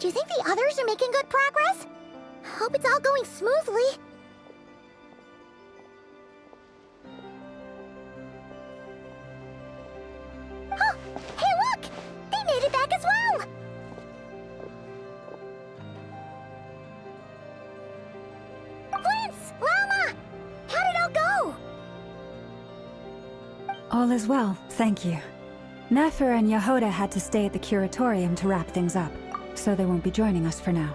Do you think the others are making good progress? Hope it's all going smoothly. Oh, hey look! They made it back as well! Prince! Llama! How did it all go? All is well, thank you. Nefer and Yehoda had to stay at the curatorium to wrap things up, so they won't be joining us for now.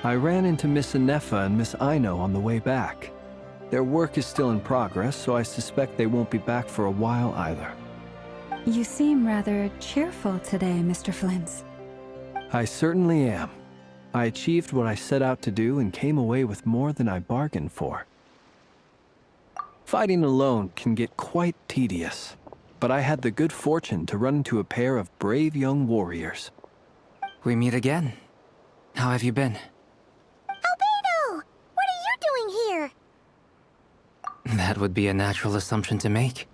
I ran into Miss Anefa and Miss Aino on the way back. Their work is still in progress, so I suspect they won't be back for a while either. You seem rather cheerful today, Mr. Flintz. I certainly am. I achieved what I set out to do and came away with more than I bargained for. Fighting alone can get quite tedious, but I had the good fortune to run into a pair of brave young warriors. We meet again. How have you been? Albedo! What are you doing here? That would be a natural assumption to make.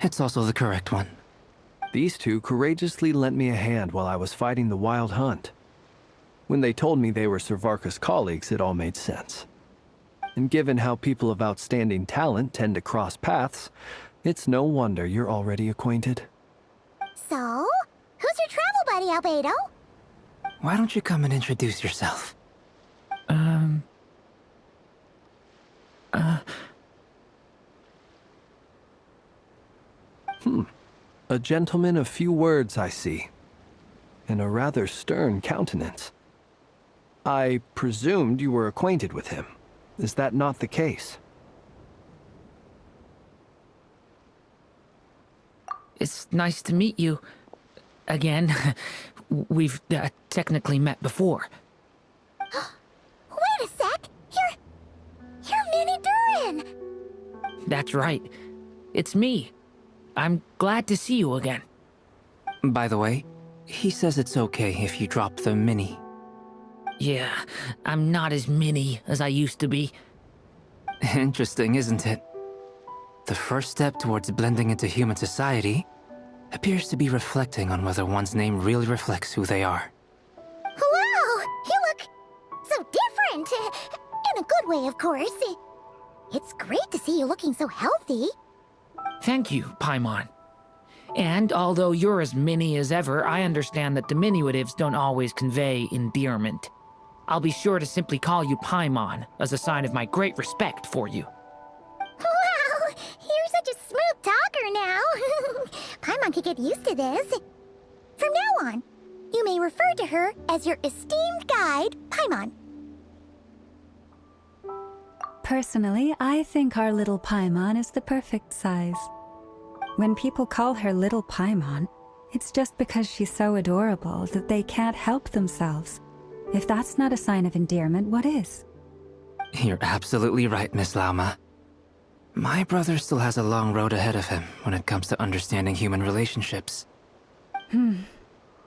It's also the correct one. These two courageously lent me a hand while I was fighting the Wild Hunt. When they told me they were Servarka's colleagues, it all made sense. And given how people of outstanding talent tend to cross paths, it's no wonder you're already acquainted. So, who's your travel buddy, Albedo? Why don't you come and introduce yourself? A gentleman of few words, I see. And a rather stern countenance. I presumed you were acquainted with him. Is that not the case? It's nice to meet you. Again. We've technically met before. Wait a sec! You're Minnie Durin! That's right. It's me. I'm glad to see you again. By the way, he says it's okay if you drop the mini. Yeah, I'm not as mini as I used to be. Interesting, isn't it? The first step towards blending into human society appears to be reflecting on whether one's name really reflects who they are. Wow! You look so different! In a good way, of course. It's great to see you looking so healthy. Thank you, Paimon. And although you're as mini as ever, I understand that diminutives don't always convey endearment. I'll be sure to simply call you Paimon, as a sign of my great respect for you. Wow! You're such a smooth talker now. Paimon could get used to this. From now on, you may refer to her as your esteemed guide, Paimon. Personally, I think our little Paimon is the perfect size. When people call her Little Paimon, it's just because she's so adorable that they can't help themselves. If that's not a sign of endearment, what is? You're absolutely right, Miss Lauma. My brother still has a long road ahead of him when it comes to understanding human relationships.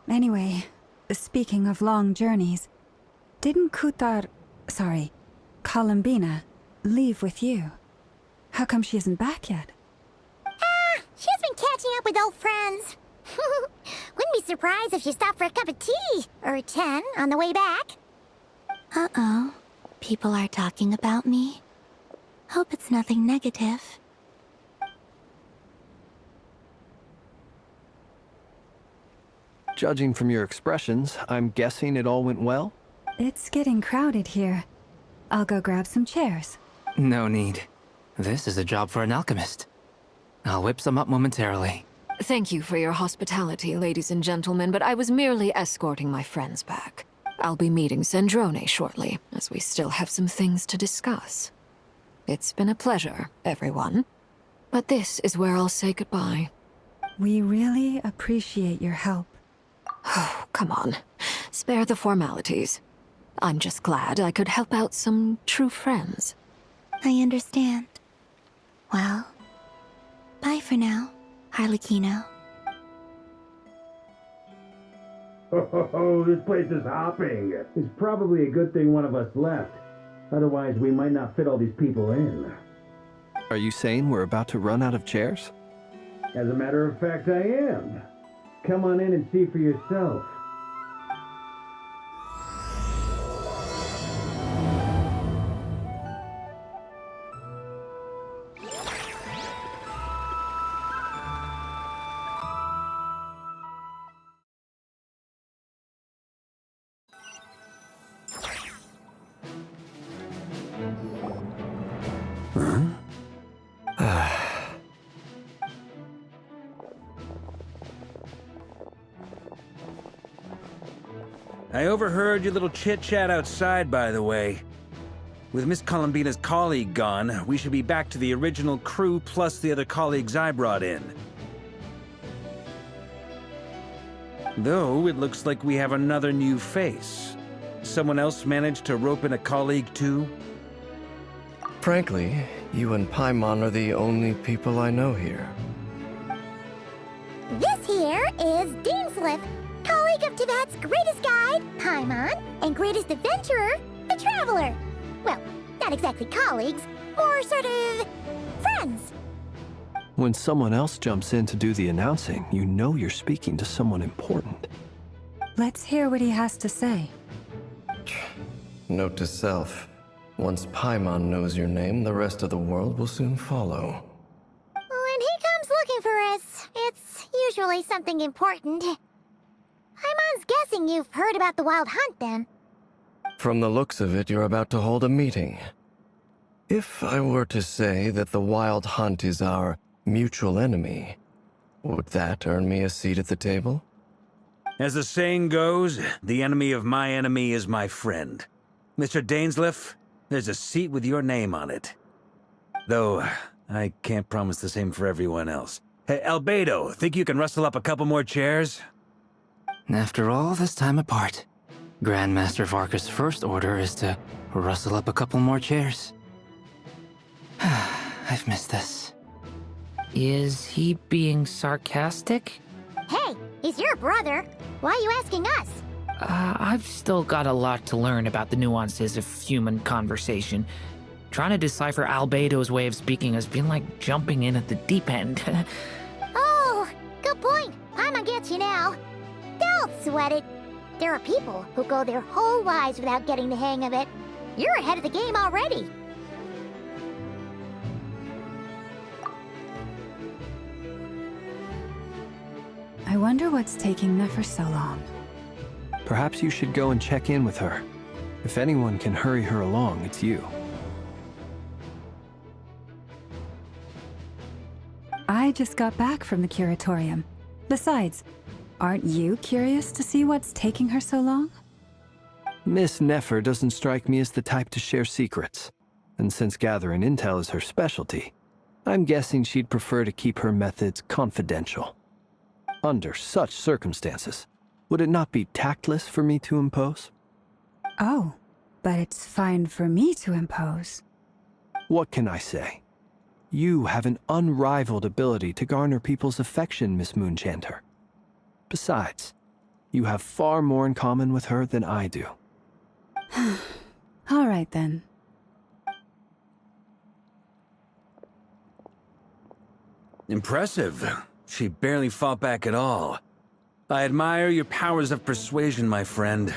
Anyway, speaking of long journeys, didn't Columbina, leave with you? How come she isn't back yet? She's been catching up with old friends. Wouldn't be surprised if she stopped for a cup of tea, or 10, on the way back. Uh-oh. People are talking about me. Hope it's nothing negative. Judging from your expressions, I'm guessing it all went well? It's getting crowded here. I'll go grab some chairs. No need. This is a job for an alchemist. I'll whip some up momentarily. Thank you for your hospitality, ladies and gentlemen, but I was merely escorting my friends back. I'll be meeting Sandrone shortly, as we still have some things to discuss. It's been a pleasure, everyone. But this is where I'll say goodbye. We really appreciate your help. Oh, come on. Spare the formalities. I'm just glad I could help out some true friends. I understand. Well, bye for now, Harlequino. Oh, this place is hopping. It's probably a good thing one of us left. Otherwise, we might not fit all these people in. Are you saying we're about to run out of chairs? As a matter of fact, I am. Come on in and see for yourself. I overheard your little chit-chat outside, by the way. With Miss Columbina's colleague gone, we should be back to the original crew plus the other colleagues I brought in. Though, it looks like we have another new face. Someone else managed to rope in a colleague too? Frankly, you and Paimon are the only people I know here. This here is Dainsliff, colleague of Teyvat's greatest guide, Paimon, and greatest adventurer, the Traveler. Well, not exactly colleagues, more sort of friends. When someone else jumps in to do the announcing, you know you're speaking to someone important. Let's hear what he has to say. Note to self. Once Paimon knows your name, the rest of the world will soon follow. When he comes looking for us, it's usually something important. Paimon's guessing you've heard about the Wild Hunt, then. From the looks of it, you're about to hold a meeting. If I were to say that the Wild Hunt is our mutual enemy, would that earn me a seat at the table? As the saying goes, the enemy of my enemy is my friend. Mr. Dainsliff, there's a seat with your name on it. Though, I can't promise the same for everyone else. Hey, Albedo, think you can rustle up a couple more chairs? After all this time apart, Grandmaster Varka's first order is to rustle up a couple more chairs. I've missed this. Is he being sarcastic? Hey, he's your brother. Why are you asking us? I've still got a lot to learn about the nuances of human conversation. Trying to decipher Albedo's way of speaking has been like jumping in at the deep end. Oh, good point. Paimon gets you now. Don't sweat it. There are people who go their whole lives without getting the hang of it. You're ahead of the game already. I wonder what's taking Nefer so long. Perhaps you should go and check in with her. If anyone can hurry her along, it's you. I just got back from the curatorium. Besides, aren't you curious to see what's taking her so long? Miss Nefer doesn't strike me as the type to share secrets. And since gathering intel is her specialty, I'm guessing she'd prefer to keep her methods confidential. Under such circumstances, would it not be tactless for me to impose? Oh, but it's fine for me to impose. What can I say? You have an unrivaled ability to garner people's affection, Miss Moonchanter. Besides, you have far more in common with her than I do. All right, then. Impressive. She barely fought back at all. I admire your powers of persuasion, my friend.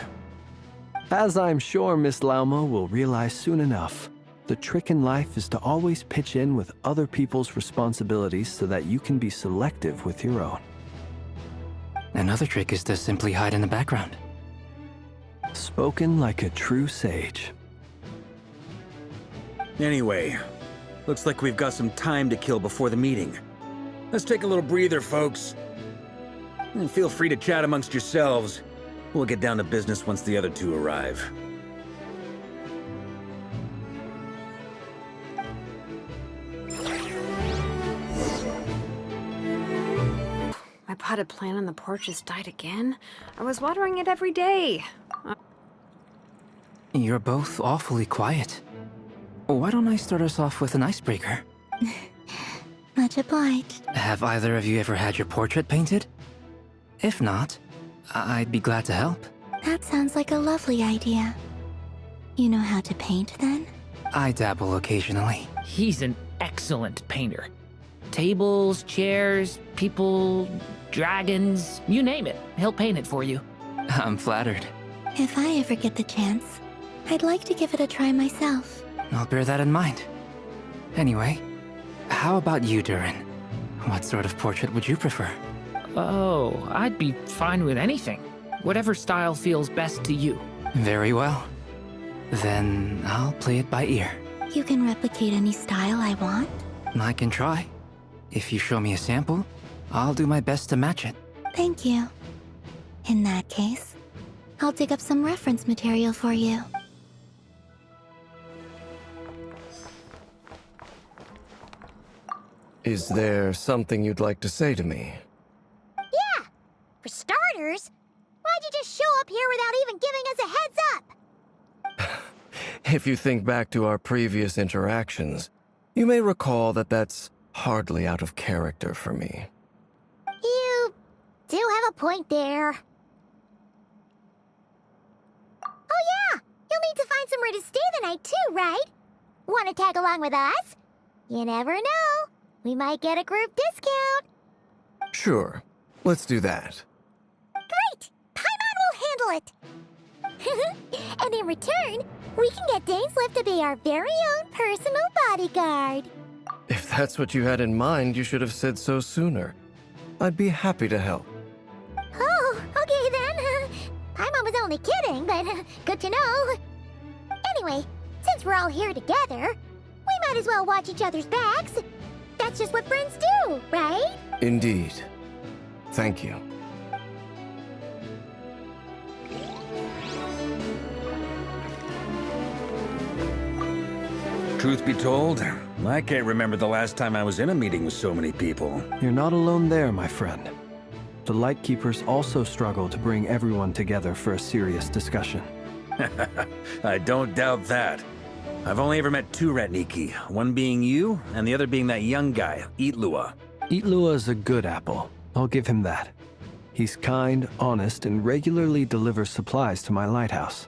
As I'm sure Miss Lauma will realize soon enough, the trick in life is to always pitch in with other people's responsibilities so that you can be selective with your own. Another trick is to simply hide in the background. Spoken like a true sage. Anyway, Looks like we've got some time to kill before the meeting. Let's take a little breather, folks. And feel free to chat amongst yourselves. We'll get down to business once the other two arrive. My potted plant on the porch has died again. I was watering it every day. You're both awfully quiet. Why don't I start us off with an icebreaker? Much obliged. Have either of you ever had your portrait painted? If not, I'd be glad to help. That sounds like a lovely idea. You know how to paint, then? I dabble occasionally. He's an excellent painter. Tables, chairs, people, dragons, you name it. He'll paint it for you. I'm flattered. If I ever get the chance, I'd like to give it a try myself. I'll bear that in mind. Anyway, how about you, Durin? What sort of portrait would you prefer? Oh, I'd be fine with anything. Whatever style feels best to you. Very well. Then I'll play it by ear. You can replicate any style I want? I can try. If you show me a sample, I'll do my best to match it. Thank you. In that case, I'll dig up some reference material for you. Is there something you'd like to say to me? Yeah! For starters, why'd you just show up here without even giving us a heads up? If you think back to our previous interactions, you may recall that that's hardly out of character for me. You do have a point there. Oh yeah! You'll need to find somewhere to stay the night too, right? Want to tag along with us? You never know. We might get a group discount. Sure, let's do that. Great! Paimon will handle it! And in return, we can get Dainslift to be our very own personal bodyguard. If that's what you had in mind, you should have said so sooner. I'd be happy to help. Oh, okay then. Paimon was only kidding, but good to know. Anyway, since we're all here together, we might as well watch each other's backs. That's just what friends do, right? Indeed. Thank you. Truth be told, I can't remember the last time I was in a meeting with so many people. You're not alone there, my friend. The Lightkeepers also struggle to bring everyone together for a serious discussion. I don't doubt that. I've only ever met two Ratniki, one being you, and the other being that young guy, Itlua. Itlua is a good apple. I'll give him that. He's kind, honest, and regularly delivers supplies to my lighthouse.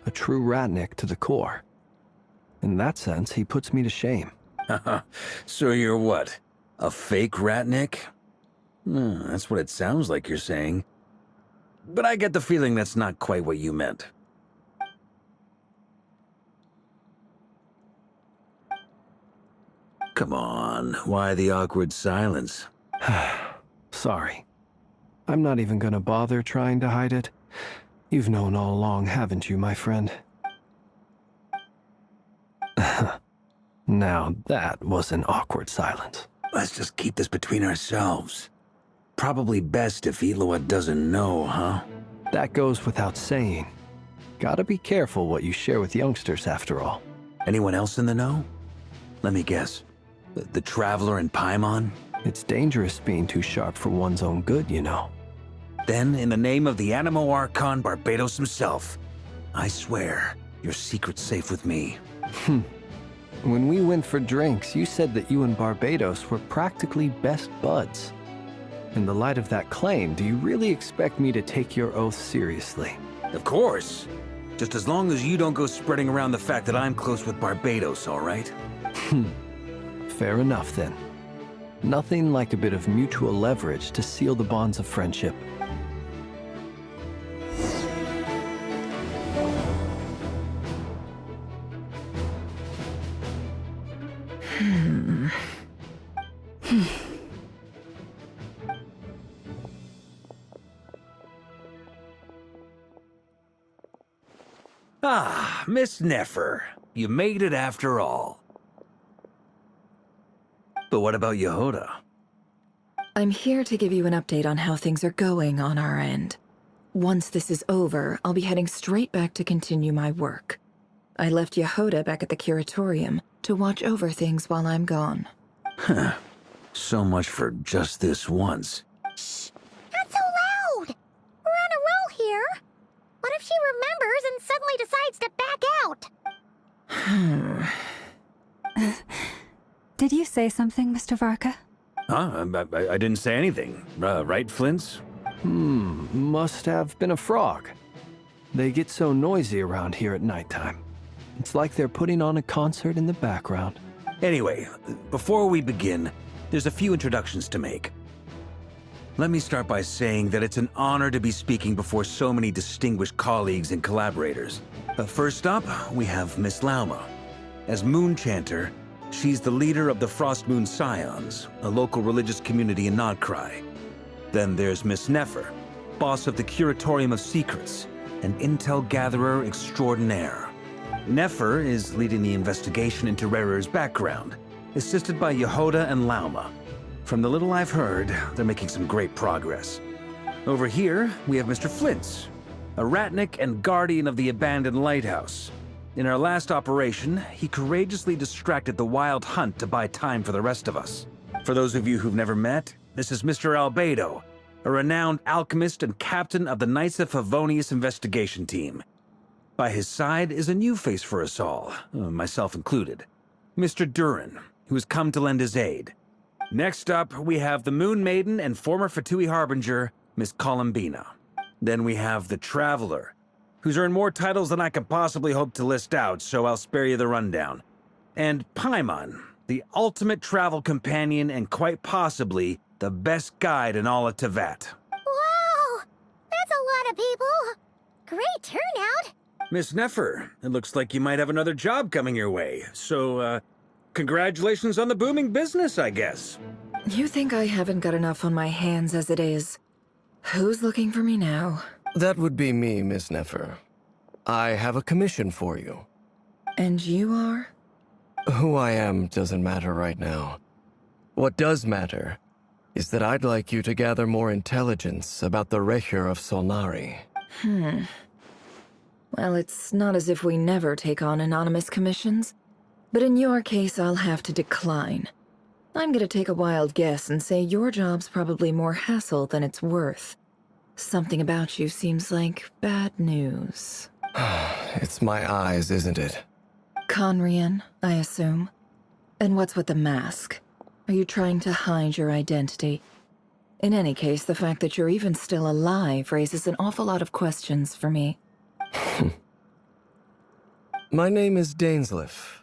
A true Ratnik to the core. In that sense, he puts me to shame. So you're what? A fake Ratnik? That's what it sounds like you're saying. But I get the feeling that's not quite what you meant. Come on, why the awkward silence? Sorry. I'm not even gonna bother trying to hide it. You've known all along, haven't you, my friend? Now that was an awkward silence. Let's just keep this between ourselves. Probably best if Itlua doesn't know, huh? That goes without saying. Gotta be careful what you share with youngsters, after all. Anyone else in the know? Let me guess. The Traveler and Paimon? It's dangerous being too sharp for one's own good, you know. Then, in the name of the Anemo-Archon Barbados himself, I swear, your secret's safe with me. When we went for drinks, you said that you and Barbados were practically best buds. In the light of that claim, do you really expect me to take your oath seriously? Of course. Just as long as you don't go spreading around the fact that I'm close with Barbados, all right? Fair enough, then. Nothing like a bit of mutual leverage to seal the bonds of friendship. Ah, Miss Nefer. You made it after all. But what about Yehoda? I'm here to give you an update on how things are going on our end. Once this is over, I'll be heading straight back to continue my work. I left Yehoda back at the curatorium to watch over things while I'm gone. Huh. So much for just this once. Shh! Not so loud! We're on a roll here. What if she remembers and suddenly decides to back out? Did you say something, Mr. Varka? Huh? I didn't say anything. Right, Flint's? Must have been a frog. They get so noisy around here at nighttime. It's like they're putting on a concert in the background. Anyway, before we begin, there's a few introductions to make. Let me start by saying that it's an honor to be speaking before so many distinguished colleagues and collaborators. First up, we have Miss Lauma. As Moon Chanter, she's the leader of the Frost Moon Scions, a local religious community in Nodcry. Then there's Miss Nefer, boss of the Curatorium of Secrets, an intel gatherer extraordinaire. Nefer is leading the investigation into Rerer's background, assisted by Yehoda and Lauma. From the little I've heard, they're making some great progress. Over here, we have Mr. Flint's, a ratnik and guardian of the abandoned lighthouse. In our last operation, he courageously distracted the Wild Hunt to buy time for the rest of us. For those of you who've never met, this is Mr. Albedo, a renowned alchemist and captain of the Knights of Favonius investigation team. By his side is a new face for us all, myself included, Mr. Durin, who has come to lend his aid. Next up, we have the Moon Maiden and former Fatui Harbinger, Miss Columbina. Then we have the Traveler, who's earned more titles than I could possibly hope to list out, so I'll spare you the rundown. And Paimon, the ultimate travel companion and quite possibly the best guide in all of Tevat. Wow! That's a lot of people! Great turnout! Miss Nefer, it looks like you might have another job coming your way, so, congratulations on the booming business, I guess. You think I haven't got enough on my hands as it is? Who's looking for me now? That would be me, Miss Nefer. I have a commission for you. And you are? Who I am doesn't matter right now. What does matter is that I'd like you to gather more intelligence about the Recher of Solnari. Well, it's not as if we never take on anonymous commissions. But in your case, I'll have to decline. I'm gonna take a wild guess and say your job's probably more hassle than it's worth. Something about you seems like bad news. It's my eyes, isn't it? Conrian, I assume. And what's with the mask? Are you trying to hide your identity? In any case, the fact that you're even still alive raises an awful lot of questions for me. My name is Dainsleif.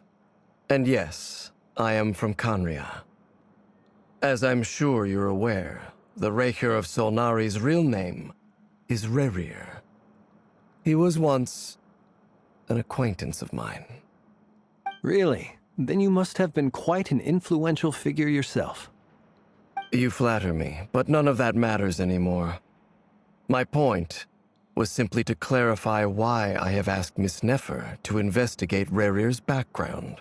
And yes, I am from Conria. As I'm sure you're aware, the Recher of Solnari's real name is Rerir. He was once an acquaintance of mine. Really? Then you must have been quite an influential figure yourself. You flatter me, but none of that matters anymore. My point was simply to clarify why I have asked Miss Nefer to investigate Rerir's background.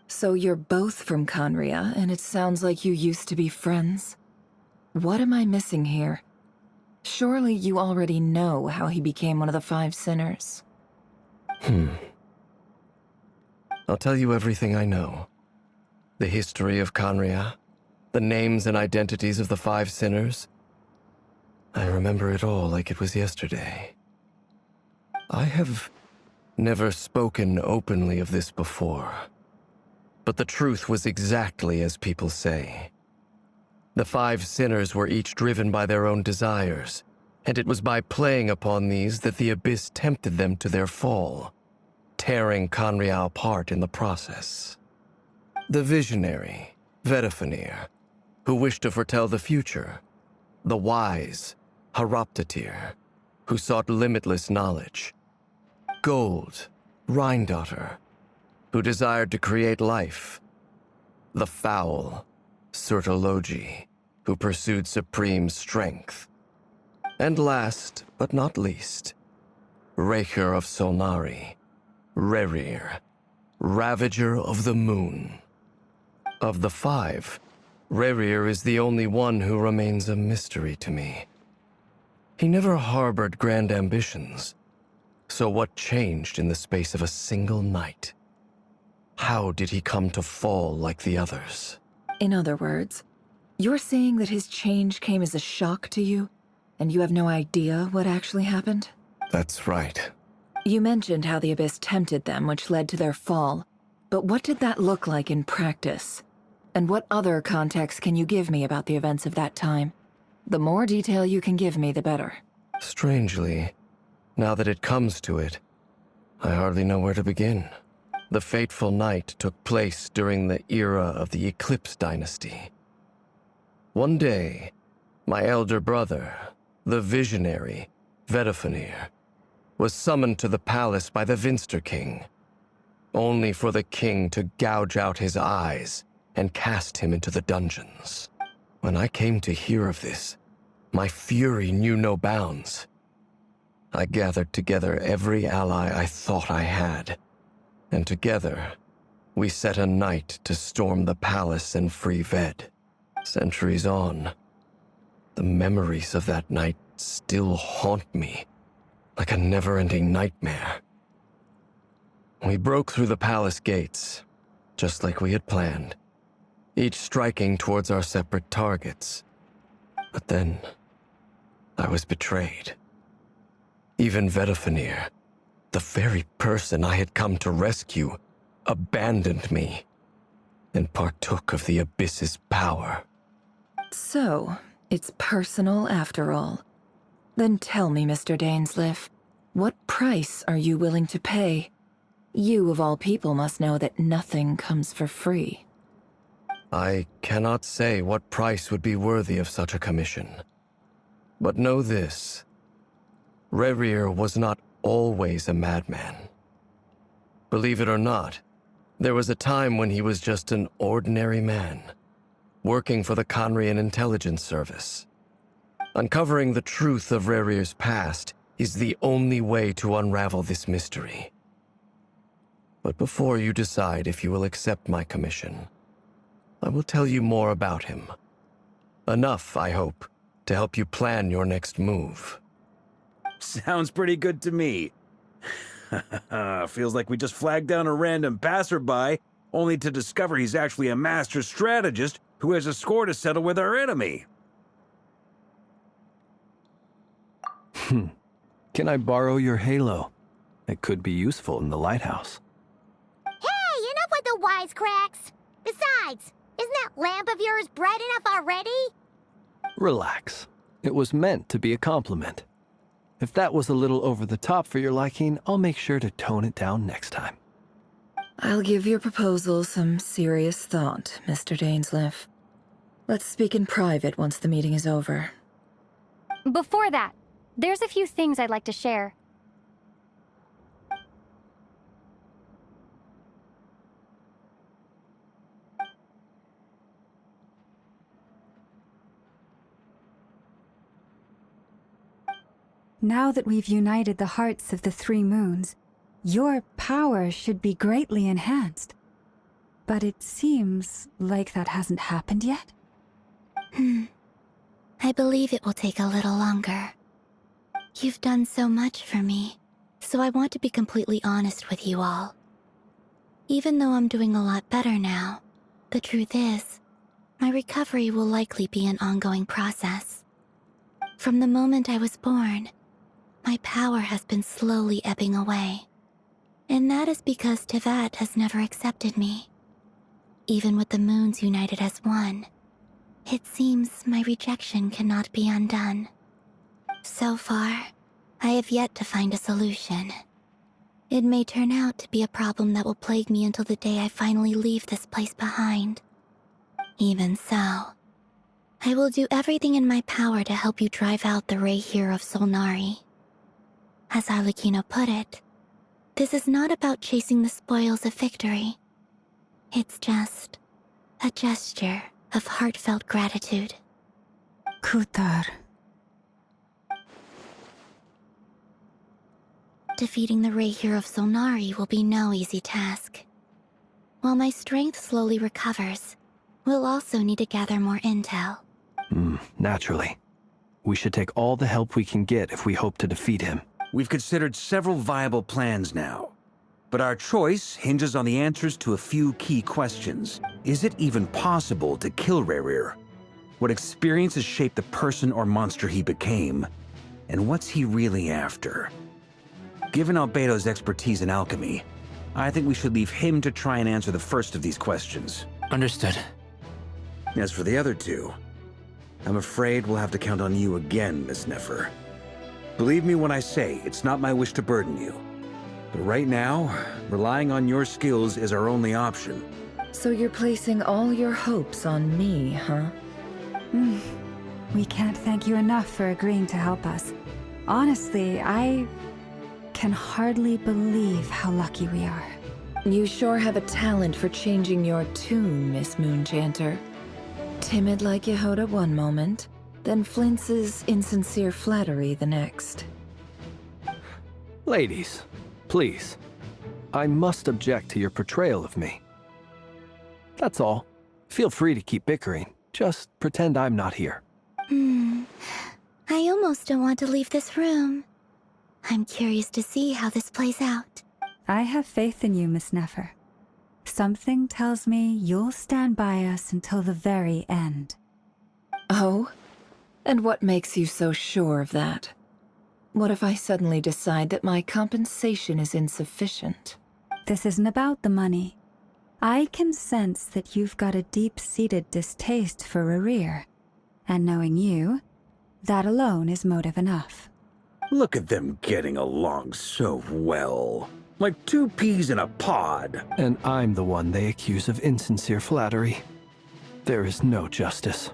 So you're both from Conria, and it sounds like you used to be friends? What am I missing here? Surely you already know how he became one of the Five Sinners. I'll tell you everything I know. The history of Conria, the names and identities of the Five Sinners. I remember it all like it was yesterday. I have never spoken openly of this before. But the truth was exactly as people say. The Five Sinners were each driven by their own desires, and it was by playing upon these that the Abyss tempted them to their fall, tearing Conria apart in the process. The visionary, Vedifenir, who wished to foretell the future. The wise, Haroptatir, who sought limitless knowledge. Gold, Rhindaughter, who desired to create life. The foul, Surtologi, who pursued supreme strength. And last, but not least, Recher of Solnari, Rerir, Ravager of the Moon. Of the five, Rerir is the only one who remains a mystery to me. He never harbored grand ambitions. So what changed in the space of a single night? How did he come to fall like the others? In other words, you're saying that his change came as a shock to you, and you have no idea what actually happened? That's right. You mentioned how the Abyss tempted them, which led to their fall. But what did that look like in practice? And what other context can you give me about the events of that time? The more detail you can give me, the better. Strangely, now that it comes to it, I hardly know where to begin. The fateful night took place during the era of the Eclipse Dynasty. One day, my elder brother, the visionary, Vedifenir, was summoned to the palace by the Vinster King, only for the king to gouge out his eyes and cast him into the dungeons. When I came to hear of this, my fury knew no bounds. I gathered together every ally I thought I had, and together, we set a night to storm the palace and free Ved. Centuries on, the memories of that night still haunt me, like a never-ending nightmare. We broke through the palace gates, just like we had planned, each striking towards our separate targets. But then, I was betrayed. Even Vedifenir, the very person I had come to rescue, abandoned me and partook of the Abyss's power. So, it's personal after all. Then tell me, Mr. Dainsleif, what price are you willing to pay? You, of all people, must know that nothing comes for free. I cannot say what price would be worthy of such a commission. But know this. Rerir was not always a madman. Believe it or not, there was a time when he was just an ordinary man, working for the Conrian Intelligence Service. Uncovering the truth of Rerir's past is the only way to unravel this mystery. But before you decide if you will accept my commission, I will tell you more about him. Enough, I hope, to help you plan your next move. Sounds pretty good to me. Feels like we just flagged down a random passerby, only to discover he's actually a master strategist who has a score to settle with our enemy. Can I borrow your halo? It could be useful in the lighthouse. Hey, enough with the wisecracks! Besides, isn't that lamp of yours bright enough already? Relax. It was meant to be a compliment. If that was a little over the top for your liking, I'll make sure to tone it down next time. I'll give your proposal some serious thought, Mr. Dainsleif. Let's speak in private once the meeting is over. Before that, there's a few things I'd like to share. Now that we've united the hearts of the three moons, your power should be greatly enhanced. But it seems like that hasn't happened yet. I believe it will take a little longer. You've done so much for me, so I want to be completely honest with you all. Even though I'm doing a lot better now, the truth is, my recovery will likely be an ongoing process. From the moment I was born, my power has been slowly ebbing away. And that is because Tevat has never accepted me. Even with the moons united as one, it seems my rejection cannot be undone. So far, I have yet to find a solution. It may turn out to be a problem that will plague me until the day I finally leave this place behind. Even so, I will do everything in my power to help you drive out the Rerir of Solnari. As Arlecchino put it, this is not about chasing the spoils of victory. It's just a gesture of heartfelt gratitude. Kutar. Defeating the Rerir of Solnari will be no easy task. While my strength slowly recovers, We'll also need to gather more intel. Naturally. We should take all the help we can get if we hope to defeat him. We've considered several viable plans now, but our choice hinges on the answers to a few key questions. Is it even possible to kill Rerir? What experiences shaped the person or monster he became? And what's he really after? Given Albedo's expertise in alchemy, I think we should leave him to try and answer the first of these questions. Understood. As for the other two, I'm afraid we'll have to count on you again, Miss Nefer. Believe me when I say it's not my wish to burden you. But right now, relying on your skills is our only option. So you're placing all your hopes on me, huh? We can't thank you enough for agreeing to help us. Honestly, I can hardly believe how lucky we are. You sure have a talent for changing your tune, Miss Moonchanter. Timid like Yehoda one moment, then flinches insincere flattery the next. Ladies, please. I must object to your portrayal of me. That's all. Feel free to keep bickering. Just pretend I'm not here. I almost don't want to leave this room. I'm curious to see how this plays out. I have faith in you, Miss Nefer. Something tells me you'll stand by us until the very end. Oh? And what makes you so sure of that? What if I suddenly decide that my compensation is insufficient? This isn't about the money. I can sense that you've got a deep-seated distaste for Rerir. And knowing you, that alone is motive enough. Look at them getting along so well. Like two peas in a pod. And I'm the one they accuse of insincere flattery. There is no justice.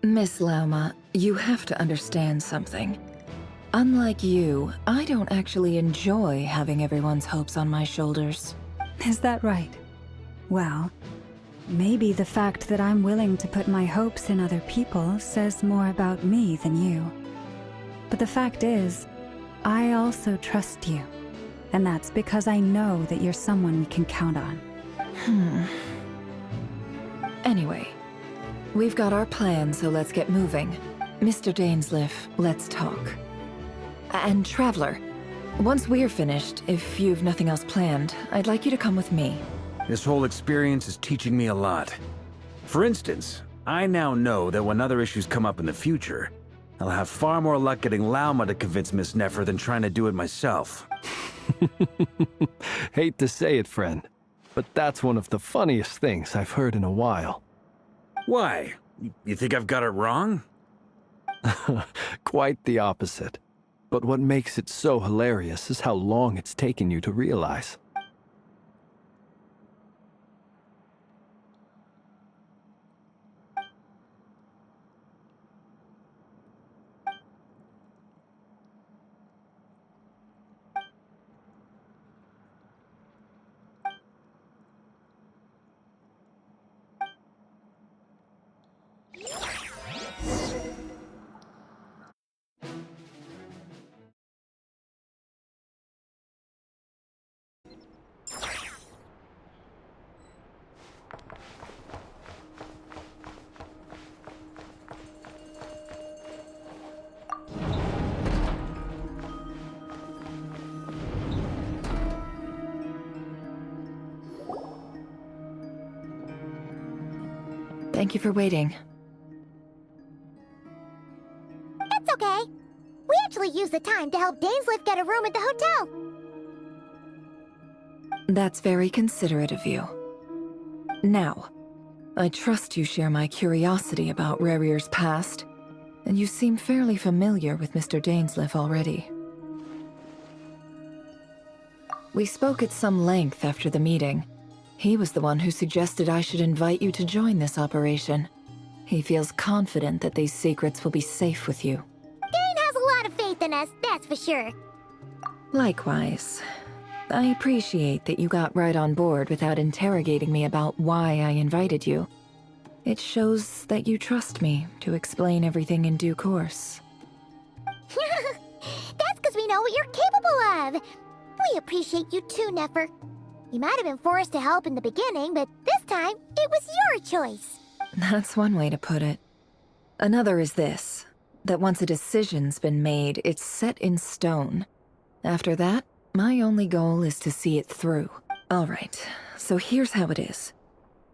Miss Lauma, you have to understand something. Unlike you, I don't actually enjoy having everyone's hopes on my shoulders. Is that right? Well, maybe the fact that I'm willing to put my hopes in other people says more about me than you. But the fact is, I also trust you. And that's because I know that you're someone we can count on. Anyway, we've got our plan, so let's get moving. Mr. Dainsleif, let's talk. And Traveler, once we're finished, if you've nothing else planned, I'd like you to come with me. This whole experience is teaching me a lot. For instance, I now know that when other issues come up in the future, I'll have far more luck getting Lauma to convince Miss Nefer than trying to do it myself. Hate to say it, friend, but that's one of the funniest things I've heard in a while. Why? You think I've got it wrong? Quite the opposite. But what makes it so hilarious is how long it's taken you to realize. Thank you for waiting. It's okay. We actually used the time to help Dainsleif get a room at the hotel. That's very considerate of you. Now, I trust you share my curiosity about Rerir's past, and you seem fairly familiar with Mr. Dainsleif already. We spoke at some length after the meeting. He was the one who suggested I should invite you to join this operation. He feels confident that these secrets will be safe with you. Dane has a lot of faith in us, that's for sure. Likewise. I appreciate that you got right on board without interrogating me about why I invited you. It shows that you trust me to explain everything in due course. That's because we know what you're capable of. We appreciate you too, Nefer. You might have been forced to help in the beginning, but this time, it was your choice. That's one way to put it. Another is this, that once a decision's been made, it's set in stone. After that, my only goal is to see it through. Alright, so here's how it is.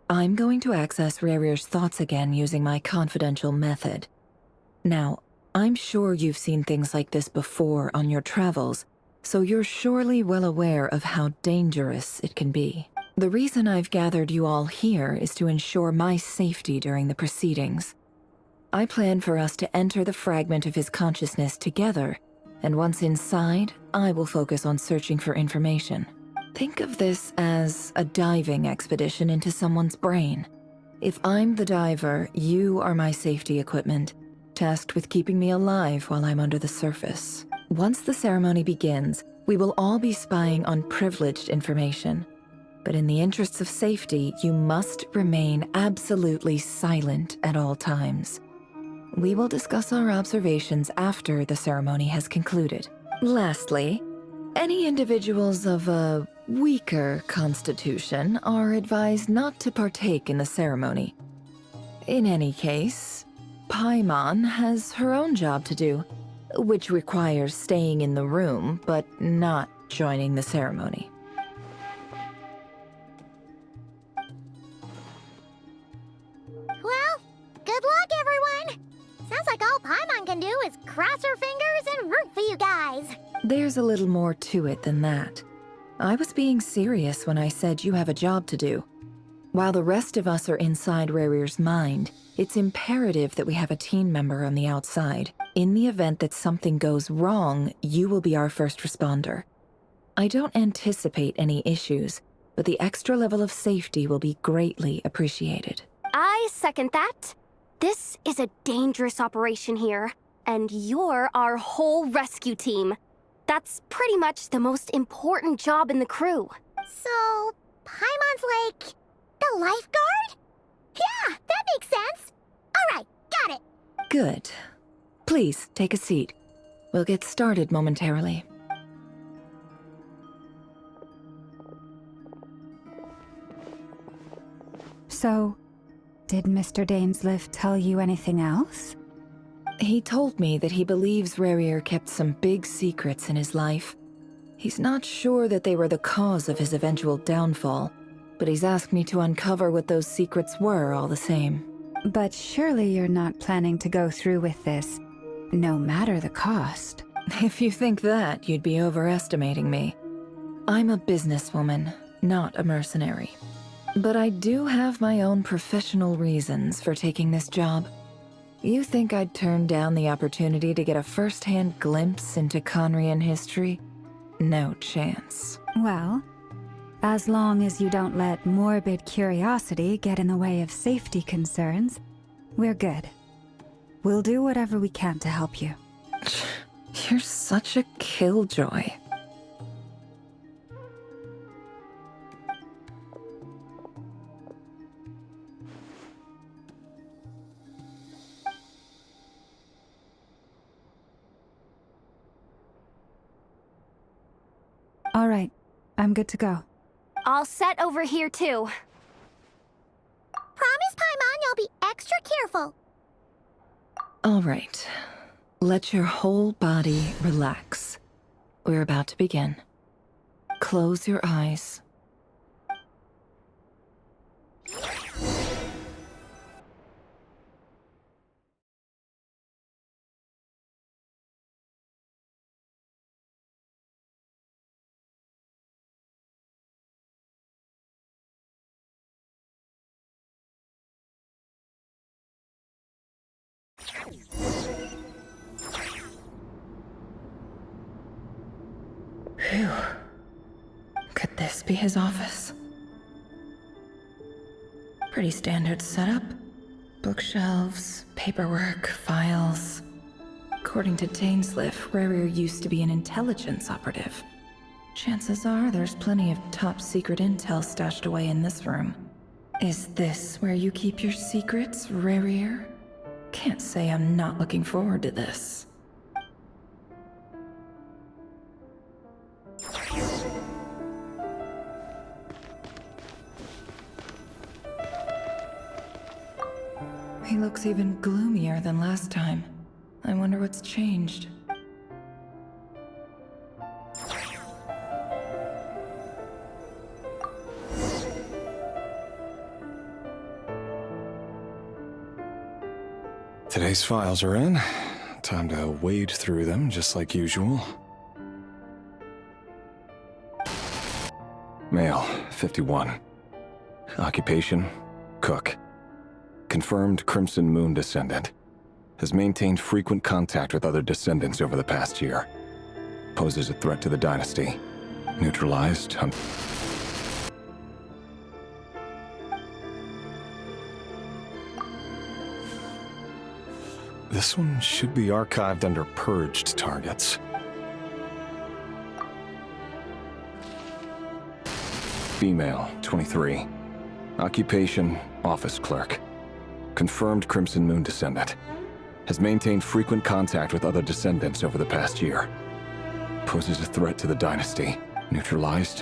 I'm going to access Rerir's thoughts again using my confidential method. Now, I'm sure you've seen things like this before on your travels, so you're surely well aware of how dangerous it can be. The reason I've gathered you all here is to ensure my safety during the proceedings. I plan for us to enter the fragment of his consciousness together, and once inside, I will focus on searching for information. Think of this as a diving expedition into someone's brain. If I'm the diver, you are my safety equipment, tasked with keeping me alive while I'm under the surface. Once the ceremony begins, we will all be spying on privileged information. But in the interests of safety, you must remain absolutely silent at all times. We will discuss our observations after the ceremony has concluded. Lastly, any individuals of a weaker constitution are advised not to partake in the ceremony. In any case, Paimon has her own job to do, which requires staying in the room, but not joining the ceremony. Well, good luck, everyone! Sounds like all Paimon can do is cross her fingers and root for you guys. There's a little more to it than that. I was being serious when I said you have a job to do. While the rest of us are inside Rerir's mind, it's imperative that we have a team member on the outside. In the event that something goes wrong, you will be our first responder. I don't anticipate any issues, but the extra level of safety will be greatly appreciated. I second that. This is a dangerous operation here, and you're our whole rescue team. That's pretty much the most important job in the crew. So, Paimon's like the lifeguard? Yeah, that makes sense. All right, got it. Good. Please, take a seat. We'll get started momentarily. So, did Mr. Dainsliff tell you anything else? He told me that he believes Rerir kept some big secrets in his life. He's not sure that they were the cause of his eventual downfall, but he's asked me to uncover what those secrets were all the same. But surely you're not planning to go through with this, no matter the cost. If you think that, you'd be overestimating me. I'm a businesswoman, not a mercenary. But I do have my own professional reasons for taking this job. You think I'd turn down the opportunity to get a first-hand glimpse into Conrian history? No chance. Well, as long as you don't let morbid curiosity get in the way of safety concerns, we're good. We'll do whatever we can to help you. You're such a killjoy. All right, I'm good to go. All set over here, too. Promise, Paimon, you'll be extra careful. All right. Let your whole body relax. We're about to begin. Close your eyes. Phew. Could this be his office? Pretty standard setup. Bookshelves, paperwork, files. According to Dainsliff, Rerir used to be an intelligence operative. Chances are there's plenty of top-secret intel stashed away in this room. Is this where you keep your secrets, Rerir? Can't say I'm not looking forward to this. He looks even gloomier than last time. I wonder what's changed. Today's files are in. Time to wade through them, just like usual. Male, 51. Occupation, cook. Confirmed Crimson Moon descendant. Has maintained frequent contact with other descendants over the past year. Poses a threat to the dynasty. Neutralized. This one should be archived under purged targets. Female, 23. Occupation, office clerk. Confirmed Crimson Moon descendant. Has maintained frequent contact with other descendants over the past year. Poses a threat to the dynasty. Neutralized.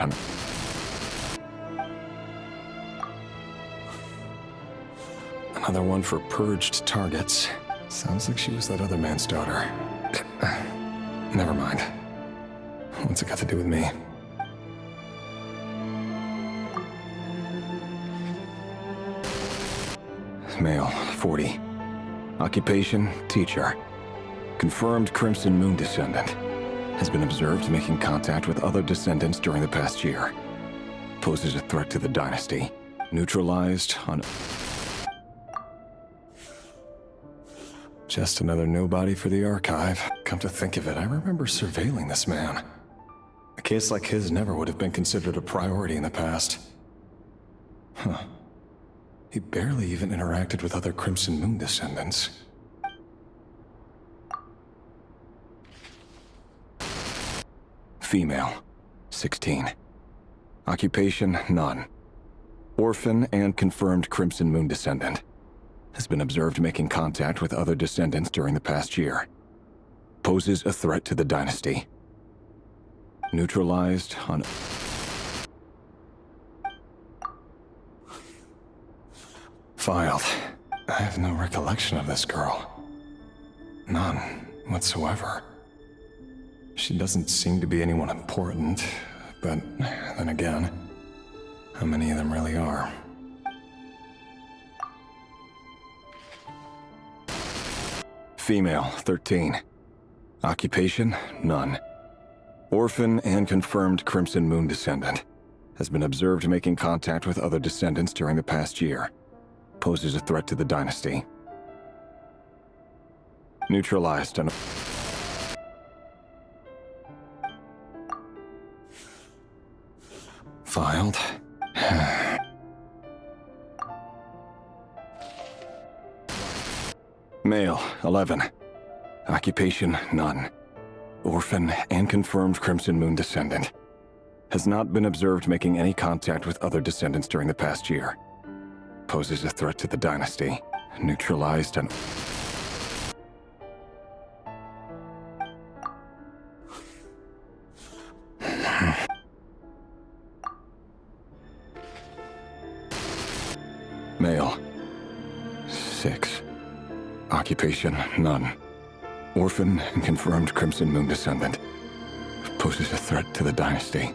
Another one for purged targets. Sounds like she was that other man's daughter. Never mind. What's it got to do with me? Male, 40. Occupation, teacher. Confirmed Crimson Moon descendant. Has been observed making contact with other descendants during the past year. Poses a threat to the dynasty. Neutralized on... Just another nobody for the archive. Come to think of it, I remember surveilling this man. A case like his never would have been considered a priority in the past. Huh. He barely even interacted with other Crimson Moon descendants. Female, 16. Occupation, none. Orphan and confirmed Crimson Moon descendant. Has been observed making contact with other descendants during the past year. Poses a threat to the dynasty. Neutralized on... Filed. I have no recollection of this girl. None whatsoever. She doesn't seem to be anyone important, but then again, how many of them really are? Female, 13. Occupation, none. Orphan and confirmed Crimson Moon descendant. Has been observed making contact with other descendants during the past year. Poses a threat to the dynasty. Neutralized on... Filed. Male, 11. Occupation, none. Orphan and confirmed Crimson Moon descendant. Has not been observed making any contact with other descendants during the past year. Poses a threat to the dynasty. Neutralized on... Male, 6. Occupation, none. Orphan and confirmed Crimson Moon descendant. Poses a threat to the dynasty.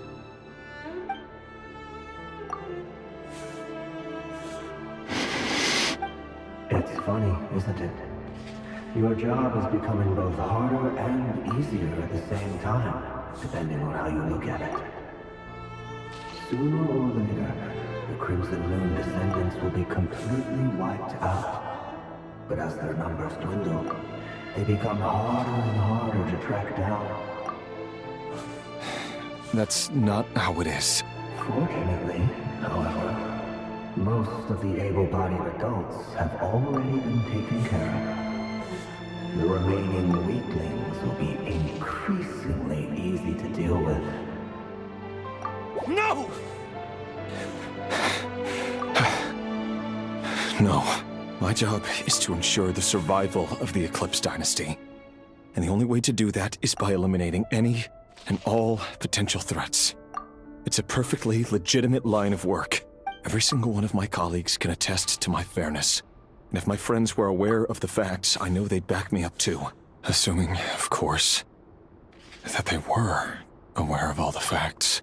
It's funny, isn't it? Your job is becoming both harder and easier at the same time, depending on how you look at it. Sooner or later, the Crimson Moon descendants will be completely wiped out. But as their numbers dwindle, they become harder and harder to track down. That's not how it is. Fortunately, however, most of the able-bodied adults have already been taken care of. The remaining weaklings will be increasingly easy to deal with. No! No. My job is to ensure the survival of the Eclipse Dynasty. And the only way to do that is by eliminating any and all potential threats. It's a perfectly legitimate line of work. Every single one of my colleagues can attest to my fairness. And if my friends were aware of the facts, I know they'd back me up too. Assuming, of course, that they were aware of all the facts.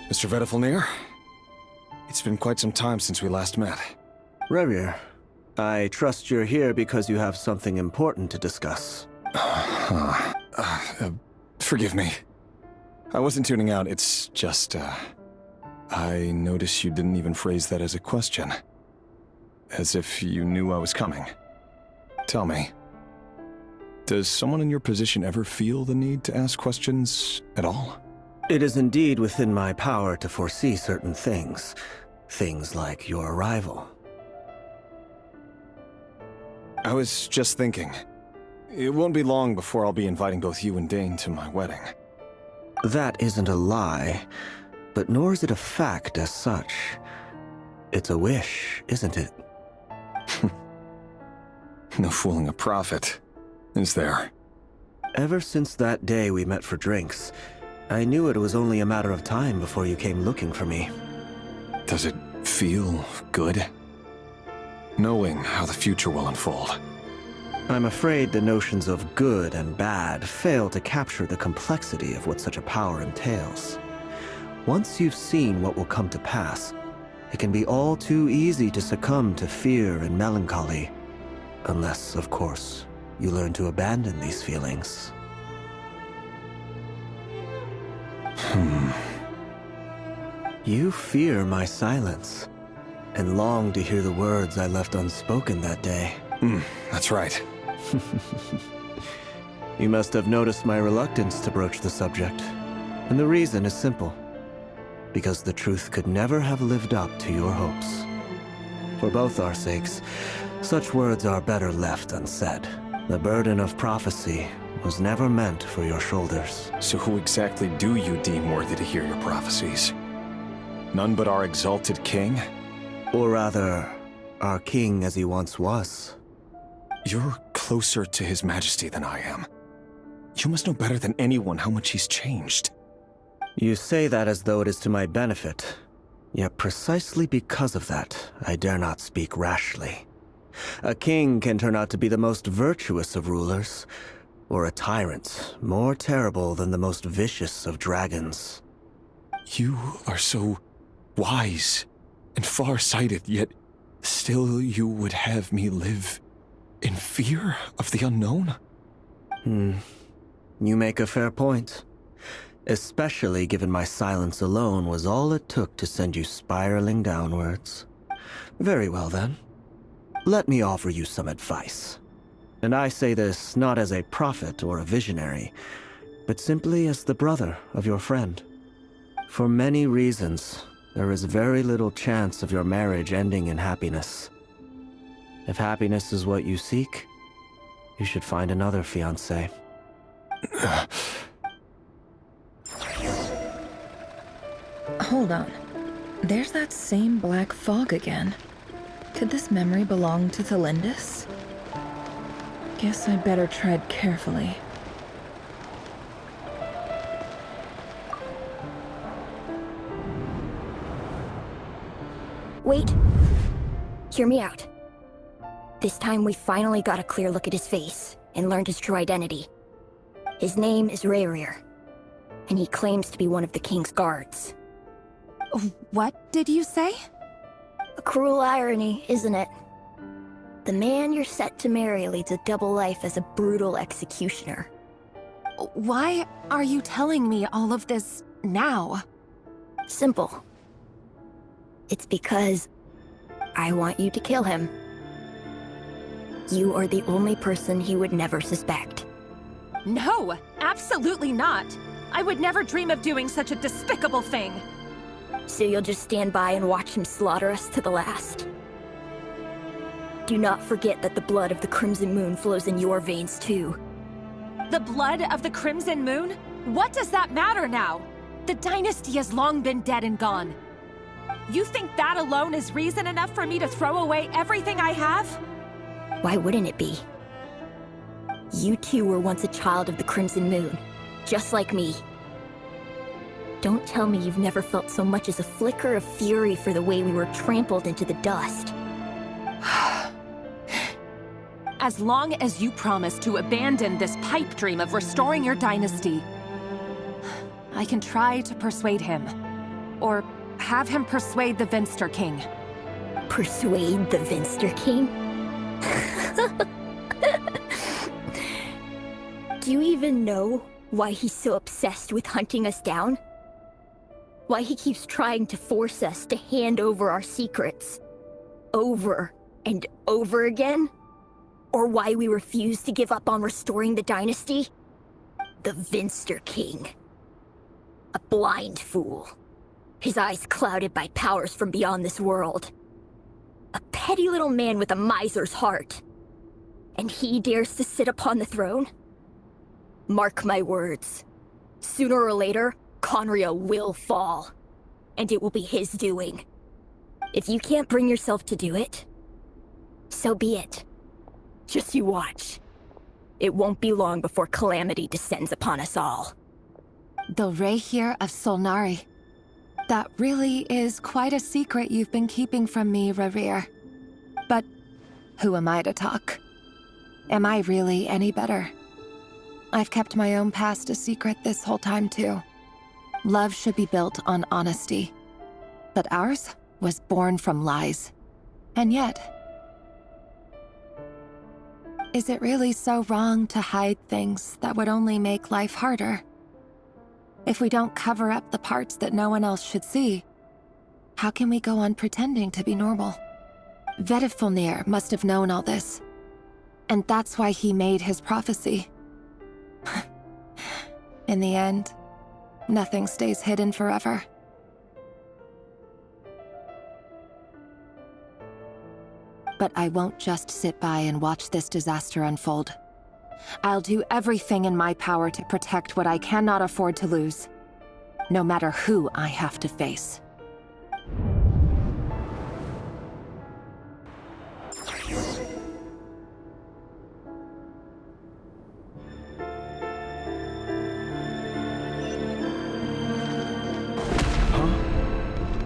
Mr. Pt.1of2, it's been quite some time since we last met. Rerir, I trust you're here because you have something important to discuss. Forgive me. I wasn't tuning out, it's just, I noticed you didn't even phrase that as a question. As if you knew I was coming. Tell me, does someone in your position ever feel the need to ask questions at all? It is indeed within my power to foresee certain things. Things like your arrival. I was just thinking. It won't be long before I'll be inviting both you and Dane to my wedding. That isn't a lie, but nor is it a fact as such. It's a wish, isn't it? No fooling a prophet, is there? Ever since that day we met for drinks, I knew it was only a matter of time before you came looking for me. Does it feel good? Knowing how the future will unfold. I'm afraid the notions of good and bad fail to capture the complexity of what such a power entails. Once you've seen what will come to pass, it can be all too easy to succumb to fear and melancholy. Unless, of course, you learn to abandon these feelings. You fear my silence, and long to hear the words I left unspoken that day. That's right. You must have noticed my reluctance to broach the subject, and the reason is simple. Because the truth could never have lived up to your hopes. For both our sakes, such words are better left unsaid. The burden of prophecy was never meant for your shoulders. So who exactly do you deem worthy to hear your prophecies? None but our exalted king? Or rather, our king as he once was. You're closer to his majesty than I am. You must know better than anyone how much he's changed. You say that as though it is to my benefit. Yet precisely because of that, I dare not speak rashly. A king can turn out to be the most virtuous of rulers, or a tyrant more terrible than the most vicious of dragons. You are so wise and far-sighted, yet still you would have me live in fear of the unknown? You make a fair point. Especially given my silence alone was all it took to send you spiraling downwards. Very well then. Let me offer you some advice. And I say this not as a prophet or a visionary, but simply as the brother of your friend. For many reasons, there is very little chance of your marriage ending in happiness. If happiness is what you seek, you should find another fiancé. Hold on. There's that same black fog again. Could this memory belong to Thelindis? Guess I better tread carefully. Wait. Hear me out. This time we finally got a clear look at his face and learned his true identity. His name is Rerir, and he claims to be one of the king's guards. What did you say? A cruel irony, isn't it? The man you're set to marry leads a double life as a brutal executioner. Why are you telling me all of this now? Simple. It's because I want you to kill him. You are the only person he would never suspect. No, absolutely not. I would never dream of doing such a despicable thing. So you'll just stand by and watch him slaughter us to the last? Do not forget that the blood of the Crimson Moon flows in your veins too. The blood of the Crimson Moon? What does that matter now? The dynasty has long been dead and gone. You think that alone is reason enough for me to throw away everything I have? Why wouldn't it be? You too were once a child of the Crimson Moon, just like me. Don't tell me you've never felt so much as a flicker of fury for the way we were trampled into the dust. As long as you promise to abandon this pipe dream of restoring your dynasty, I can try to persuade him. Or have him persuade the Vinster King. Persuade the Vinster King? Do you even know why he's so obsessed with hunting us down? Why he keeps trying to force us to hand over our secrets? Over and over again? Or why we refuse to give up on restoring the dynasty? The Vinster King. A blind fool. His eyes clouded by powers from beyond this world. A petty little man with a miser's heart. And he dares to sit upon the throne? Mark my words. Sooner or later, Conria will fall. And it will be his doing. If you can't bring yourself to do it, so be it. Just you watch. It won't be long before calamity descends upon us all. The Rehir of Solnari. That really is quite a secret you've been keeping from me, Rerir. But who am I to talk? Am I really any better? I've kept my own past a secret this whole time, too. Love should be built on honesty. But ours was born from lies. And yet, is it really so wrong to hide things that would only make life harder? If we don't cover up the parts that no one else should see, how can we go on pretending to be normal? Vedifulnir must have known all this. And that's why he made his prophecy. In the end, nothing stays hidden forever. But I won't just sit by and watch this disaster unfold. I'll do everything in my power to protect what I cannot afford to lose, no matter who I have to face.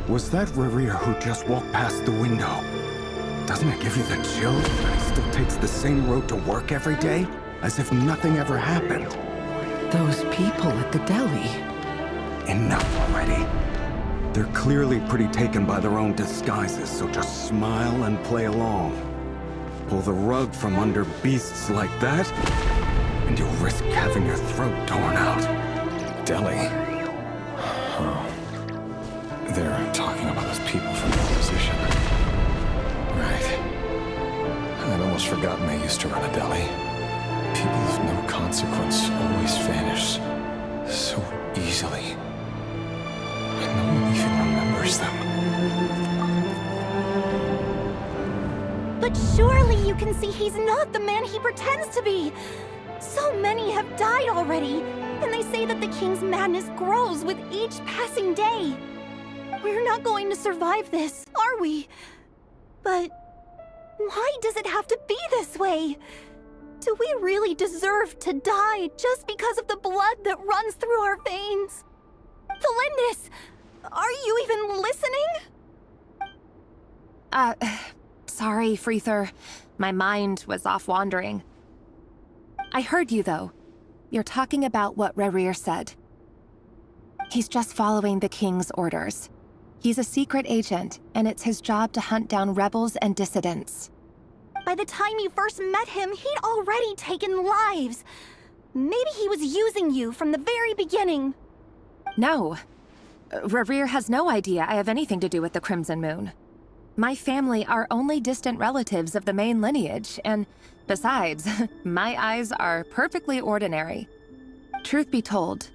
Was that Rerir who just walked past the window? Doesn't it give you the chills that he still takes the same road to work every day? As if nothing ever happened. Those people at the deli. Enough already. They're clearly pretty taken by their own disguises, so just smile and play along. Pull the rug from under beasts like that, and you'll risk having your throat torn out. Deli? Oh. They're talking about those people from the opposition. Right. I'd almost forgotten they used to run a deli. People of no consequence always vanish so easily. And no one even remembers them. But surely you can see he's not the man he pretends to be! So many have died already, and they say that the king's madness grows with each passing day. We're not going to survive this, are we? But why does it have to be this way? Do we really deserve to die just because of the blood that runs through our veins? Felindis, are you even listening? Sorry, Freether. My mind was off wandering. I heard you, though. You're talking about what Rerir said. He's just following the king's orders. He's a secret agent, and it's his job to hunt down rebels and dissidents. By the time you first met him, he'd already taken lives. Maybe he was using you from the very beginning. No. Rerir has no idea I have anything to do with the Crimson Moon. My family are only distant relatives of the main lineage, and Besides, my eyes are perfectly ordinary. Truth be told,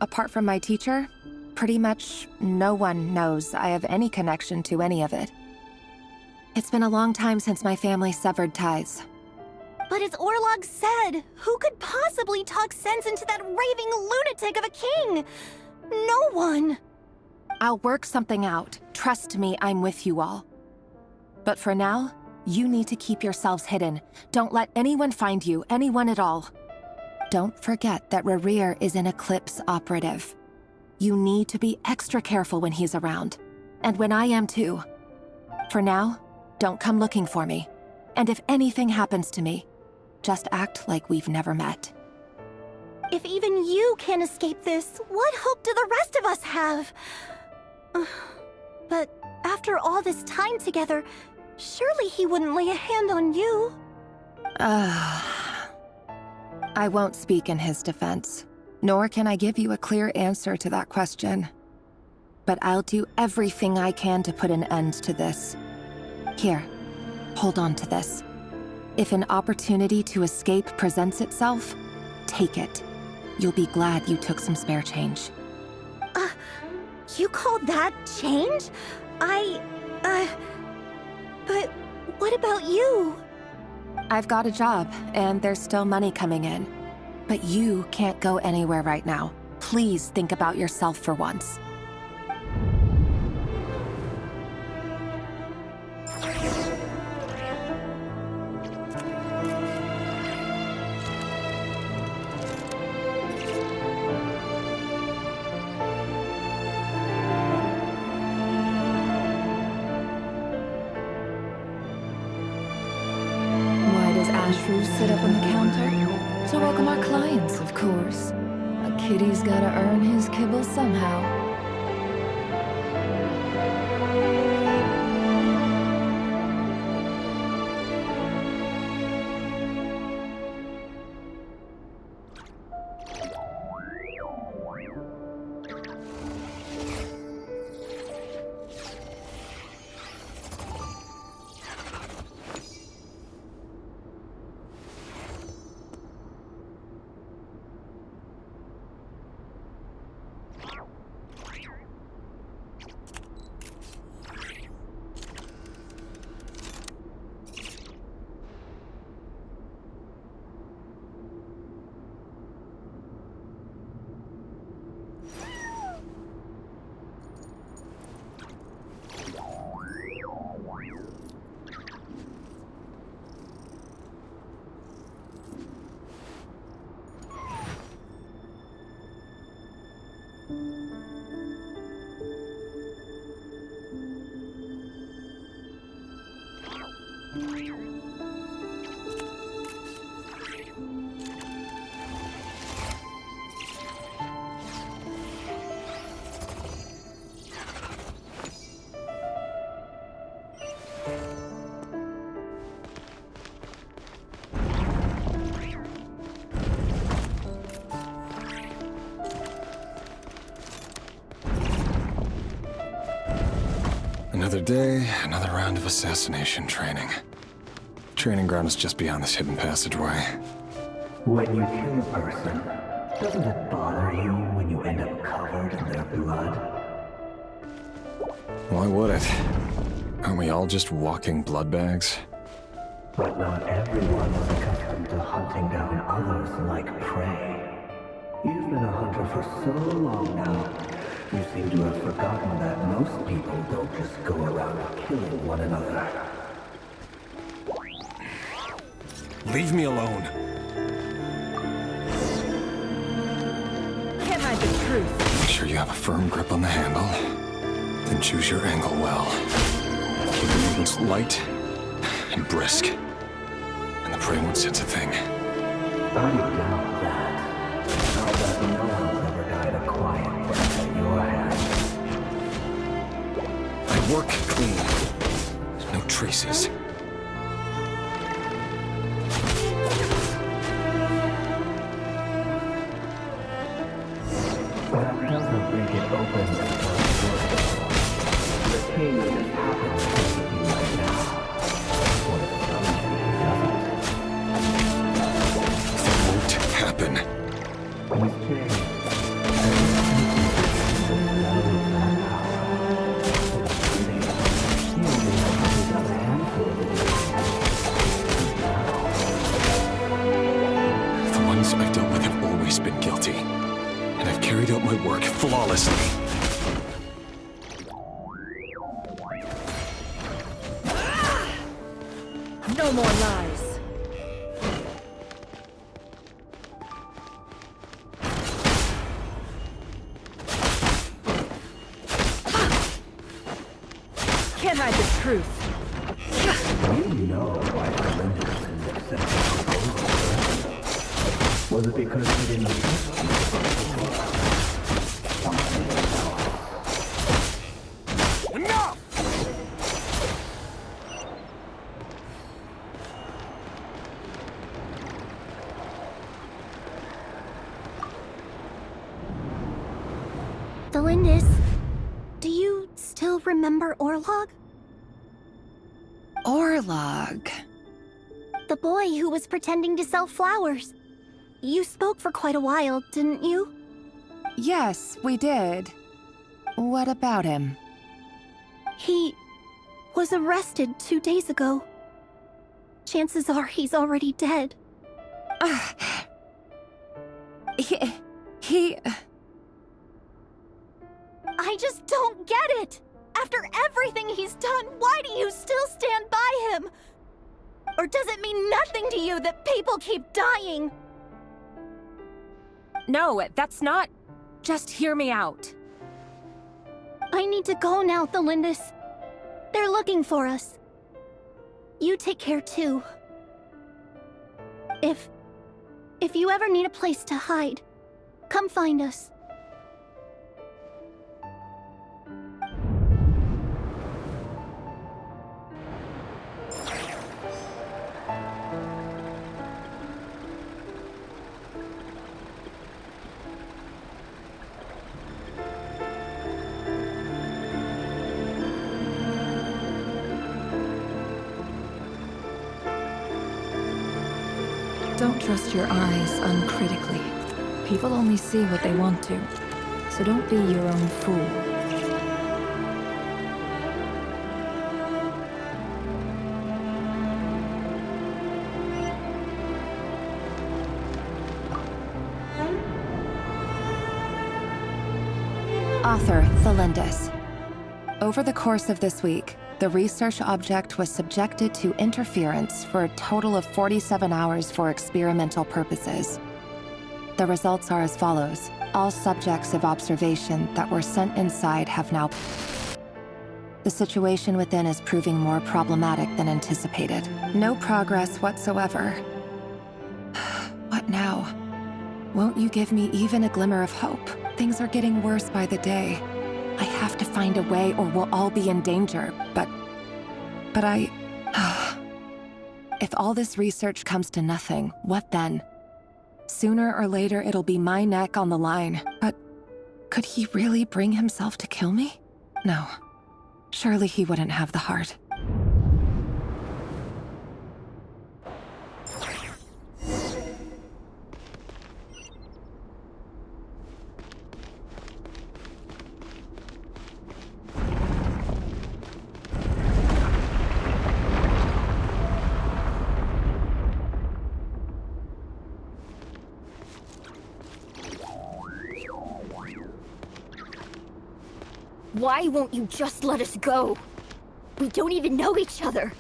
apart from my teacher, pretty much no one knows I have any connection to any of it. It's been a long time since my family severed ties. But as Orlog said, who could possibly talk sense into that raving lunatic of a king? No one. I'll work something out. Trust me, I'm with you all. But for now, you need to keep yourselves hidden. Don't let anyone find you, anyone at all. Don't forget that Rerir is an Eclipse operative. You need to be extra careful when he's around. And when I am too. For now, don't come looking for me. And if anything happens to me, just act like we've never met. If even you can't escape this, what hope do the rest of us have? But after all this time together, surely he wouldn't lay a hand on you. I won't speak in his defense, nor can I give you a clear answer to that question. But I'll do everything I can to put an end to this. Here, hold on to this. If an opportunity to escape presents itself, take it. You'll be glad you took some spare change. You call that change? But what about you? I've got a job, and there's still money coming in. But you can't go anywhere right now. Please think about yourself for once. Sit up on the counter? To welcome our clients, of course. A kitty's gotta earn his kibble somehow. Another day, another round of assassination training. Training ground is just beyond this hidden passageway. When you kill a person, doesn't it bother you when you end up covered in their blood? Why would it? Aren't we all just walking blood bags? But not everyone is accustomed to hunting down others like prey. You've been a hunter for so long now, you seem to have forgotten that most people don't just go around killing one another. Leave me alone. Can't hide the truth. Make sure you have a firm grip on the handle. Then choose your angle well. Keep your movements light and brisk. And the prey won't sense a thing. I doubt that. I'll bet no one's ever died a quiet death at your hands. I work clean. There's no traces. That doesn't make it open to the king just happens to be right now. What if somebody doesn't? flawlessly. No more lies. Can't hide the truth. You know why Linda didn't accept the proposal. Was it because she didn't trust you? Something else. Enough! Delindis, do you still remember Orlog? Orlog. The boy who was pretending to sell flowers. You spoke for quite a while, didn't you? Yes, we did. What about him? He was arrested 2 days ago. Chances are he's already dead. He... I just don't get it! After everything he's done, why do you still stand by him? Or does it mean nothing to you that people keep dying? No, that's not... Just hear me out. I need to go now, Delindis. They're looking for us. You take care too. If you ever need a place to hide, come find us. Don't trust your eyes uncritically. People only see what they want to, so don't be your own fool. Author Thelindis. Over the course of this week, the research object was subjected to interference for a total of 47 hours for experimental purposes. The results are as follows. All subjects of observation that were sent inside have now... The situation within is proving more problematic than anticipated. No progress whatsoever. What now? Won't you give me even a glimmer of hope? Things are getting worse by the day. I have to find a way or we'll all be in danger, but I... If all this research comes to nothing, what then? Sooner or later, it'll be my neck on the line. But could he really bring himself to kill me? No. Surely he wouldn't have the heart. Why won't you just let us go? We don't even know each other.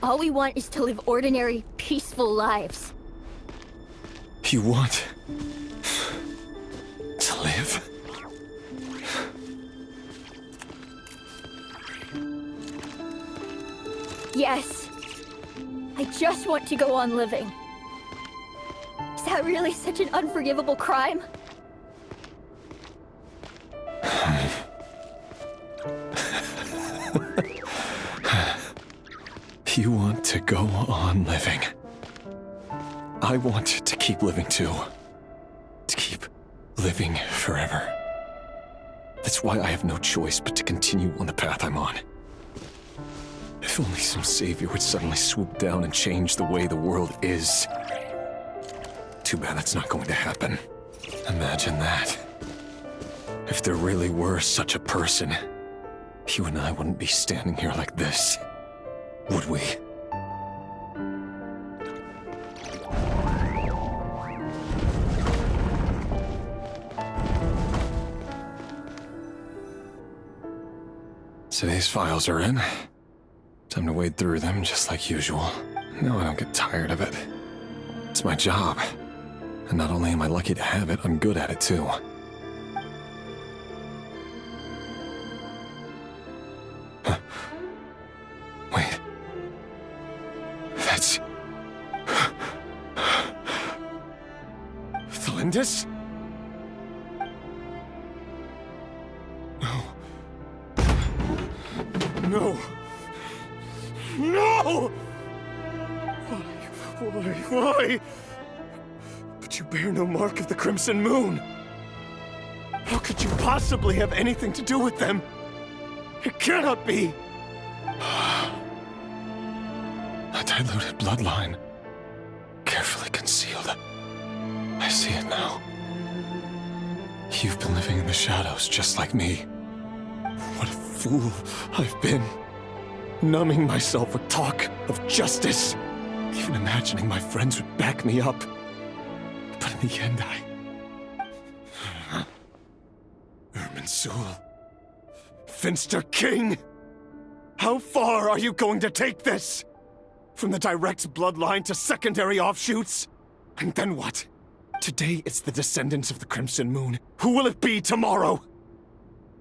All we want is to live ordinary, peaceful lives. You want to live? Yes. I just want to go on living. Is that really such an unforgivable crime? You want to go on living. I want to keep living too. To keep living forever. That's why I have no choice but to continue on the path I'm on. If only some savior would suddenly swoop down and change the way the world is. Too bad that's not going to happen. Imagine that. If there really were such a person, you and I wouldn't be standing here like this, would we? Today's files are in. Time to wade through them just like usual. No, I don't get tired of it. It's my job. And not only am I lucky to have it, I'm good at it too. Huh. Wait. That's... Thalindis? No. No! No! Why? But you bear no mark of the Crimson Moon. How could you possibly have anything to do with them? It cannot be! A diluted bloodline. Carefully concealed. I see it now. You've been living in the shadows just like me. What a fool I've been. Numbing myself with talk of justice. Even imagining my friends would back me up. But in the end, Irminsul. Finster King! How far are you going to take this? From the direct bloodline to secondary offshoots? And then what? Today it's the descendants of the Crimson Moon. Who will it be tomorrow?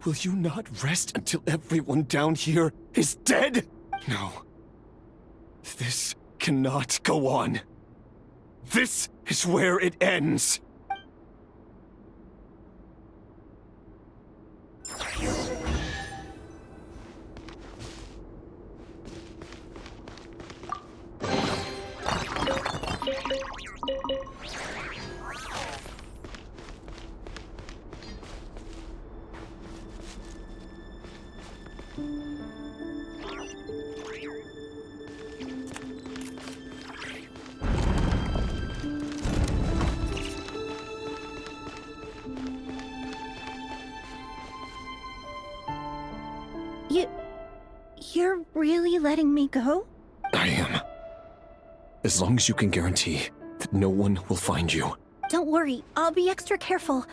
Will you not rest until everyone down here is dead? No. This cannot go on. This is where it ends. You're really letting me go? I am. As long as you can guarantee that no one will find you. Don't worry, I'll be extra careful.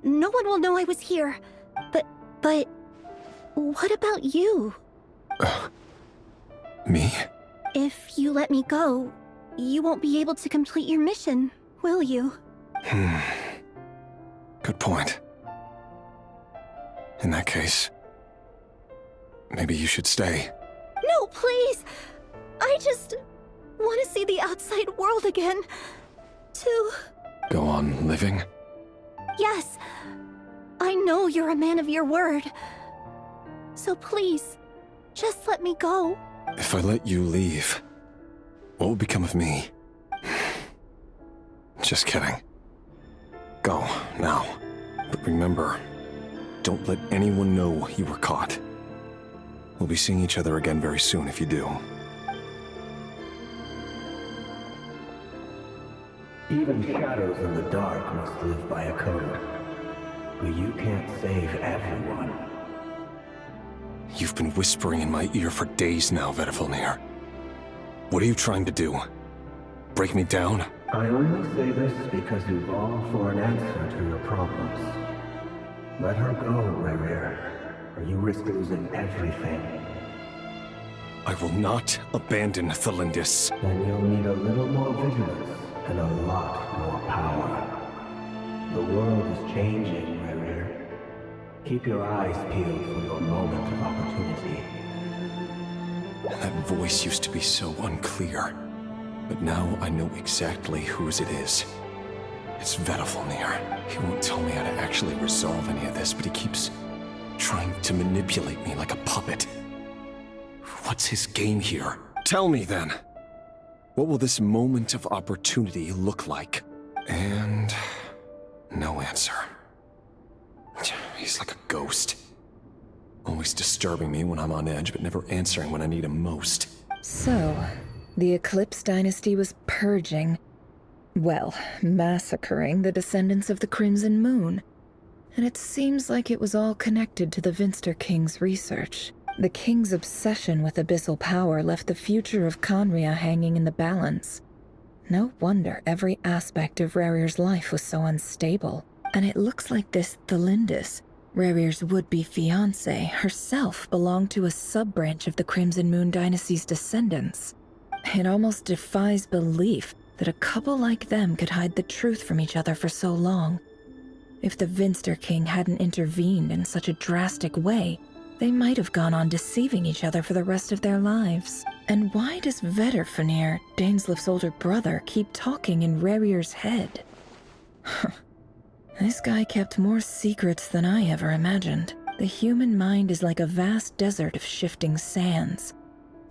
No one will know I was here. But what about you? Me? If you let me go, you won't be able to complete your mission, will you? Good point. In that case, maybe you should stay. No, please! I just want to see the outside world again. To... Go on living? Yes. I know you're a man of your word. So please, just let me go. If I let you leave, what will become of me? Just kidding. Go, now. But remember, don't let anyone know you were caught. We'll be seeing each other again very soon if you do. Even shadows in the dark must live by a code. But you can't save everyone. You've been whispering in my ear for days now, Vedifilnir. What are you trying to do? Break me down? I only say this because you long for an answer to your problems. Let her go, Rerir, or you risk losing everything. I will not abandon Thalindis. Then you'll need a little more vigilance and a lot more power. The world is changing, Rerir. Keep your eyes peeled for your moment of opportunity. That voice used to be so unclear. But now I know exactly whose it is. It's Vedifilnir. He won't tell me how to actually resolve any of this, but he keeps trying to manipulate me like a puppet. What's his game here? Tell me then. What will this moment of opportunity look like? And... no answer. He's like a ghost. Always disturbing me when I'm on edge, but never answering when I need him most. So, the Eclipse Dynasty was purging, well, massacring the descendants of the Crimson Moon. And it seems like it was all connected to the Vinster King's research. The King's obsession with abyssal power left the future of Conria hanging in the balance. No wonder every aspect of Rerir's life was so unstable. And it looks like this Thalindis, Rarir's would-be fiancée herself belonged to a sub-branch of the Crimson Moon Dynasty's descendants. It almost defies belief that a couple like them could hide the truth from each other for so long. If the Vinster King hadn't intervened in such a drastic way, they might have gone on deceiving each other for the rest of their lives. And why does Vedderfanir, Daneslif's older brother, keep talking in Rarir's head? This guy kept more secrets than I ever imagined. The human mind is like a vast desert of shifting sands.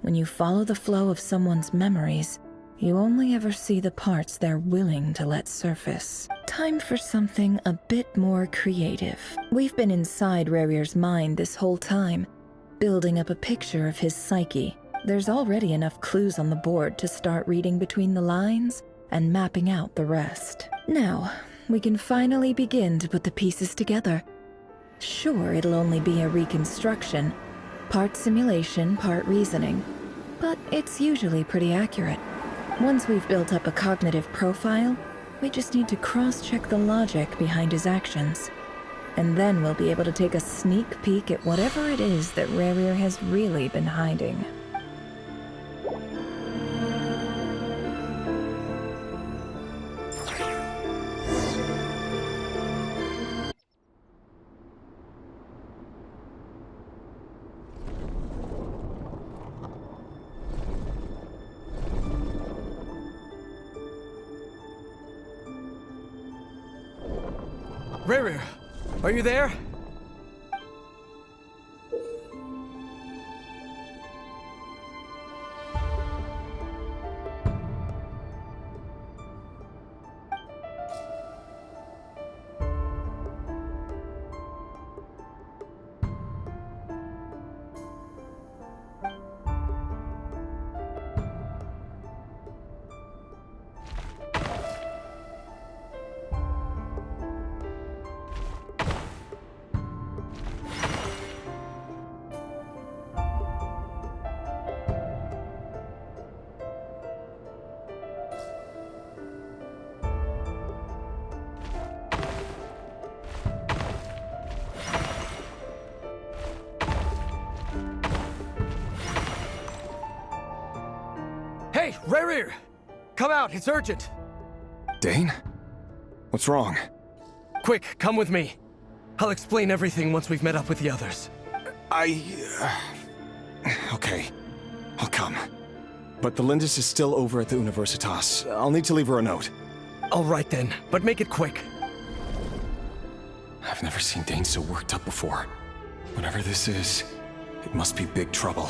When you follow the flow of someone's memories, you only ever see the parts they're willing to let surface. Time for something a bit more creative. We've been inside Rarir's mind this whole time, building up a picture of his psyche. There's already enough clues on the board to start reading between the lines and mapping out the rest. Now, we can finally begin to put the pieces together. Sure, it'll only be a reconstruction, part simulation, part reasoning, but it's usually pretty accurate. Once we've built up a cognitive profile, we just need to cross-check the logic behind his actions. And then we'll be able to take a sneak peek at whatever it is that Rarir has really been hiding. Rarir, are you there? Hey, Rarir! Come out, it's urgent! Dane? What's wrong? Quick, come with me. I'll explain everything once we've met up with the others. Okay, I'll come. But the Lindis is still over at the Universitas. I'll need to leave her a note. All right then, but make it quick. I've never seen Dane so worked up before. Whatever this is, it must be big trouble.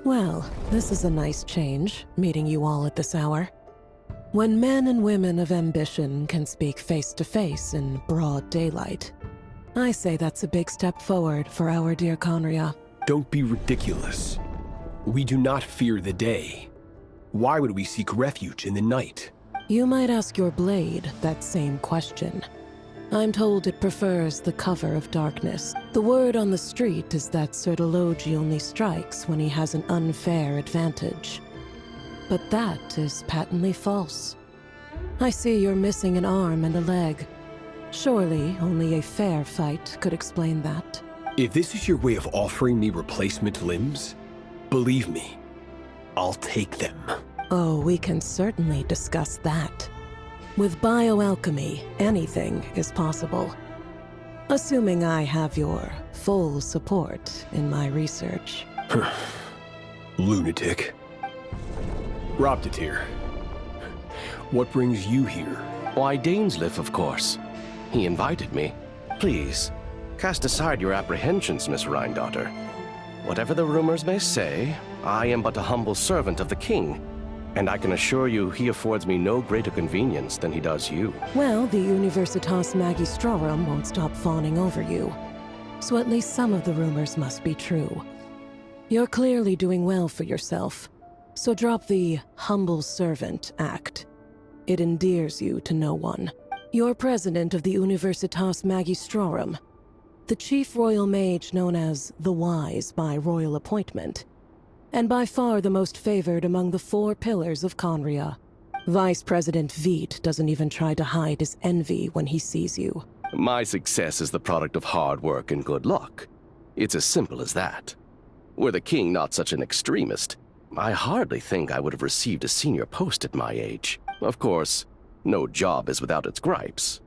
Well, this is a nice change, meeting you all at this hour. When men and women of ambition can speak face to face in broad daylight, I say that's a big step forward for our dear Conria. Don't be ridiculous. We do not fear the day. Why would we seek refuge in the night? You might ask your blade that same question. I'm told it prefers the cover of darkness. The word on the street is that Sir Elegy only strikes when he has an unfair advantage. But that is patently false. I see you're missing an arm and a leg. Surely only a fair fight could explain that. If this is your way of offering me replacement limbs, believe me, I'll take them. Oh, we can certainly discuss that. With bioalchemy, anything is possible. Assuming I have your full support in my research. Lunatic. Roptatir, what brings you here? Why, Dainsleif, of course. He invited me. Please, cast aside your apprehensions, Miss Rhine-daughter. Whatever the rumors may say, I am but a humble servant of the king, and I can assure you he affords me no greater convenience than he does you. Well, the Universitas Magistrorum won't stop fawning over you, so at least some of the rumors must be true. You're clearly doing well for yourself, so drop the humble servant act. It endears you to no one. You're president of the Universitas Magistrorum, the chief royal mage known as the Wise by royal appointment, and by far the most favored among the 4 pillars of Conria. Vice President Veit doesn't even try to hide his envy when he sees you. My success is the product of hard work and good luck. It's as simple as that. Were the king not such an extremist, I hardly think I would have received a senior post at my age. Of course, no job is without its gripes.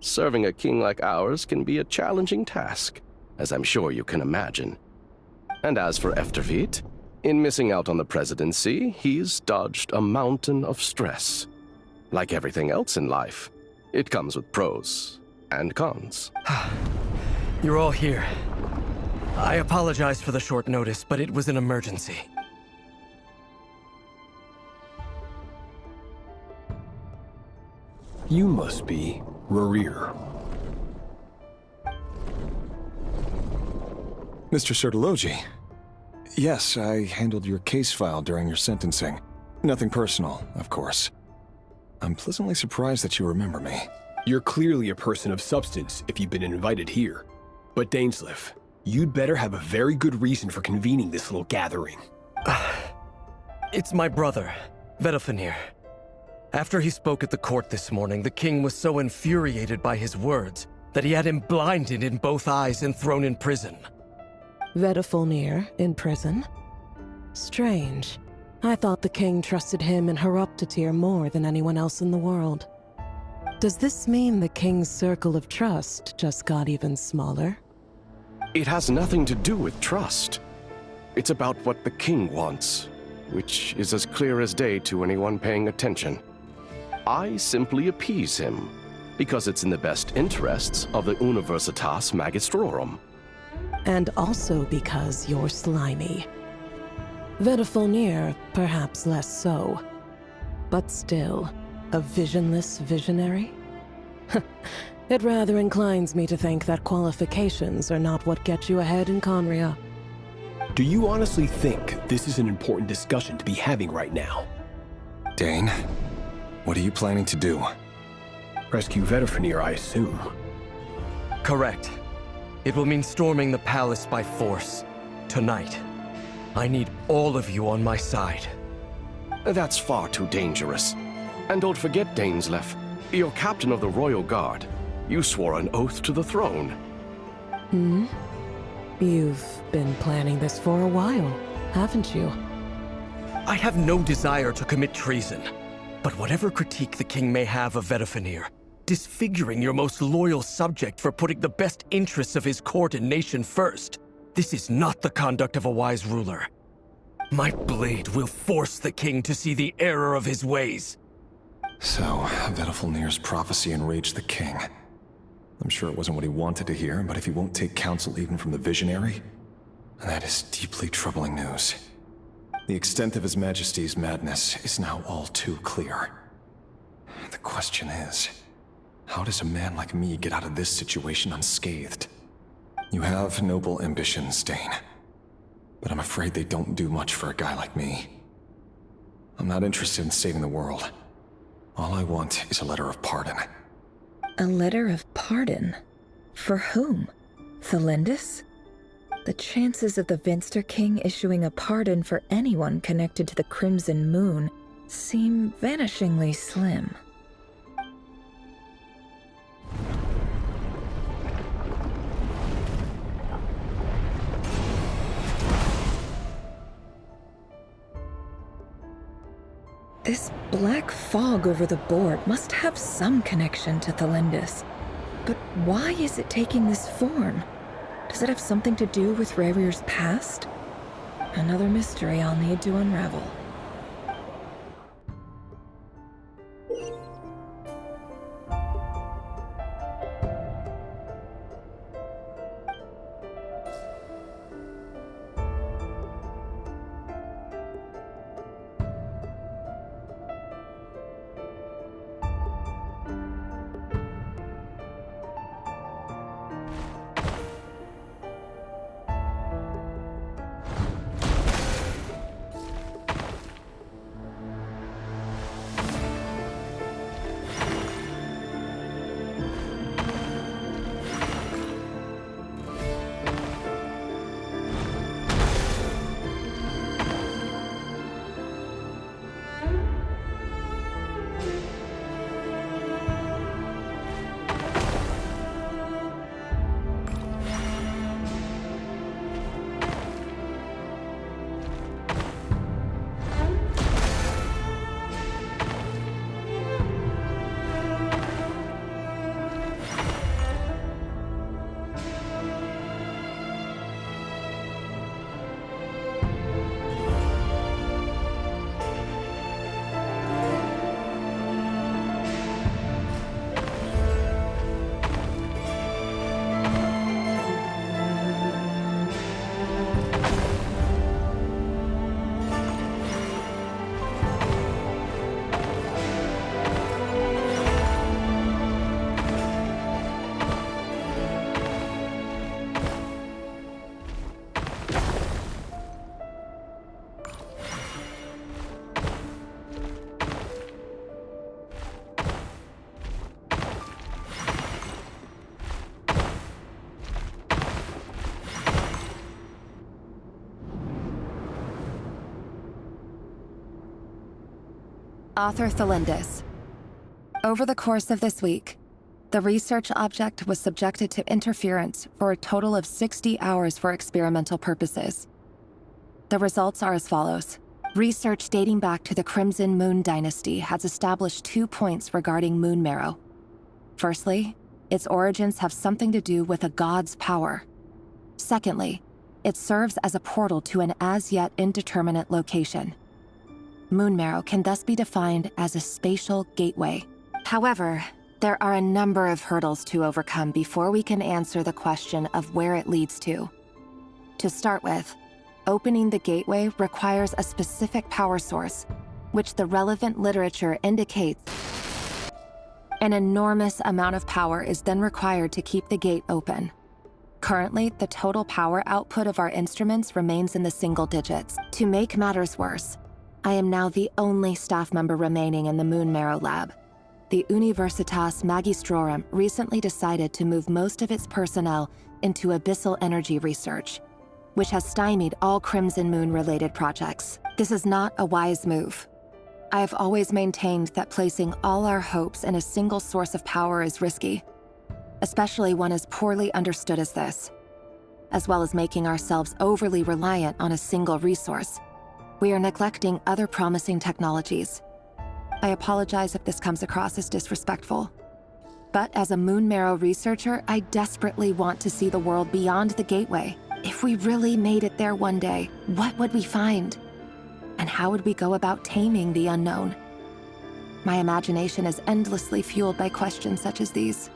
Serving a king like ours can be a challenging task, as I'm sure you can imagine. And as for Efterveit, in missing out on the presidency, he's dodged a mountain of stress. Like everything else in life, it comes with pros and cons. You're all here. I apologize for the short notice, but it was an emergency. You must be Rerir. Mr. Sir Elegy. Yes, I handled your case file during your sentencing. Nothing personal, of course. I'm pleasantly surprised that you remember me. You're clearly a person of substance if you've been invited here. But Dainsleif, you'd better have a very good reason for convening this little gathering. It's my brother, Vedofenir. After he spoke at the court this morning, the king was so infuriated by his words that he had him blinded in both eyes and thrown in prison. Vedofenir in prison? Strange. I thought the king trusted him and Roptatir more than anyone else in the world. Does this mean the king's circle of trust just got even smaller? It has nothing to do with trust. It's about what the king wants, which is as clear as day to anyone paying attention. I simply appease him, because it's in the best interests of the Universitas Magistrorum. And also because you're slimy. Vedofenir, perhaps less so. But still, a visionless visionary? It rather inclines me to think that qualifications are not what get you ahead in Conria. Do you honestly think this is an important discussion to be having right now? Dane, what are you planning to do? Rescue Vedofenir, I assume. Correct. It will mean storming the palace by force. Tonight. I need all of you on my side. That's far too dangerous. And don't forget, Dainsleif, you're captain of the Royal Guard. You swore an oath to the throne. Hmm? You've been planning this for a while, haven't you? I have no desire to commit treason. But whatever critique the king may have of Vedofenir, disfiguring your most loyal subject for putting the best interests of his court and nation first, this is not the conduct of a wise ruler. My blade will force the king to see the error of his ways. So, Vedofenir's prophecy enraged the king. I'm sure it wasn't what he wanted to hear, but if he won't take counsel even from the visionary, that is deeply troubling news. The extent of His Majesty's madness is now all too clear. The question is, how does a man like me get out of this situation unscathed? You have noble ambitions, Dane, but I'm afraid they don't do much for a guy like me. I'm not interested in saving the world. All I want is a letter of pardon. A letter of pardon? For whom? Thelindis? The chances of the Vinster King issuing a pardon for anyone connected to the Crimson Moon seem vanishingly slim. This black fog over the board must have some connection to Thelindis. But why is it taking this form? Does it have something to do with Rarir's past? Another mystery I'll need to unravel. Author Thelindis. Over the course of this week, the research object was subjected to interference for a total of 60 hours for experimental purposes. The results are as follows. Research dating back to the Crimson Moon Dynasty has established 2 points regarding moon marrow. Firstly, its origins have something to do with a god's power. Secondly, it serves as a portal to an as-yet indeterminate location. Moon marrow can thus be defined as a spatial gateway. However, there are a number of hurdles to overcome before we can answer the question of where it leads to. To start with, opening the gateway requires a specific power source, which the relevant literature indicates. An enormous amount of power is then required to keep the gate open. Currently, the total power output of our instruments remains in the single digits. To make matters worse, I am now the only staff member remaining in the Moon Marrow lab. The Universitas Magistrorum recently decided to move most of its personnel into abyssal energy research, which has stymied all Crimson Moon-related projects. This is not a wise move. I have always maintained that placing all our hopes in a single source of power is risky, especially one as poorly understood as this, as well as making ourselves overly reliant on a single resource. We are neglecting other promising technologies. I apologize if this comes across as disrespectful. But as a Moon Marrow researcher, I desperately want to see the world beyond the gateway. If we really made it there one day, what would we find? And how would we go about taming the unknown? My imagination is endlessly fueled by questions such as these.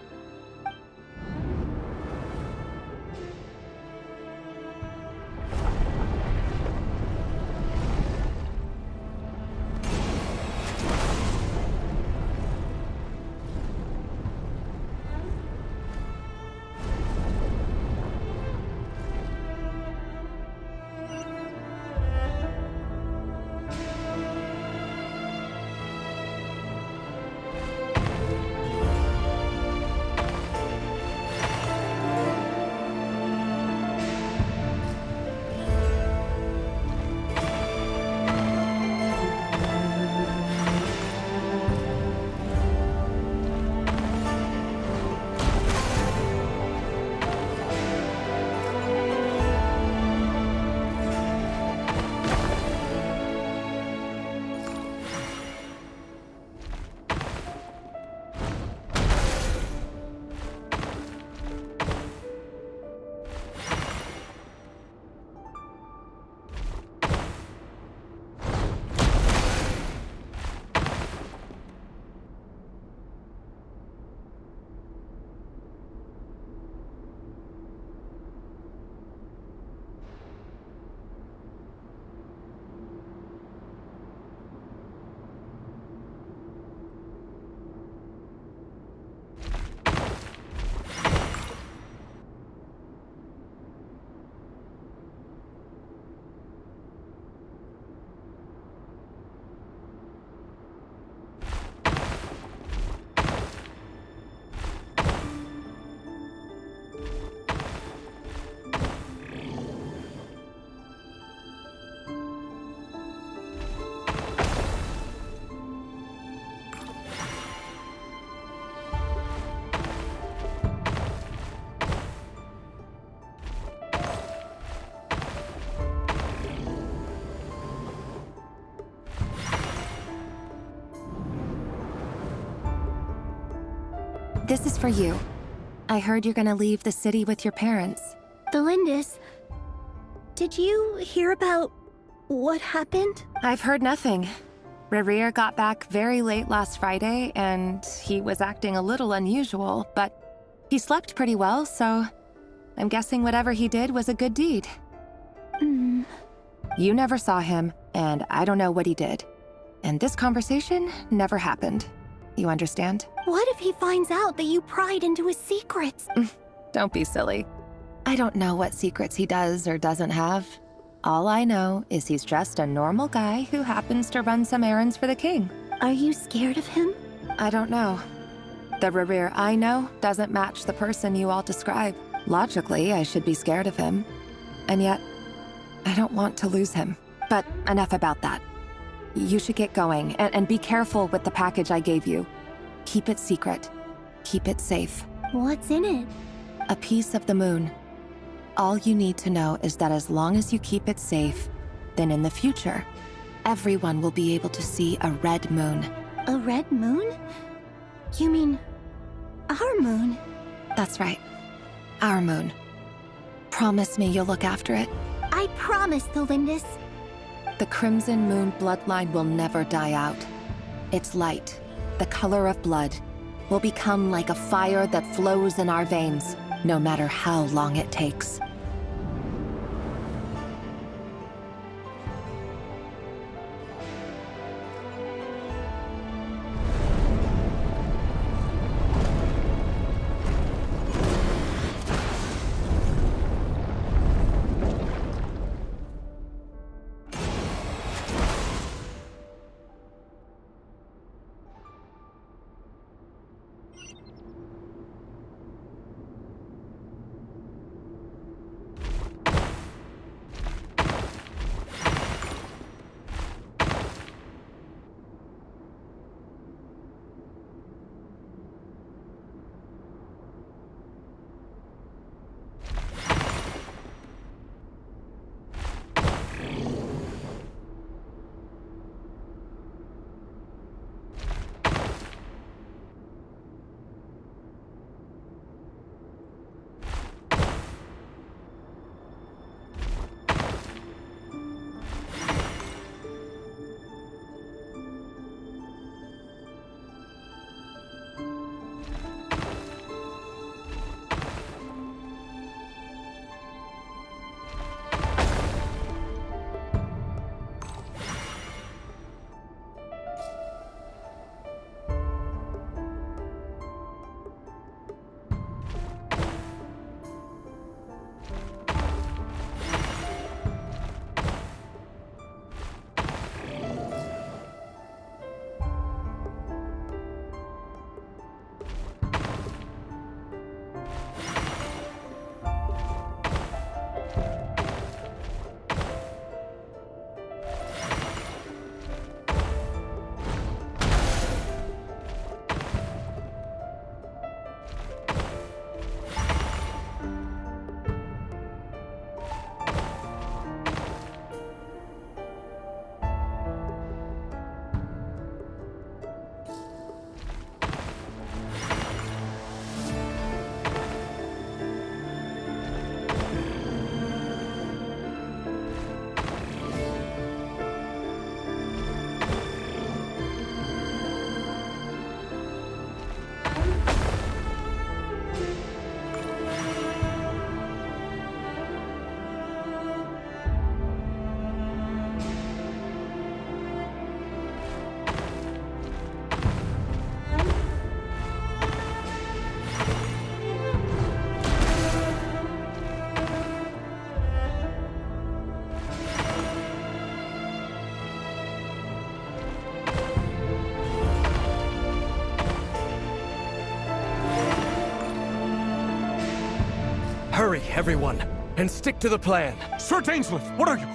This is for you. I heard you're gonna leave the city with your parents. The Lindis. Did you hear about what happened? I've heard nothing. Rerir got back very late last Friday, and he was acting a little unusual, but he slept pretty well, so I'm guessing whatever he did was a good deed. You never saw him, and I don't know what he did. And this conversation never happened. You understand? What if he finds out that you pried into his secrets? Don't be silly. I don't know what secrets he does or doesn't have. All I know is he's just a normal guy who happens to run some errands for the king. Are you scared of him? I don't know. The Rerir I know doesn't match the person you all describe. Logically, I should be scared of him. And yet, I don't want to lose him. But enough about that. You should get going, and be careful with the package I gave you. Keep it secret. Keep it safe. What's in it? A piece of the moon. All you need to know is that as long as you keep it safe, then in the future, everyone will be able to see a red moon. A red moon? You mean our moon? That's right. Our moon. Promise me you'll look after it. I promise, the Lindis. The Crimson Moon bloodline will never die out. Its light, the color of blood, will become like a fire that flows in our veins, no matter how long it takes. Hurry, everyone, and stick to the plan. Sir Dainsleif, what are you?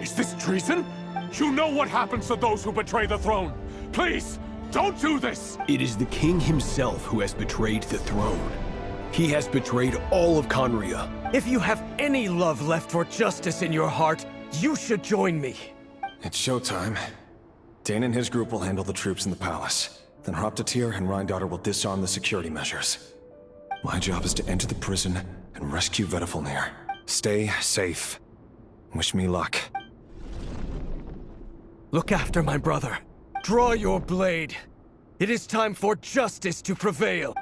Is this treason? You know what happens to those who betray the throne. Please, don't do this! It is the king himself who has betrayed the throne. He has betrayed all of Conria. If you have any love left for justice in your heart, you should join me. It's showtime. Dane and his group will handle the troops in the palace. Then Hroptatyr and Rheindotter will disarm the security measures. My job is to enter the prison and rescue Vedifalnir. Stay safe. Wish me luck. Look after my brother. Draw your blade. It is time for justice to prevail.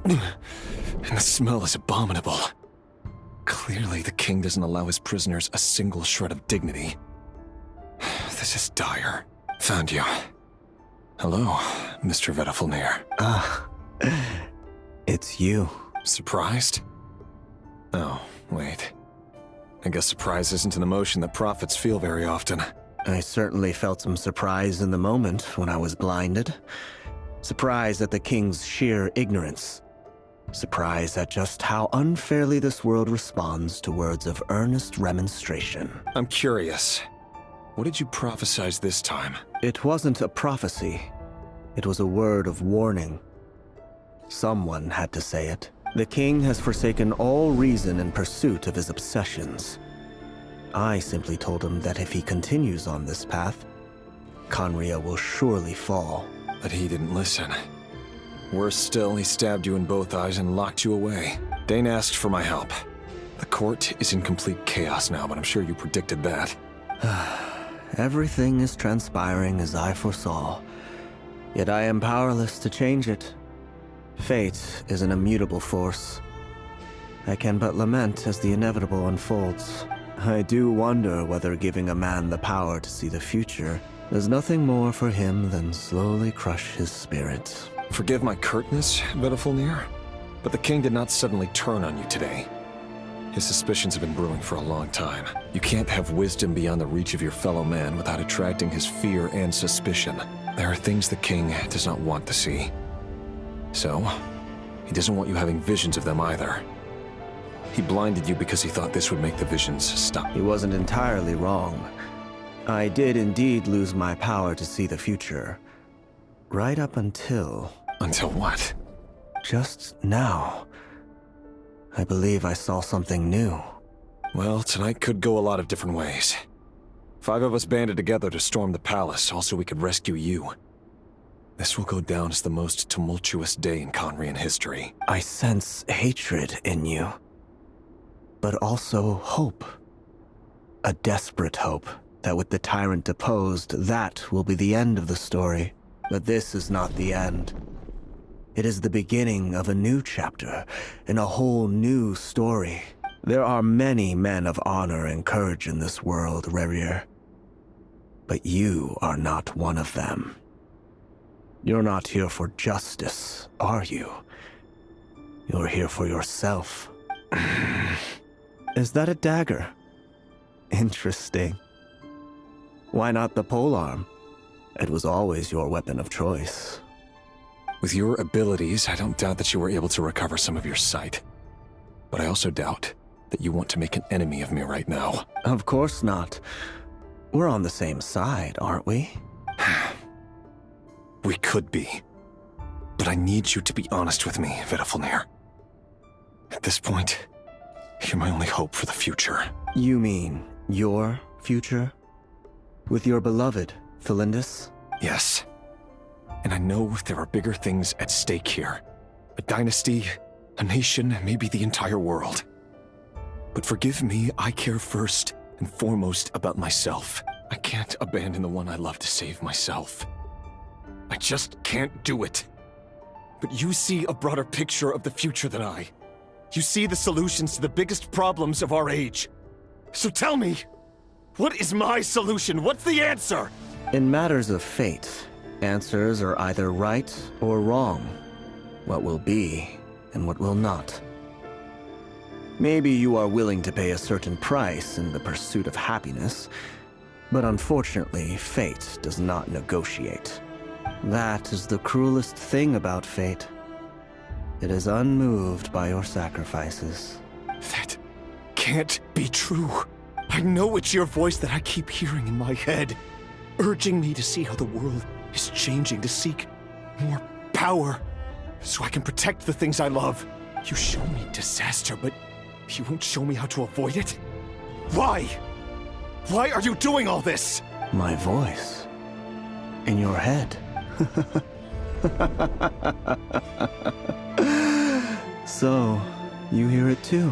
And the smell is abominable. Clearly, the king doesn't allow his prisoners a single shred of dignity. This is dire. Found you. Hello, Mr. Vedifalnir. It's you. Surprised? Oh, wait. I guess surprise isn't an emotion that prophets feel very often. I certainly felt some surprise in the moment when I was blinded. Surprise at the king's sheer ignorance. Surprise at just how unfairly this world responds to words of earnest remonstration. I'm curious. What did you prophesize this time? It wasn't a prophecy. It was a word of warning. Someone had to say it. The king has forsaken all reason in pursuit of his obsessions. I simply told him that if he continues on this path, Conria will surely fall. But he didn't listen. Worse still, he stabbed you in both eyes and locked you away. Dane asked for my help. The court is in complete chaos now, but I'm sure you predicted that. Everything is transpiring as I foresaw. Yet I am powerless to change it. Fate is an immutable force. I can but lament as the inevitable unfolds. I do wonder whether giving a man the power to see the future does nothing more for him than slowly crush his spirit. Forgive my curtness, Vedafulnir, but the king did not suddenly turn on you today. His suspicions have been brewing for a long time. You can't have wisdom beyond the reach of your fellow man without attracting his fear and suspicion. There are things the king does not want to see. So, he doesn't want you having visions of them either. He blinded you because he thought this would make the visions stop. He wasn't entirely wrong. I did indeed lose my power to see the future. Right up until... Until what? Just now. I believe I saw something new. Well, tonight could go a lot of different ways. 5 of us banded together to storm the palace, also we could rescue you. This will go down as the most tumultuous day in Conrian history. I sense hatred in you. But also hope. A desperate hope that with the tyrant deposed, that will be the end of the story. But this is not the end. It is the beginning of a new chapter, in a whole new story. There are many men of honor and courage in this world, Rerir. But you are not one of them. You're not here for justice, are you? You're here for yourself. Is that a dagger? Interesting. Why not the polearm? It was always your weapon of choice. With your abilities, I don't doubt that you were able to recover some of your sight. But I also doubt that you want to make an enemy of me right now. Of course not. We're on the same side, aren't we? We could be. But I need you to be honest with me, Vedafulnir. At this point, you're my only hope for the future. You mean your future? With your beloved, Thelindis? Yes. And I know there are bigger things at stake here. A dynasty, a nation, maybe the entire world. But forgive me, I care first and foremost about myself. I can't abandon the one I love to save myself. I just can't do it. But you see a broader picture of the future than I. You see the solutions to the biggest problems of our age. So tell me, what is my solution? What's the answer? In matters of fate, answers are either right or wrong. What will be and what will not. Maybe you are willing to pay a certain price in the pursuit of happiness, but unfortunately, fate does not negotiate. That is the cruelest thing about fate. It is unmoved by your sacrifices. That can't be true. I know it's your voice that I keep hearing in my head, urging me to see how the world is changing, to seek more power, so I can protect the things I love. You show me disaster, but you won't show me how to avoid it? Why? Why are you doing all this? My voice. In your head. So, you hear it too.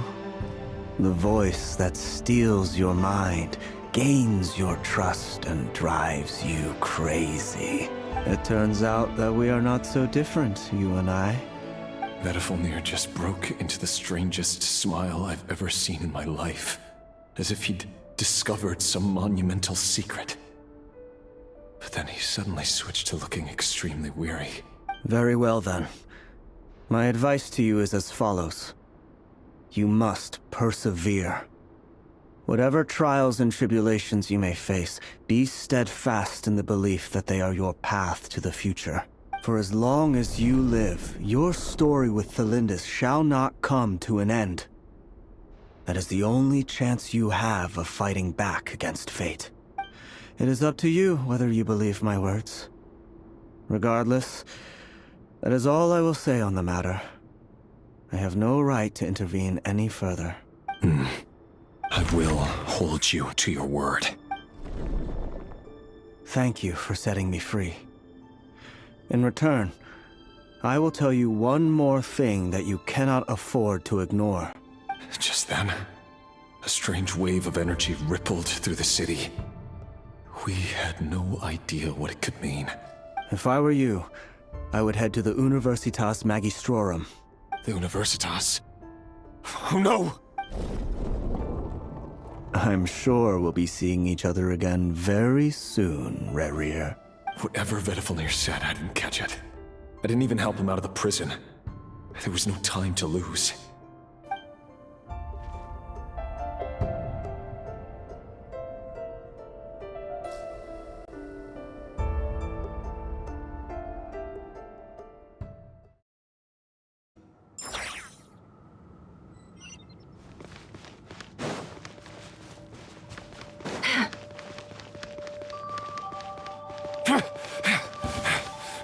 The voice that steals your mind, gains your trust, and drives you crazy. It turns out that we are not so different, you and I. Vedafulnir just broke into the strangest smile I've ever seen in my life, as if he'd discovered some monumental secret. But then he suddenly switched to looking extremely weary. Very well then. My advice to you is as follows. You must persevere. Whatever trials and tribulations you may face, be steadfast in the belief that they are your path to the future. For as long as you live, your story with Thelindis shall not come to an end. That is the only chance you have of fighting back against fate. It is up to you whether you believe my words. Regardless, that is all I will say on the matter. I have no right to intervene any further. I will hold you to your word. Thank you for setting me free. In return, I will tell you one more thing that you cannot afford to ignore. Just then, a strange wave of energy rippled through the city. We had no idea what it could mean. If I were you, I would head to the Universitas Magistrorum. The Universitas? Oh no! I'm sure we'll be seeing each other again very soon, Rerir. Whatever Vedifalnir said, I didn't catch it. I didn't even help him out of the prison. There was no time to lose.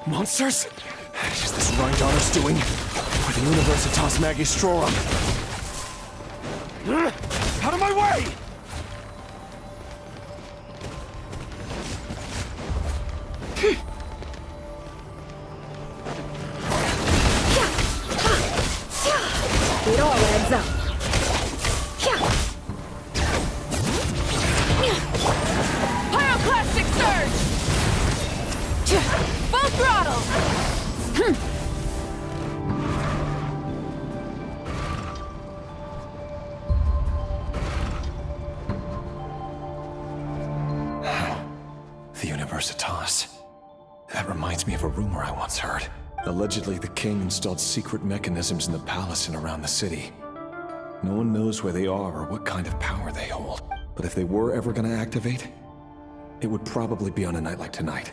Monsters? Is this Rhindonner's doing? Or the Universitas Magistrorum? Out of my way! It all adds up. Pyroclastic surge! Full throttle! The Universitas. That reminds me of a rumor I once heard. Allegedly, the king installed secret mechanisms in the palace and around the city. No one knows where they are or what kind of power they hold. But if they were ever gonna activate, it would probably be on a night like tonight.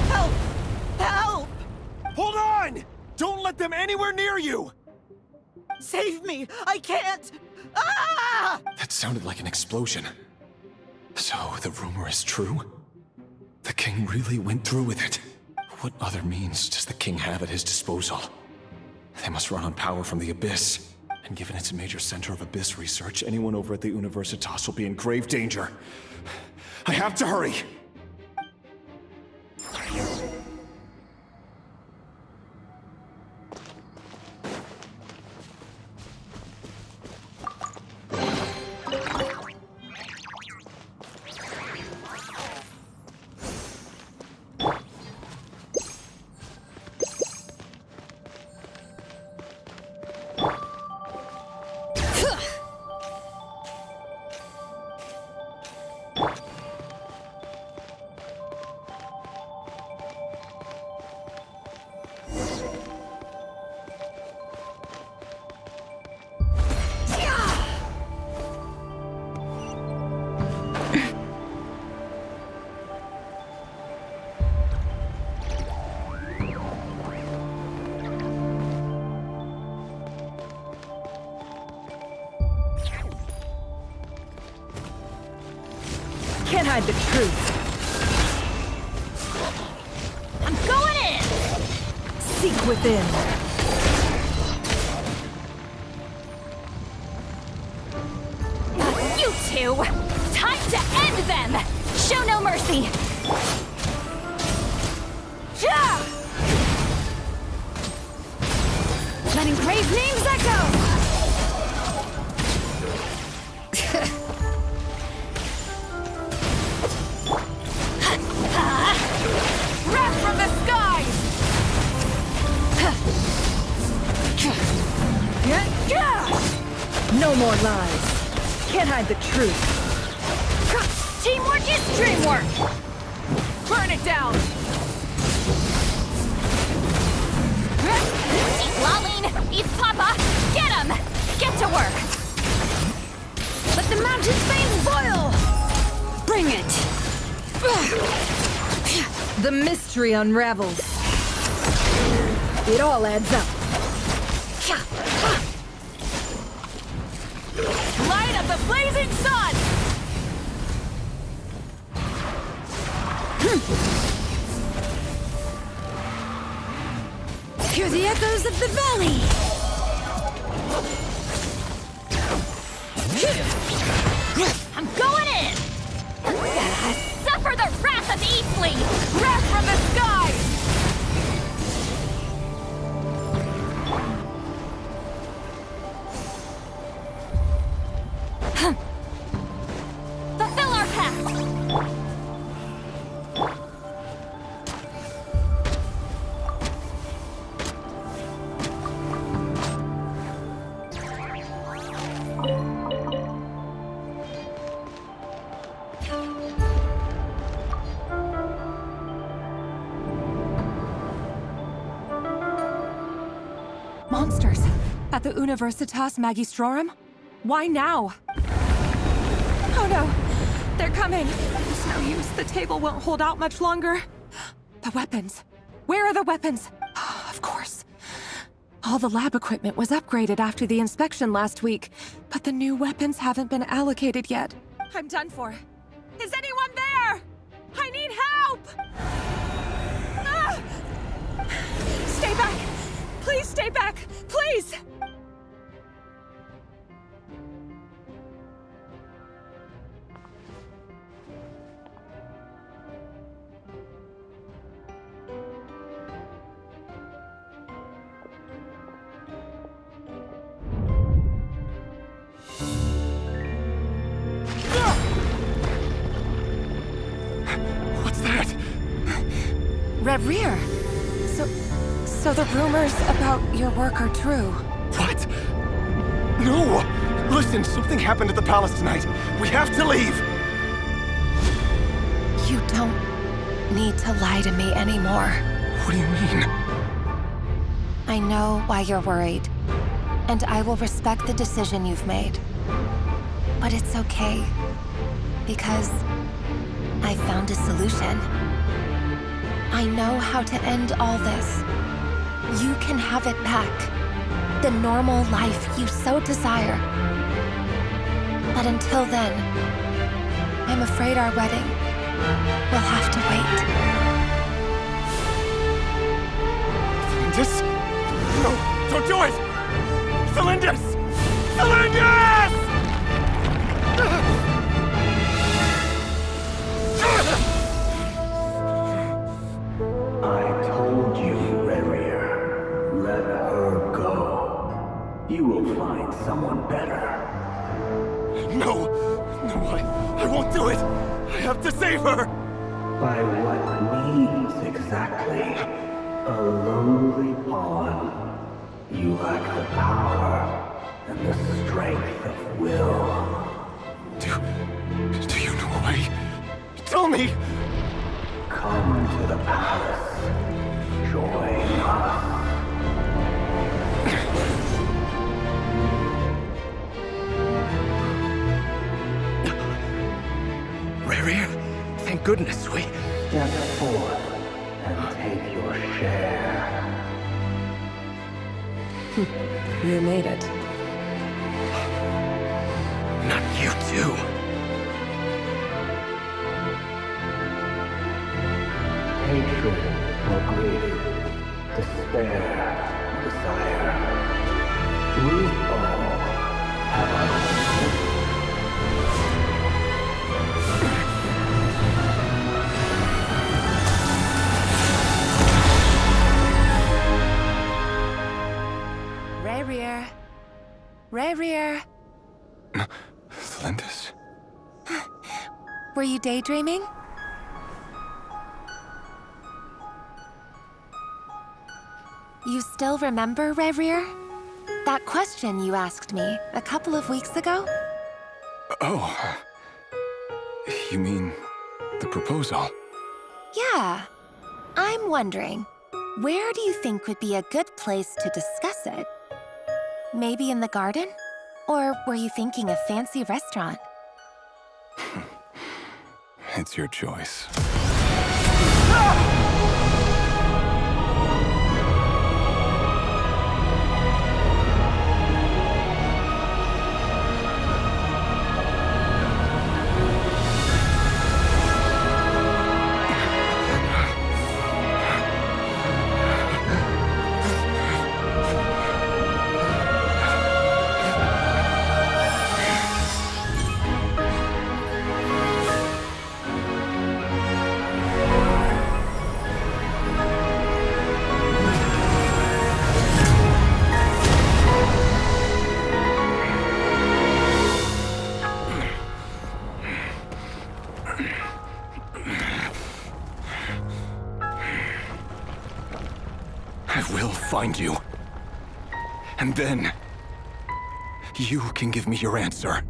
Help! Help! Hold on! Don't let them anywhere near you! Save me! I can't! Ah! That sounded like an explosion. So, the rumor is true? The king really went through with it? What other means does the king have at his disposal? They must run on power from the Abyss. And given it's a major center of Abyss research, anyone over at the Universitas will be in grave danger. I have to hurry! Can't hide the truth. I'm going in! Seek within. You two! Time to end them! Show no mercy! Ja! Letting grave names echo! Wrath from the skies! No more lies. Can't hide the truth. Teamwork is dreamwork! Burn it down! Lolene, Eve Papa, get him! Get to work! Let the mountain's veins boil! Bring it! The mystery unravels. It all adds up. Light up the blazing sun! Hear the echoes of the valley! I'm going in! Suffer the wrath of Eastling! Wrath from the skies! Fulfill our pact! Monsters! At the Universitas Magistrorum? Why now? Oh no! They're coming! It's no use. The table won't hold out much longer. The weapons. Where are the weapons? Of course. All the lab equipment was upgraded after the inspection last week, but the new weapons haven't been allocated yet. I'm done for. Is anyone there? I need help! Ah! Stay back! Please stay back! Please! What's that? Reverie! So the rumors about your work are true. What? No! Listen, something happened at the palace tonight. We have to leave! You don't need to lie to me anymore. What do you mean? I know why you're worried, and I will respect the decision you've made. But it's okay, because I found a solution. I know how to end all this. You can have it back. The normal life you so desire. But until then, I'm afraid our wedding will have to wait. Cylindus? No, don't do it! Cylindus! Cylindus! I told you, Reverie. Let her go. You will find someone better. No! No, I won't do it! I have to save her! By what means exactly? A lowly pawn. You lack the power and the strength of will. Do you know why? Tell me! Come to the palace. Join us. Reverie, thank goodness we... Step forth and take your share. You made it. Not you too. Hatred or grief, despair or desire. We all have our own. Reverie. Reverie. Cylindus? Were you daydreaming? You still remember, Reverie? That question you asked me a couple of weeks ago? Oh. You mean the proposal? Yeah. I'm wondering, where do you think would be a good place to discuss it? Maybe in the garden? Or were you thinking a fancy restaurant? It's your choice. find you. And then, you can give me your answer.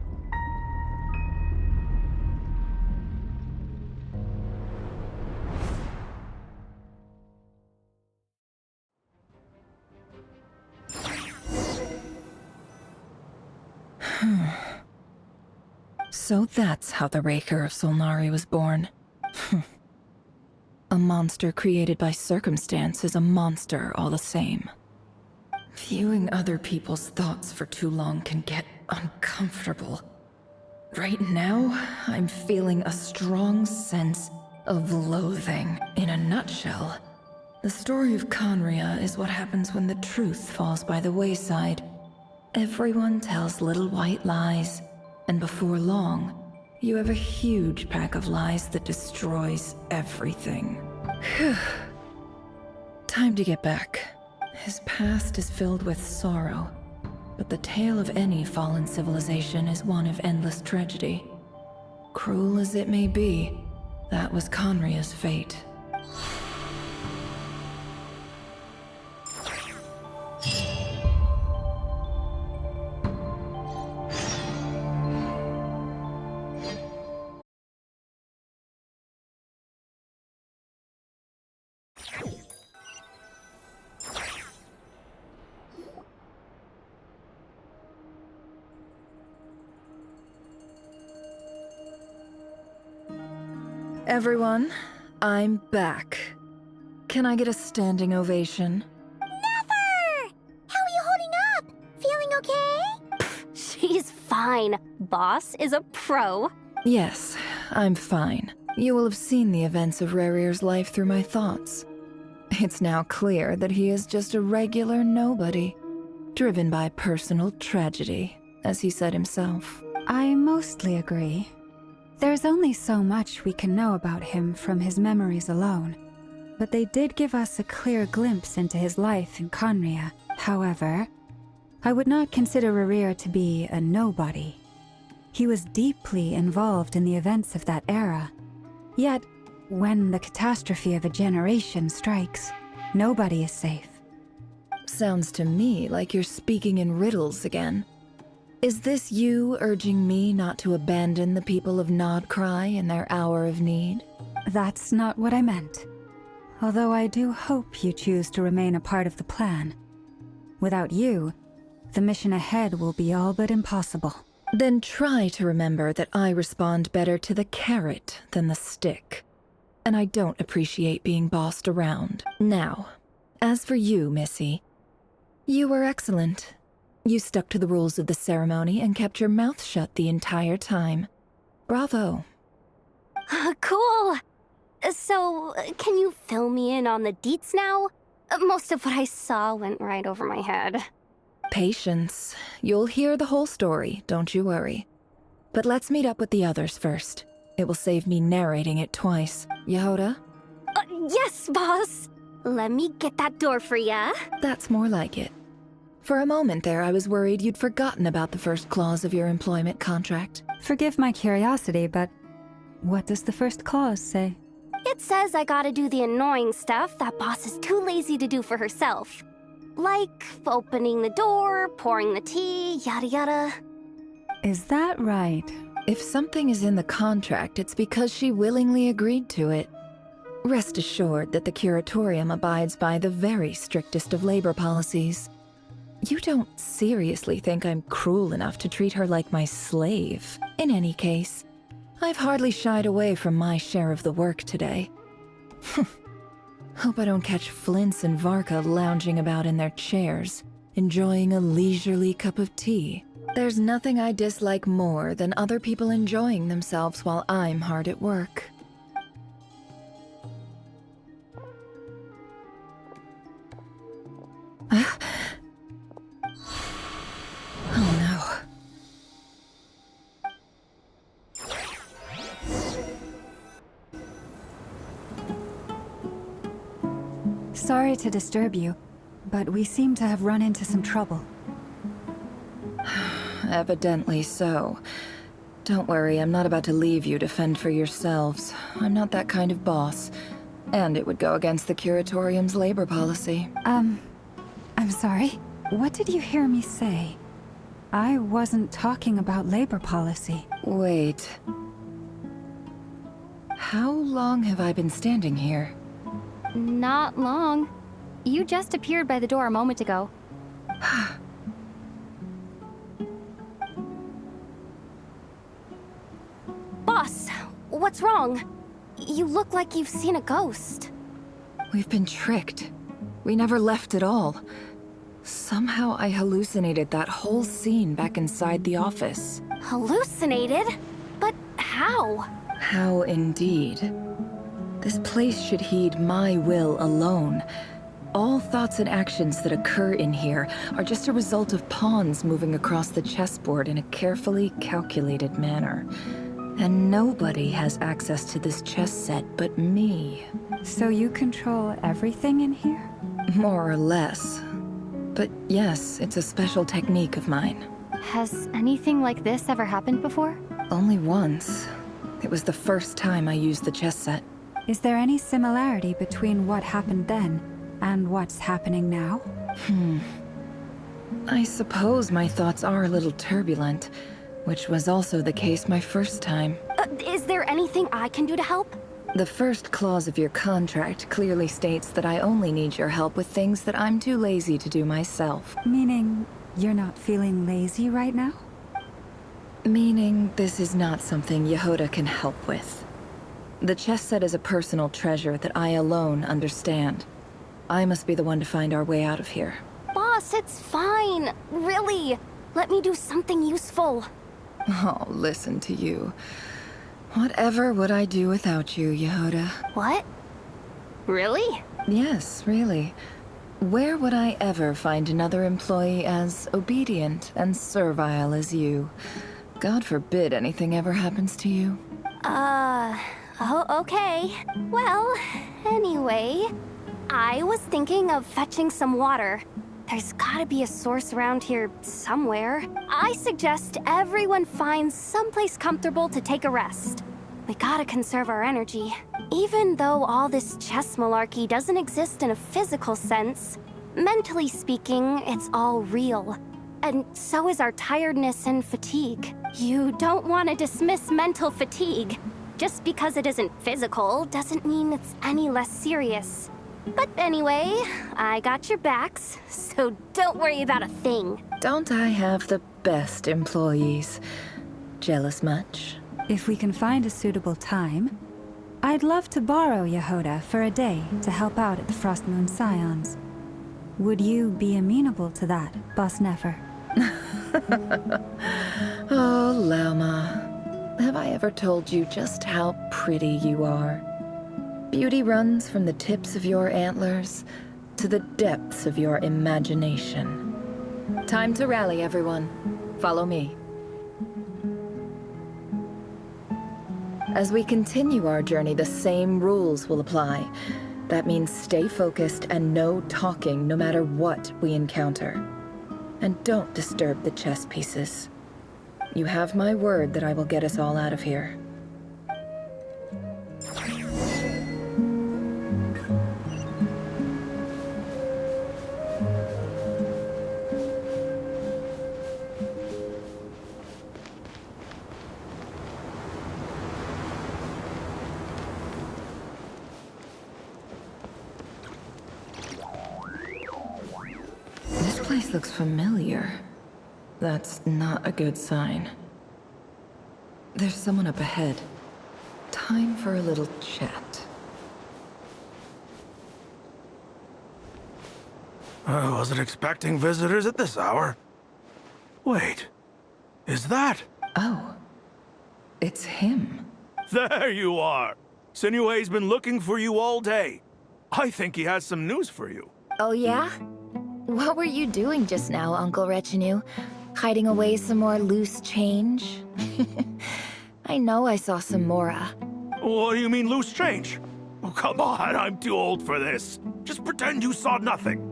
So that's how the Raker of Solnari was born. A monster created by circumstance is a monster all the same. Viewing other people's thoughts for too long can get uncomfortable. Right now, I'm feeling a strong sense of loathing. In a nutshell, the story of Conria is what happens when the truth falls by the wayside. Everyone tells little white lies, and before long, you have a huge pack of lies that destroys everything. Time to get back. His past is filled with sorrow, but the tale of any fallen civilization is one of endless tragedy. Cruel as it may be, that was Conria's fate. Everyone, I'm back. Can I get a standing ovation? Never! How are you holding up? Feeling okay? She's fine. Boss is a pro. Yes, I'm fine. You will have seen the events of Rarir's life through my thoughts. It's now clear that he is just a regular nobody, driven by personal tragedy, as he said himself. I mostly agree. There's only so much we can know about him from his memories alone, but they did give us a clear glimpse into his life in Conria. However, I would not consider Rarir to be a nobody. He was deeply involved in the events of that era. Yet, when the catastrophe of a generation strikes, nobody is safe. Sounds to me like you're speaking in riddles again. Is this you urging me not to abandon the people of Nodcry in their hour of need? That's not what I meant. Although I do hope you choose to remain a part of the plan. Without you, the mission ahead will be all but impossible. Then try to remember that I respond better to the carrot than the stick. And I don't appreciate being bossed around. Now, as for you, Missy, you were excellent. You stuck to the rules of the ceremony and kept your mouth shut the entire time. Bravo. Cool. So, can you fill me in on the deets now? Most of what I saw went right over my head. Patience. You'll hear the whole story, don't you worry. But let's meet up with the others first. It will save me narrating it twice. Yehoda? Yes, boss! Let me get that door for ya. That's more like it. For a moment there, I was worried you'd forgotten about the first clause of your employment contract. Forgive my curiosity, but what does the first clause say? It says I gotta do the annoying stuff that boss is too lazy to do for herself. Like opening the door, pouring the tea, yada yada. Is that right? If something is in the contract, it's because she willingly agreed to it. Rest assured that the Curatorium abides by the very strictest of labor policies. You don't seriously think I'm cruel enough to treat her like my slave? In any case, I've hardly shied away from my share of the work today. Hope I don't catch Flintz and Varka lounging about in their chairs, enjoying a leisurely cup of tea. There's nothing I dislike more than other people enjoying themselves while I'm hard at work. Oh no. Sorry to disturb you, but we seem to have run into some trouble. Evidently so. Don't worry, I'm not about to leave you to fend for yourselves. I'm not that kind of boss. And it would go against the Curatorium's labor policy. I'm sorry. What did you hear me say? I wasn't talking about labor policy. Wait. How long have I been standing here? Not long. You just appeared by the door a moment ago. Boss, what's wrong? You look like you've seen a ghost. We've been tricked. We never left at all. Somehow I hallucinated that whole scene back inside the office. Hallucinated? But how? How indeed. This place should heed my will alone. All thoughts and actions that occur in here are just a result of pawns moving across the chessboard in a carefully calculated manner. And nobody has access to this chess set but me. So you control everything in here? More or less. But yes, it's a special technique of mine. Has anything like this ever happened before? Only once. It was the first time I used the chess set. Is there any similarity between what happened then and what's happening now? I suppose my thoughts are a little turbulent, which was also the case my first time. Is there anything I can do to help? The first clause of your contract clearly states that I only need your help with things that I'm too lazy to do myself. Meaning, you're not feeling lazy right now? Meaning, this is not something Yehoda can help with. The chess set is a personal treasure that I alone understand. I must be the one to find our way out of here. Boss, it's fine. Really. Let me do something useful. Oh, listen to you. Whatever would I do without you, Yehoda? What? Really? Yes, really. Where would I ever find another employee as obedient and servile as you? God forbid anything ever happens to you. Oh, okay. Well, anyway, I was thinking of fetching some water. There's gotta be a source around here somewhere. I suggest everyone finds someplace comfortable to take a rest. We gotta conserve our energy. Even though all this chess malarkey doesn't exist in a physical sense, mentally speaking, it's all real. And so is our tiredness and fatigue. You don't want to dismiss mental fatigue. Just because it isn't physical doesn't mean it's any less serious. But anyway, I got your backs, so don't worry about a thing. Don't I have the best employees? Jealous much? If we can find a suitable time, I'd love to borrow Yehoda for a day to help out at the Frostmoon Scions. Would you be amenable to that, Boss Nefer? Oh, Lama. Have I ever told you just how pretty you are? Beauty runs from the tips of your antlers to the depths of your imagination. Time to rally, everyone. Follow me. As we continue our journey, the same rules will apply. That means stay focused and no talking no matter what we encounter. And don't disturb the chess pieces. You have my word that I will get us all out of here. This place looks familiar. That's not a good sign. There's someone up ahead. Time for a little chat. I wasn't expecting visitors at this hour. Wait, is that? Oh, it's him. There you are. Sinue's been looking for you all day. I think he has some news for you. Oh yeah? What were you doing just now, Uncle Retinue? Hiding away some more loose change? I know I saw some Mora. What do you mean loose change? Oh, come on, I'm too old for this. Just pretend you saw nothing.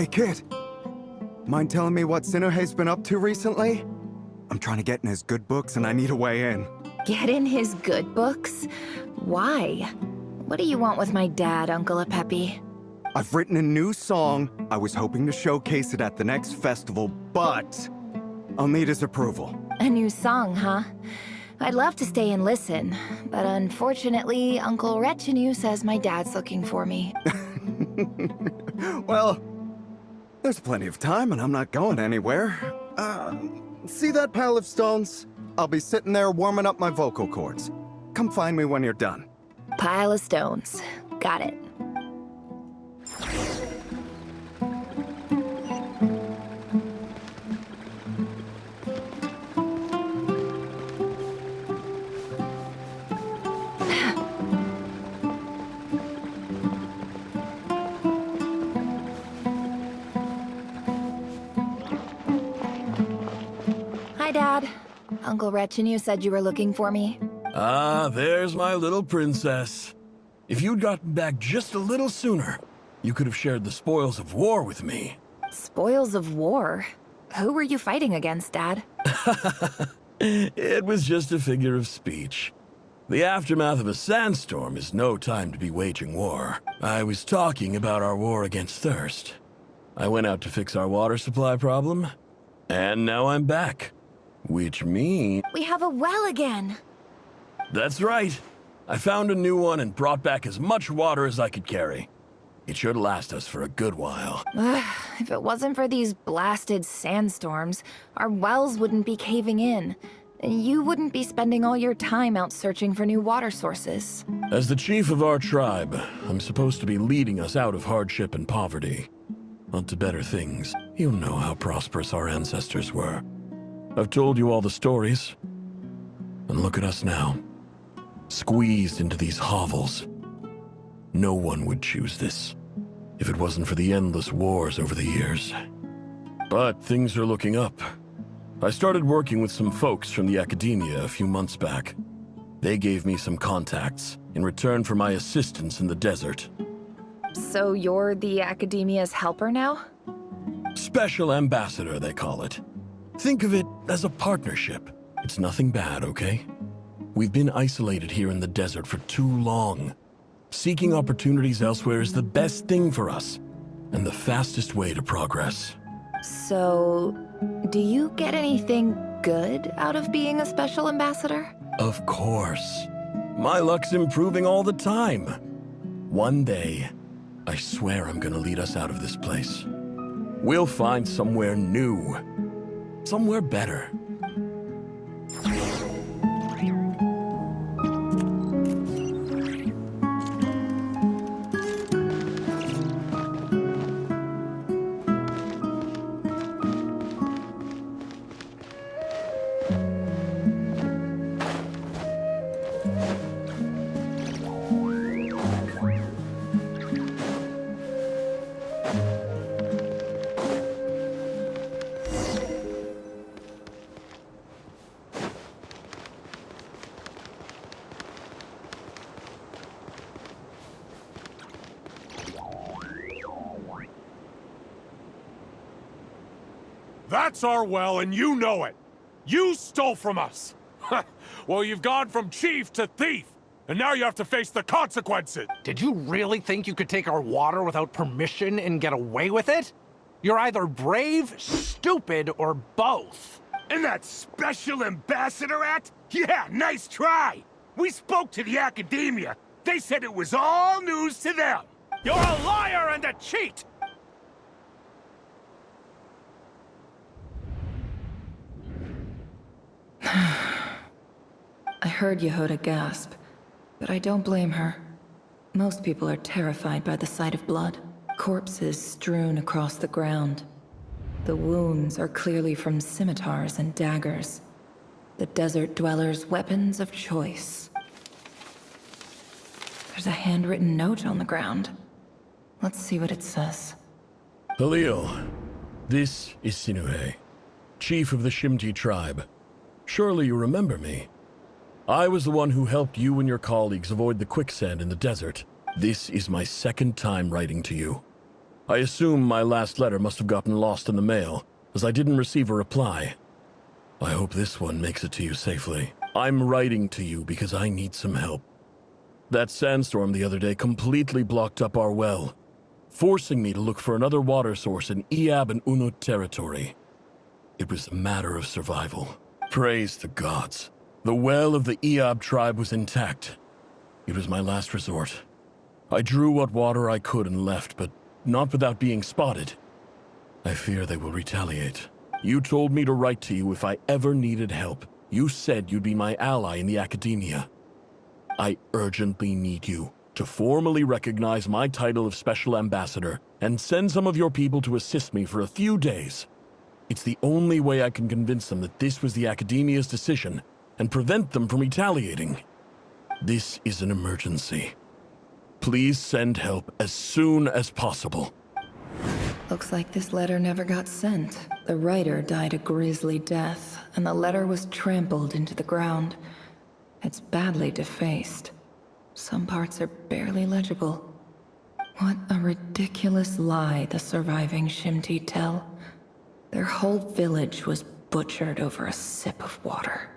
Hey, kid. Mind telling me what Sinuhe's been up to recently? I'm trying to get in his good books and I need a way in. Get in his good books? Why? What do you want with my dad, Uncle Peppy? I've written a new song. I was hoping to showcase it at the next festival, but I'll need his approval. A new song, huh? I'd love to stay and listen, but unfortunately, Uncle Retinue says my dad's looking for me. Well, there's plenty of time and I'm not going anywhere. See that pile of stones? I'll be sitting there warming up my vocal cords. Come find me when you're done. Pile of stones. Got it. Hi, Dad. Uncle Retinue said you were looking for me. Ah, there's my little princess. If you'd gotten back just a little sooner, you could have shared the spoils of war with me. Spoils of war? Who were you fighting against, Dad? It was just a figure of speech. The aftermath of a sandstorm is no time to be waging war. I was talking about our war against thirst. I went out to fix our water supply problem, and now I'm back. Which means... We have a well again! That's right. I found a new one and brought back as much water as I could carry. It should last us for a good while. If it wasn't for these blasted sandstorms, our wells wouldn't be caving in. You wouldn't be spending all your time out searching for new water sources. As the chief of our tribe, I'm supposed to be leading us out of hardship and poverty. Onto better things. You know how prosperous our ancestors were. I've told you all the stories. And look at us now. Squeezed into these hovels. No one would choose this, if it wasn't for the endless wars over the years. But things are looking up. I started working with some folks from the academia a few months back. They gave me some contacts in return for my assistance in the desert. So you're the academia's helper now? Special ambassador, they call it. Think of it as a partnership. It's nothing bad, okay? We've been isolated here in the desert for too long. Seeking opportunities elsewhere is the best thing for us, and the fastest way to progress. So, do you get anything good out of being a special ambassador? Of course. My luck's improving all the time. One day, I swear I'm gonna lead us out of this place. We'll find somewhere new. Somewhere better. That's our well, and you know it. You stole from us. Well, you've gone from chief to thief, and now you have to face the consequences. Did you really think you could take our water without permission and get away with it? You're either brave, stupid, or both. And that special ambassador act? Yeah, nice try. We spoke to the academia. They said it was all news to them. You're a liar and a cheat! I heard Yehuda gasp, but I don't blame her. Most people are terrified by the sight of blood. Corpses strewn across the ground. The wounds are clearly from scimitars and daggers. The desert dwellers' weapons of choice. There's a handwritten note on the ground. Let's see what it says. Halil, this is Sinuhe, chief of the Shimti tribe. Surely you remember me. I was the one who helped you and your colleagues avoid the quicksand in the desert. This is my second time writing to you. I assume my last letter must have gotten lost in the mail, as I didn't receive a reply. I hope this one makes it to you safely. I'm writing to you because I need some help. That sandstorm the other day completely blocked up our well, forcing me to look for another water source in Iab and Unut territory. It was a matter of survival. Praise the gods. The well of the Iab tribe was intact. It was my last resort. I drew what water I could and left, but not without being spotted. I fear they will retaliate. You told me to write to you if I ever needed help. You said you'd be my ally in the academia. I urgently need you to formally recognize my title of Special Ambassador and send some of your people to assist me for a few days. It's the only way I can convince them that this was the academia's decision and prevent them from retaliating. This is an emergency. Please send help as soon as possible. Looks like this letter never got sent. The writer died a grisly death, and the letter was trampled into the ground. It's badly defaced. Some parts are barely legible. What a ridiculous lie the surviving Shimti tell. Their whole village was butchered over a sip of water.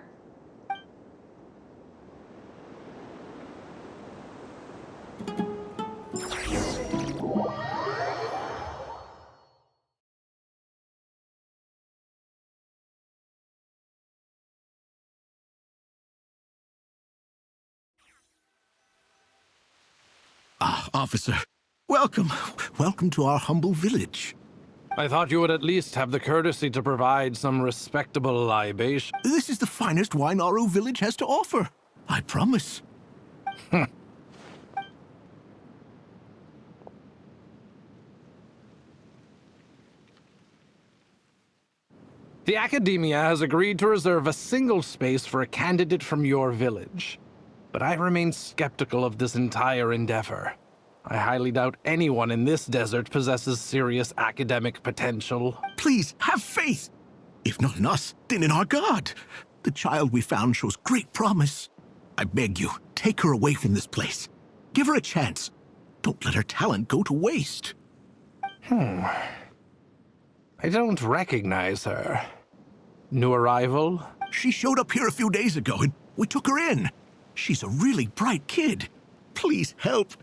Ah, officer. Welcome. Welcome to our humble village. I thought you would at least have the courtesy to provide some respectable libation. This is the finest wine our village has to offer. I promise. The Academia has agreed to reserve a single space for a candidate from your village. But I remain skeptical of this entire endeavor. I highly doubt anyone in this desert possesses serious academic potential. Please, have faith. If not in us, then in our god. The child we found shows great promise. I beg you, take her away from this place. Give her a chance. Don't let her talent go to waste. I don't recognize her. New arrival? She showed up here a few days ago, and we took her in. She's a really bright kid. Please help.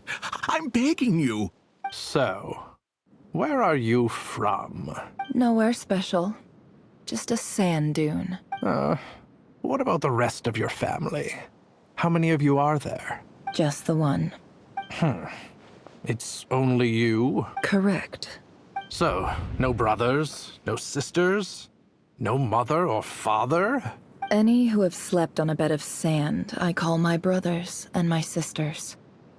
I'm begging you. So, where are you from? Nowhere special. Just a sand dune. What about the rest of your family? How many of you are there? Just the one. It's only you? Correct. So, no brothers, no sisters, no mother or father? Any who have slept on a bed of sand, I call my brothers and my sisters.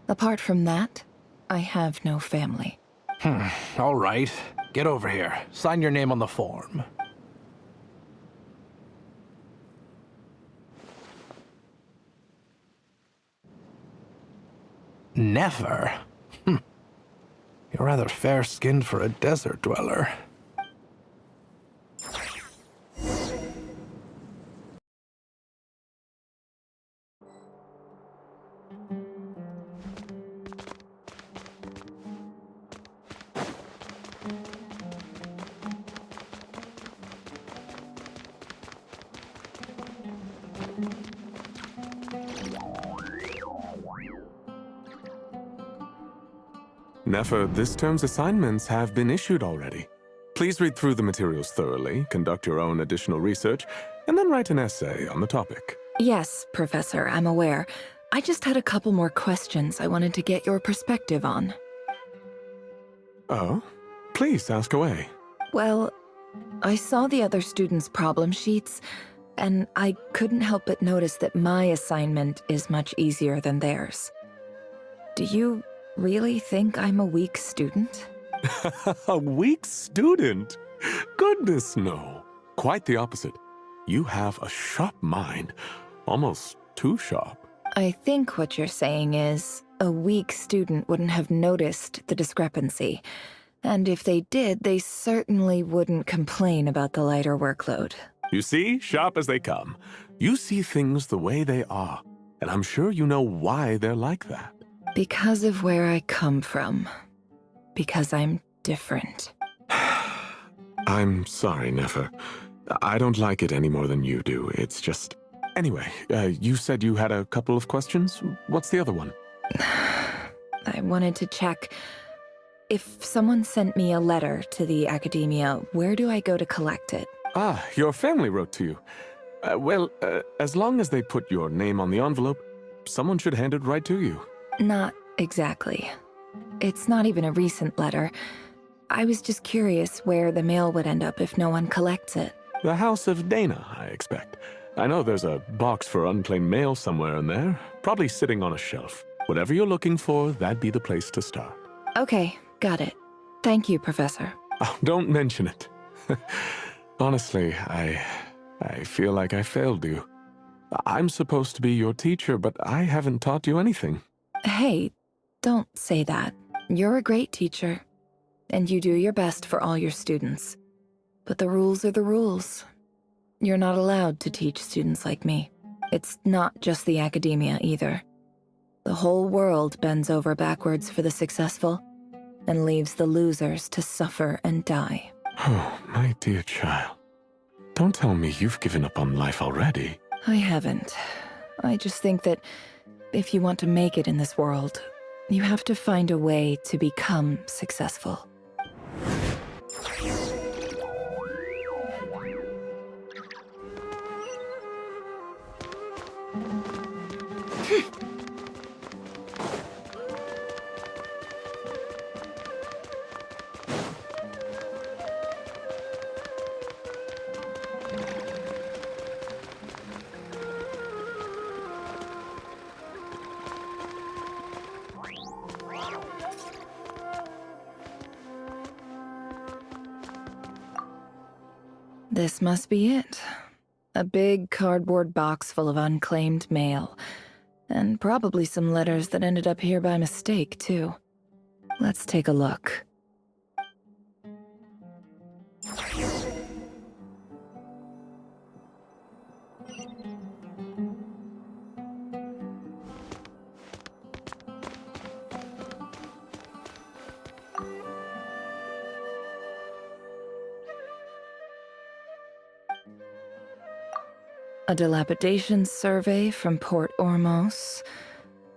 Apart from that, I have no family. All right. Get over here. Sign your name on the form. Never? You're rather fair-skinned for a desert dweller. Nefer, this term's assignments have been issued already. Please read through the materials thoroughly, conduct your own additional research, and then write an essay on the topic. Yes, Professor, I'm aware. I just had a couple more questions I wanted to get your perspective on. Oh? Please, ask away. Well, I saw the other students' problem sheets, and I couldn't help but notice that my assignment is much easier than theirs. Do you really think I'm a weak student? A weak student? Goodness, no. Quite the opposite. You have a sharp mind. Almost too sharp. I think what you're saying is, a weak student wouldn't have noticed the discrepancy. And if they did, they certainly wouldn't complain about the lighter workload. You see, sharp as they come. You see things the way they are. And I'm sure you know why they're like that. Because of where I come from. Because I'm different. I'm sorry, Nefer. I don't like it any more than you do. It's just... Anyway, you said you had a couple of questions? What's the other one? I wanted to check. If someone sent me a letter to the Academia, where do I go to collect it? Ah, your family wrote to you. Well, as long as they put your name on the envelope, someone should hand it right to you. Not exactly. It's not even a recent letter. I was just curious where the mail would end up if no one collects it. The House of Dana, I expect. I know there's a box for unclaimed mail somewhere in there, probably sitting on a shelf. Whatever you're looking for, that'd be the place to start. Okay, got it. Thank you, Professor. Oh, don't mention it. Honestly, I feel like I failed you. I'm supposed to be your teacher, but I haven't taught you anything. Hey, don't say that. You're a great teacher, and you do your best for all your students. But the rules are the rules. You're not allowed to teach students like me. It's not just the Academia either. The whole world bends over backwards for the successful and leaves the losers to suffer and die. Oh, my dear child. Don't tell me you've given up on life already. I haven't. I just think that if you want to make it in this world, you have to find a way to become successful. This must be it. A big cardboard box full of unclaimed mail. And probably some letters that ended up here by mistake, too. Let's take a look. A dilapidation survey from Port Ormos.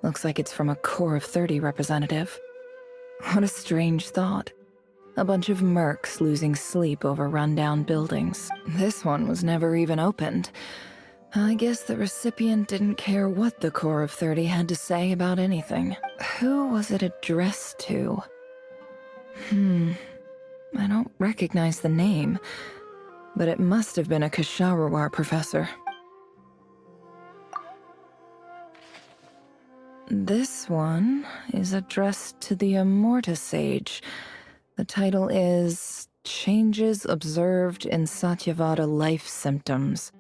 Looks like it's from a Core of 30 representative. What a strange thought. A bunch of mercs losing sleep over rundown buildings. This one was never even opened. I guess the recipient didn't care what the Core of 30 had to say about anything. Who was it addressed to? I don't recognize the name, but it must have been a Ksharawar professor. This one is addressed to the Immorta Sage. The title is Changes Observed in Satyavada Life Symptoms.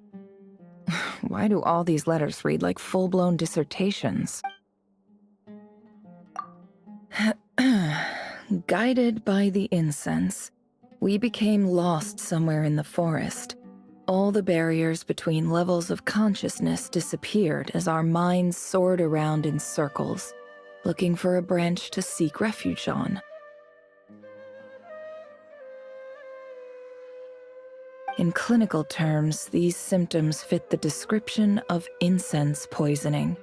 Why do all these letters read like full-blown dissertations? Guided by the incense, we became lost somewhere in the forest. All the barriers between levels of consciousness disappeared as our minds soared around in circles, looking for a branch to seek refuge on. In clinical terms, these symptoms fit the description of incense poisoning.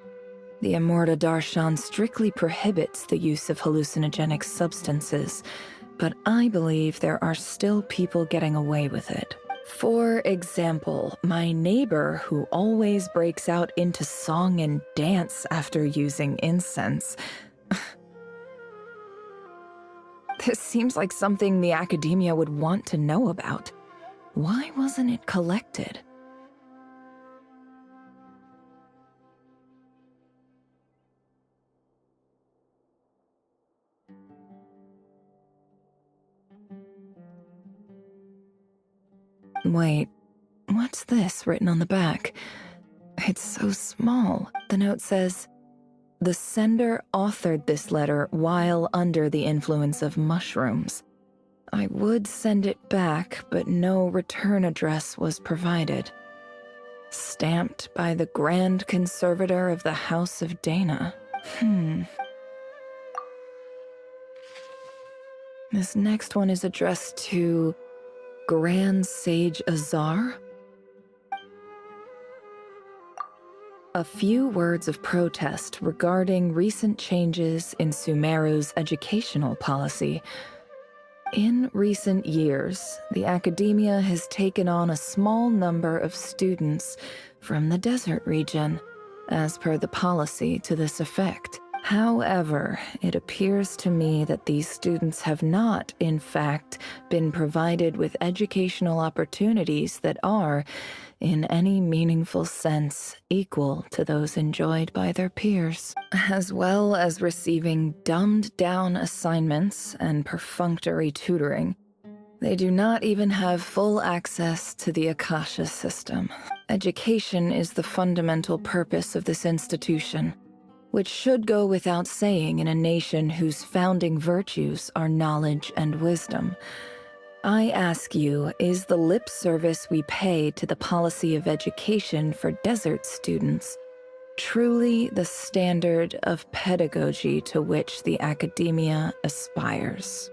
The Immorta Darshan strictly prohibits the use of hallucinogenic substances, but I believe there are still people getting away with it. For example, my neighbor who always breaks out into song and dance after using incense. This seems like something the Academia would want to know about. Why wasn't it collected? Wait, what's this written on the back? It's so small. The note says, "The sender authored this letter while under the influence of mushrooms. I would send it back, but no return address was provided. Stamped by the Grand Conservator of the House of Dana." This next one is addressed to Grand Sage Azar. A few words of protest regarding recent changes in Sumeru's educational policy. In recent years, the academia has taken on a small number of students from the desert region, as per the policy to this effect. However, it appears to me that these students have not, in fact, been provided with educational opportunities that are, in any meaningful sense, equal to those enjoyed by their peers, as well as receiving dumbed-down assignments and perfunctory tutoring. They do not even have full access to the Akasha system. Education is the fundamental purpose of this institution, which should go without saying in a nation whose founding virtues are knowledge and wisdom. I ask you, is the lip service we pay to the policy of education for desert students truly the standard of pedagogy to which the academia aspires?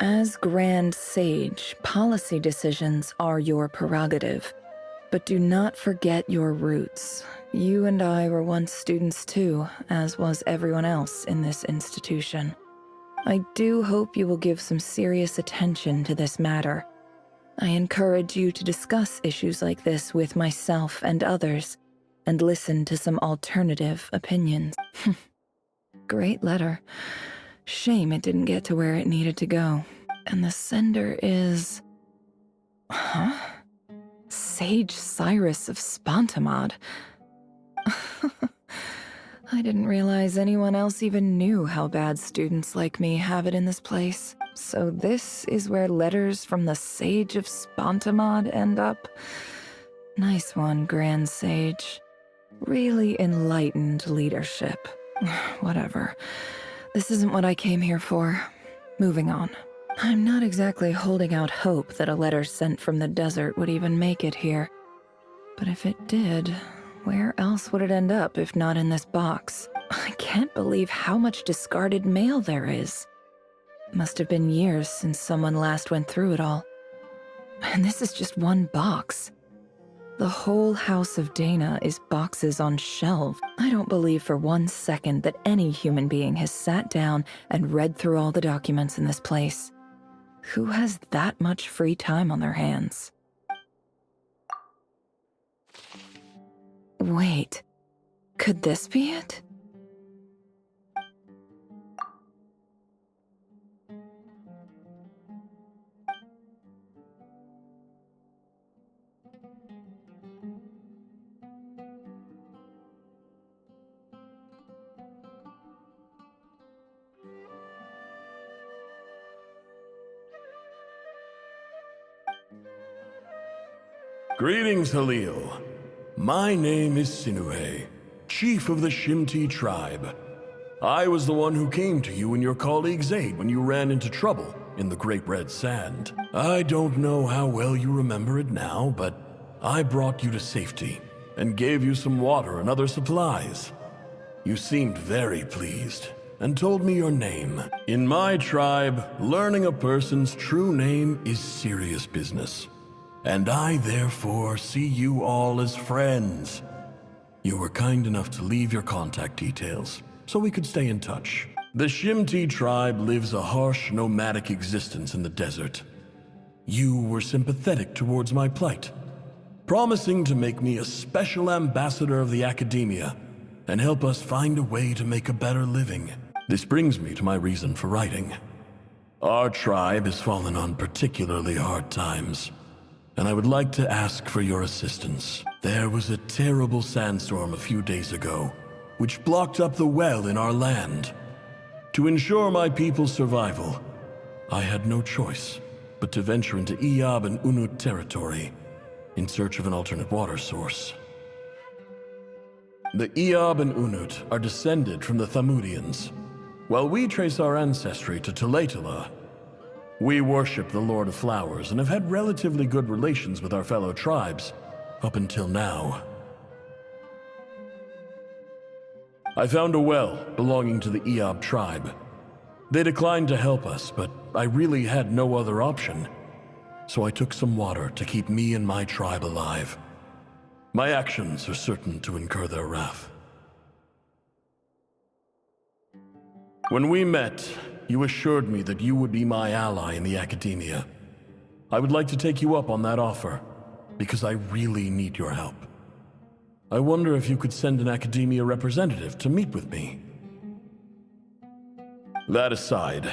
As Grand Sage, policy decisions are your prerogative, but do not forget your roots. You and I were once students too, as was everyone else in this institution. I do hope you will give some serious attention to this matter. I encourage you to discuss issues like this with myself and others, and listen to some alternative opinions. Great letter. Shame it didn't get to where it needed to go. And the sender is... Huh? Sage Cyrus of Spontamod. I didn't realize anyone else even knew how bad students like me have it in this place. So this is where letters from the Sage of Spontamod end up? Nice one, Grand Sage. Really enlightened leadership. Whatever. This isn't what I came here for. Moving on. I'm not exactly holding out hope that a letter sent from the desert would even make it here. But if it did, where else would it end up if not in this box? I can't believe how much discarded mail there is. Must have been years since someone last went through it all. And this is just one box. The whole House of Dana is boxes on shelves. I don't believe for 1 second that any human being has sat down and read through all the documents in this place. Who has that much free time on their hands? Wait, could this be it? Greetings, Halil. My name is Sinuhe, chief of the Shimti tribe. I was the one who came to you and your colleague's aid when you ran into trouble in the Great Red Sand. I don't know how well you remember it now, but I brought you to safety and gave you some water and other supplies. You seemed very pleased and told me your name. In my tribe, learning a person's true name is serious business. And I therefore see you all as friends. You were kind enough to leave your contact details, so we could stay in touch. The Shimti tribe lives a harsh, nomadic existence in the desert. You were sympathetic towards my plight, promising to make me a special ambassador of the academia and help us find a way to make a better living. This brings me to my reason for writing. Our tribe has fallen on particularly hard times, and I would like to ask for your assistance. There was a terrible sandstorm a few days ago, which blocked up the well in our land. To ensure my people's survival, I had no choice but to venture into Iyab and Unut territory in search of an alternate water source. The Iyab and Unut are descended from the Thamudians, while we trace our ancestry to Tulatala. We worship the Lord of Flowers and have had relatively good relations with our fellow tribes up until now. I found a well belonging to the Eob tribe. They declined to help us, but I really had no other option. So I took some water to keep me and my tribe alive. My actions are certain to incur their wrath. When we met, you assured me that you would be my ally in the academia. I would like to take you up on that offer, because I really need your help. I wonder if you could send an academia representative to meet with me. That aside,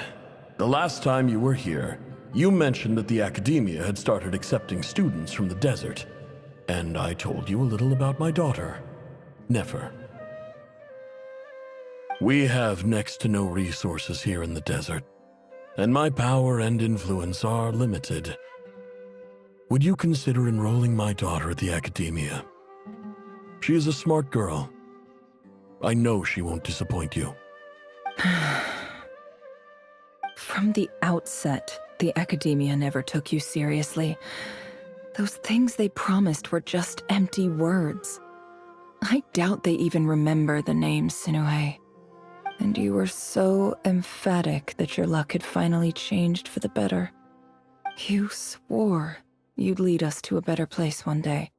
the last time you were here, you mentioned that the academia had started accepting students from the desert, and I told you a little about my daughter, Nefer. We have next to no resources here in the desert, and my power and influence are limited. Would you consider enrolling my daughter at the academia? She is a smart girl. I know she won't disappoint you. From the outset, the academia never took you seriously. Those things they promised were just empty words. I doubt they even remember the name Sinuhe. And you were so emphatic that your luck had finally changed for the better. You swore you'd lead us to a better place one day.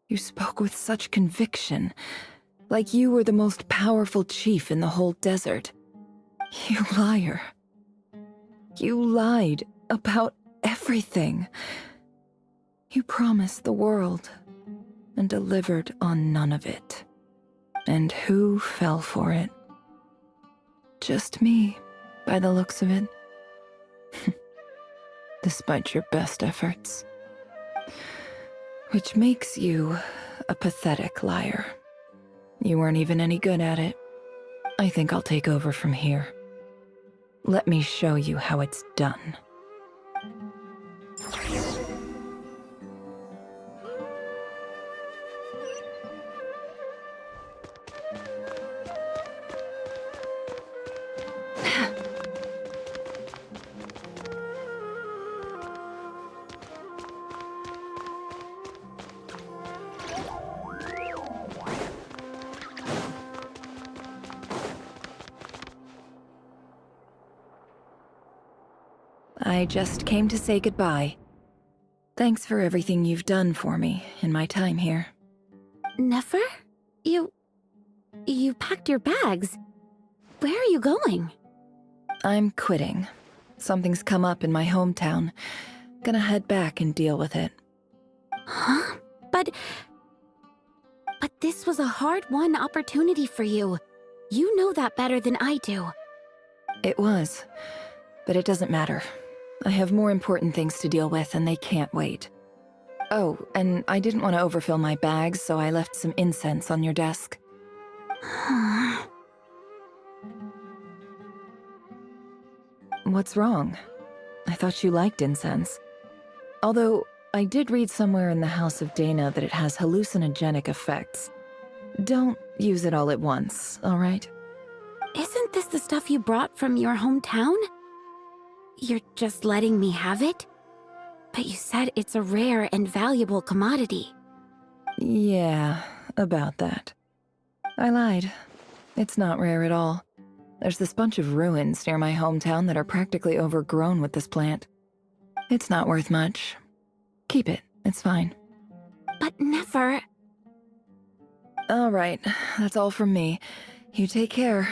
You spoke with such conviction, like you were the most powerful chief in the whole desert. You liar. You lied about everything. You promised the world and delivered on none of it. And who fell for it? Just me, by the looks of it. Despite your best efforts. Which makes you a pathetic liar. You weren't even any good at it. I think I'll take over from here. Let me show you how it's done. I just came to say goodbye. Thanks for everything you've done for me in my time here. Nefer? You packed your bags. Where are you going? I'm quitting. Something's come up in my hometown. Gonna head back and deal with it. Huh? But this was a hard-won opportunity for you. You know that better than I do. It was, but it doesn't matter. I have more important things to deal with and they can't wait. Oh, and I didn't want to overfill my bags, so I left some incense on your desk. What's wrong? I thought you liked incense. Although, I did read somewhere in the House of Dana that it has hallucinogenic effects. Don't use it all at once, alright? Isn't this the stuff you brought from your hometown? You're just letting me have it? But you said it's a rare and valuable commodity. Yeah, about that. I lied. It's not rare at all. There's this bunch of ruins near my hometown that are practically overgrown with this plant. It's not worth much. Keep it, it's fine. But Nefer... Alright, that's all from me. You take care.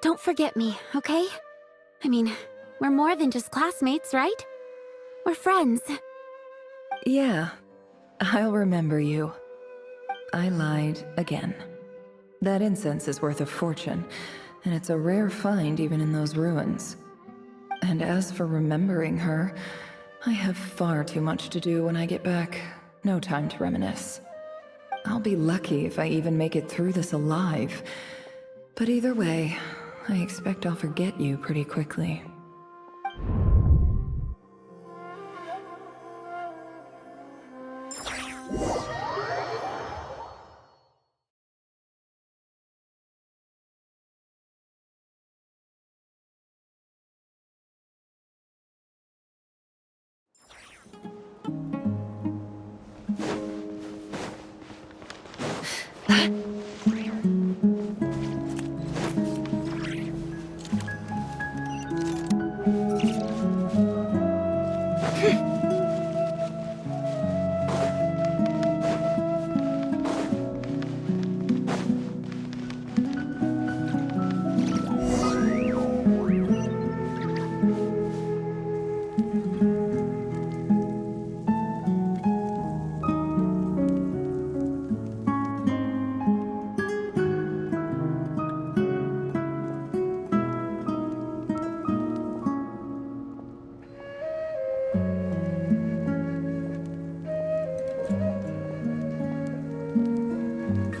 Don't forget me, okay? I mean, we're more than just classmates, right? We're friends. Yeah, I'll remember you. I lied again. That incense is worth a fortune, and it's a rare find even in those ruins. And as for remembering her, I have far too much to do when I get back. No time to reminisce. I'll be lucky if I even make it through this alive. But either way, I expect I'll forget you pretty quickly.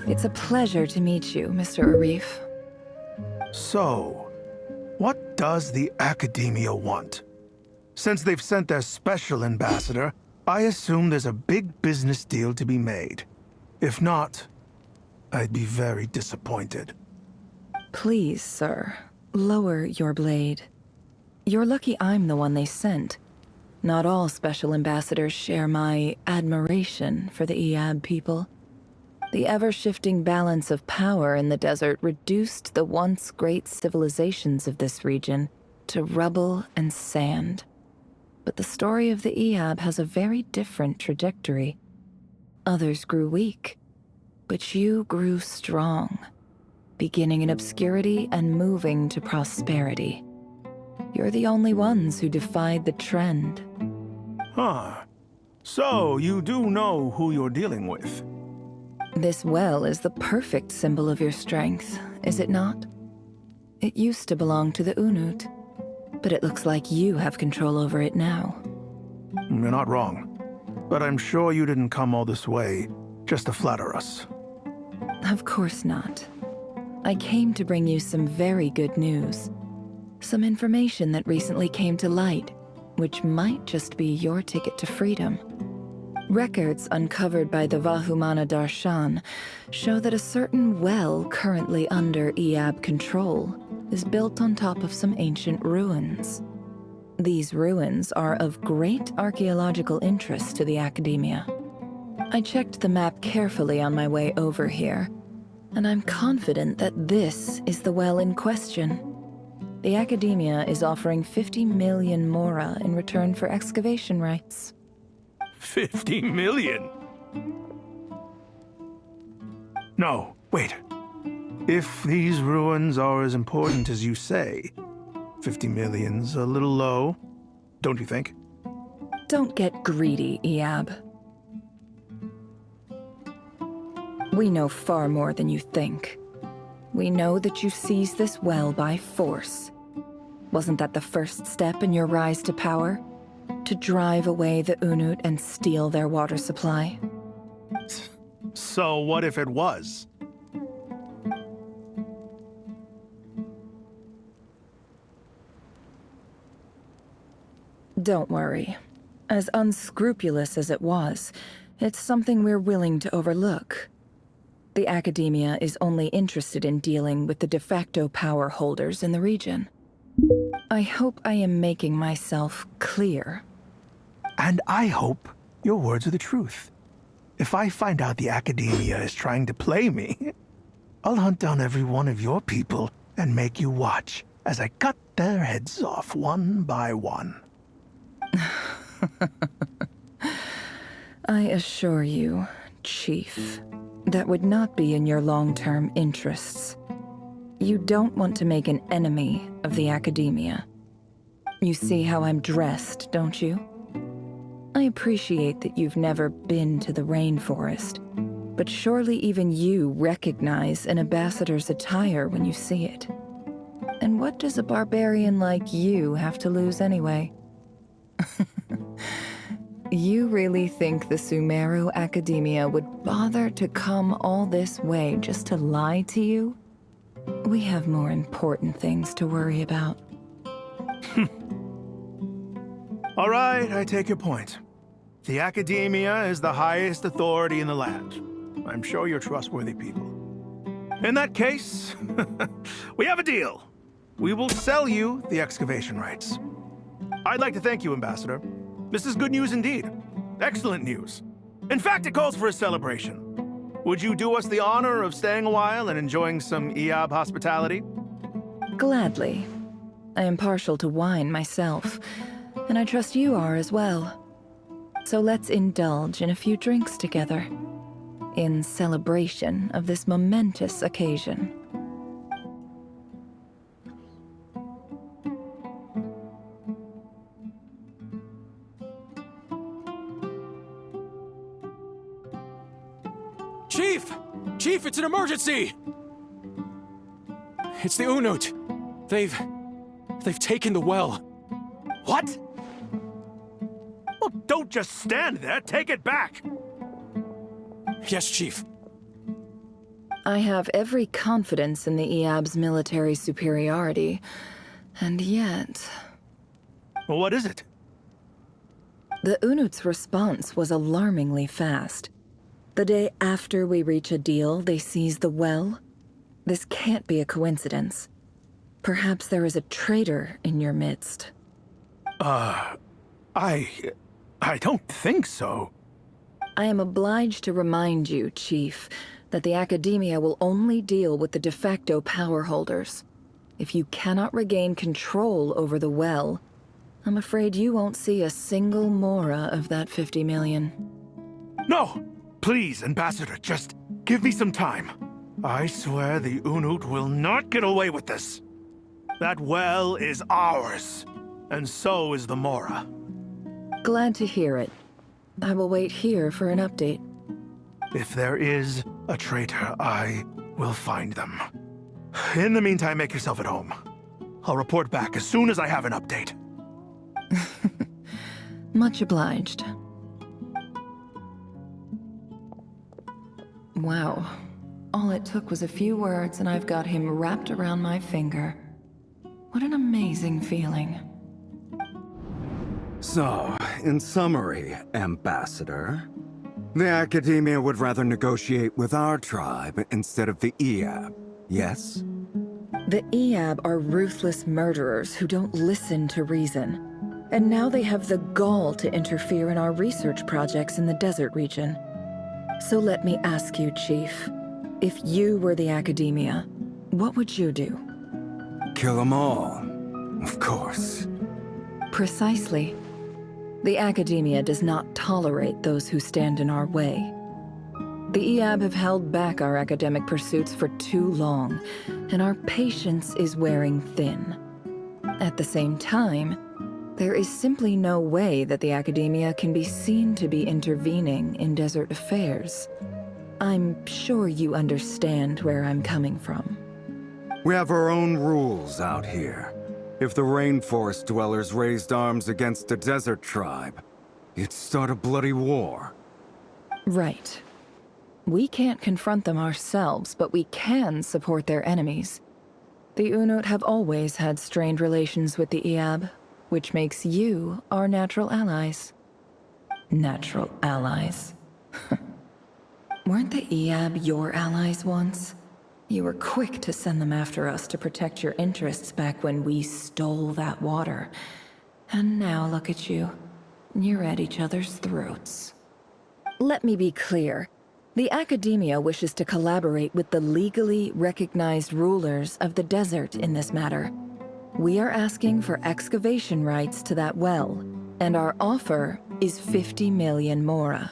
It's a pleasure to meet you, Mr. Arif. So, what does the Academia want? Since they've sent their special ambassador, I assume there's a big business deal to be made. If not, I'd be very disappointed. Please, sir, lower your blade. You're lucky I'm the one they sent. Not all special ambassadors share my admiration for the Iab people. The ever-shifting balance of power in the desert reduced the once great civilizations of this region to rubble and sand. But the story of the Iab has a very different trajectory. Others grew weak, but you grew strong, beginning in obscurity and moving to prosperity. You're the only ones who defied the trend. Huh. So, you do know who you're dealing with? This well is the perfect symbol of your strength, is it not? It used to belong to the Unut, but it looks like you have control over it now. You're not wrong. But I'm sure you didn't come all this way just to flatter us. Of course not. I came to bring you some very good news. Some information that recently came to light, which might just be your ticket to freedom. Records uncovered by the Vahumana Darshan show that a certain well currently under Iab control is built on top of some ancient ruins. These ruins are of great archaeological interest to the Academia. I checked the map carefully on my way over here, and I'm confident that this is the well in question. The Academia is offering 50 million mora in return for excavation rights. 50 million? No, wait. If these ruins are as important as you say, 50 million's a little low, don't you think? Don't get greedy, Iab. We know far more than you think. We know that you seized this well by force. Wasn't that the first step in your rise to power? To drive away the Unut and steal their water supply? So what if it was? Don't worry. As unscrupulous as it was, it's something we're willing to overlook. The Academia is only interested in dealing with the de facto power holders in the region. I hope I am making myself clear. And I hope your words are the truth. If I find out the Academia is trying to play me, I'll hunt down every one of your people and make you watch as I cut their heads off one by one. I assure you, Chief, that would not be in your long-term interests. You don't want to make an enemy of the Academia. You see how I'm dressed, don't you? I appreciate that you've never been to the rainforest, but surely even you recognize an ambassador's attire when you see it. And what does a barbarian like you have to lose anyway? You really think the Sumeru Academia would bother to come all this way just to lie to you? We have more important things to worry about. All right, I take your point. The Academia is the highest authority in the land. I'm sure you're trustworthy people. In that case, we have a deal. We will sell you the excavation rights. I'd like to thank you, Ambassador. This is good news indeed. Excellent news. In fact, it calls for a celebration. Would you do us the honor of staying a while and enjoying some Iab hospitality? Gladly. I am partial to wine myself, and I trust you are as well. So let's indulge in a few drinks together, in celebration of this momentous occasion. Chief! Chief, it's an emergency! It's the Unut. They've taken the well. What? Well, don't just stand there. Take it back. Yes, Chief. I have every confidence in the EAB's military superiority, and yet... Well, what is it? The Unut's response was alarmingly fast. The day after we reach a deal, they seize the well. This can't be a coincidence. Perhaps there is a traitor in your midst. I don't think so. I am obliged to remind you, Chief, that the Academia will only deal with the de facto power holders. If you cannot regain control over the well, I'm afraid you won't see a single mora of that 50 million. No! Please, Ambassador, just give me some time. I swear the Unut will not get away with this. That well is ours, and so is the mora. Glad to hear it. I will wait here for an update. If there is a traitor, I will find them. In the meantime, make yourself at home. I'll report back as soon as I have an update. Much obliged. Wow. All it took was a few words and I've got him wrapped around my finger. What an amazing feeling. So, in summary, Ambassador, the Academia would rather negotiate with our tribe instead of the EAB, yes? The EAB are ruthless murderers who don't listen to reason. And now they have the gall to interfere in our research projects in the desert region. So let me ask you, Chief, if you were the Academia, what would you do? Kill them all, of course. Precisely. The Academia does not tolerate those who stand in our way. The EAB have held back our academic pursuits for too long, and our patience is wearing thin. At the same time, there is simply no way that the Academia can be seen to be intervening in desert affairs. I'm sure you understand where I'm coming from. We have our own rules out here. If the rainforest dwellers raised arms against a desert tribe, it'd start a bloody war. Right. We can't confront them ourselves, but we can support their enemies. The Unut have always had strained relations with the EAB, which makes you our natural allies. Natural allies? Weren't the EAB your allies once? You were quick to send them after us to protect your interests back when we stole that water. And now look at you. You're at each other's throats. Let me be clear. The Academia wishes to collaborate with the legally recognized rulers of the desert in this matter. We are asking for excavation rights to that well, and our offer is 50 million mora.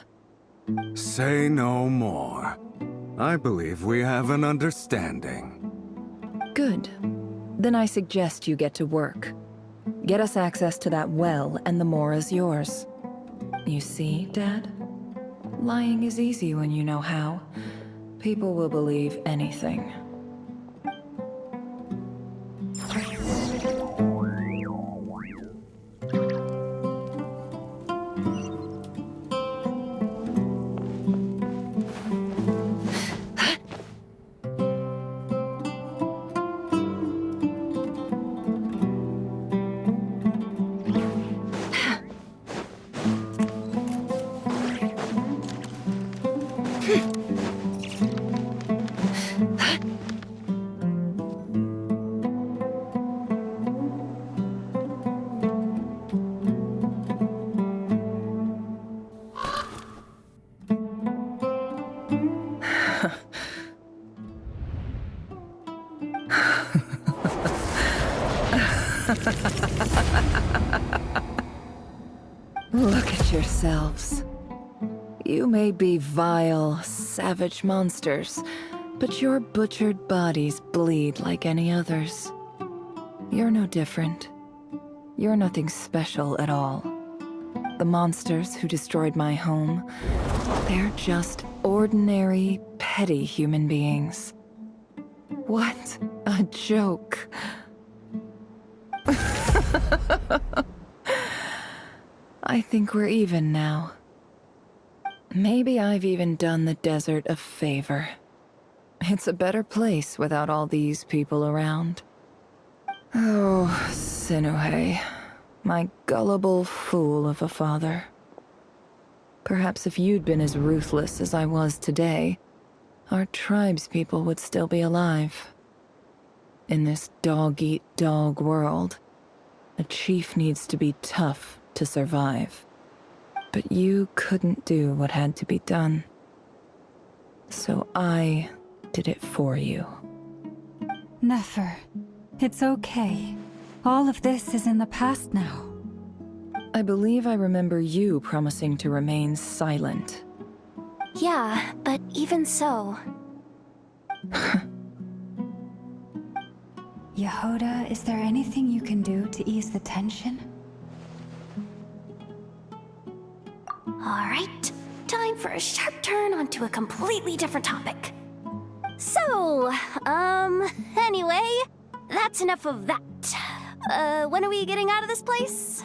Say no more. I believe we have an understanding. Good. Then I suggest you get to work. Get us access to that well, and the mora's yours. You see, Dad? Lying is easy when you know how. People will believe anything. Look at yourselves. You may be vile, savage monsters, but your butchered bodies bleed like any others. You're no different. You're nothing special at all. The monsters who destroyed my home, they're just ordinary, petty human beings. What a joke. I think we're even now. Maybe I've even done the desert a favor. It's a better place without all these people around. Oh, Sinuhe, my gullible fool of a father. Perhaps if you'd been as ruthless as I was today, our tribespeople would still be alive. In this dog-eat-dog world, a chief needs to be tough to survive. But you couldn't do what had to be done. So I did it for you. Nefer, it's okay. All of this is in the past now. I believe I remember you promising to remain silent. Yeah, but even so... Yehoda, is there anything you can do to ease the tension? Alright, time for a sharp turn onto a completely different topic. So, anyway, that's enough of that. When are we getting out of this place?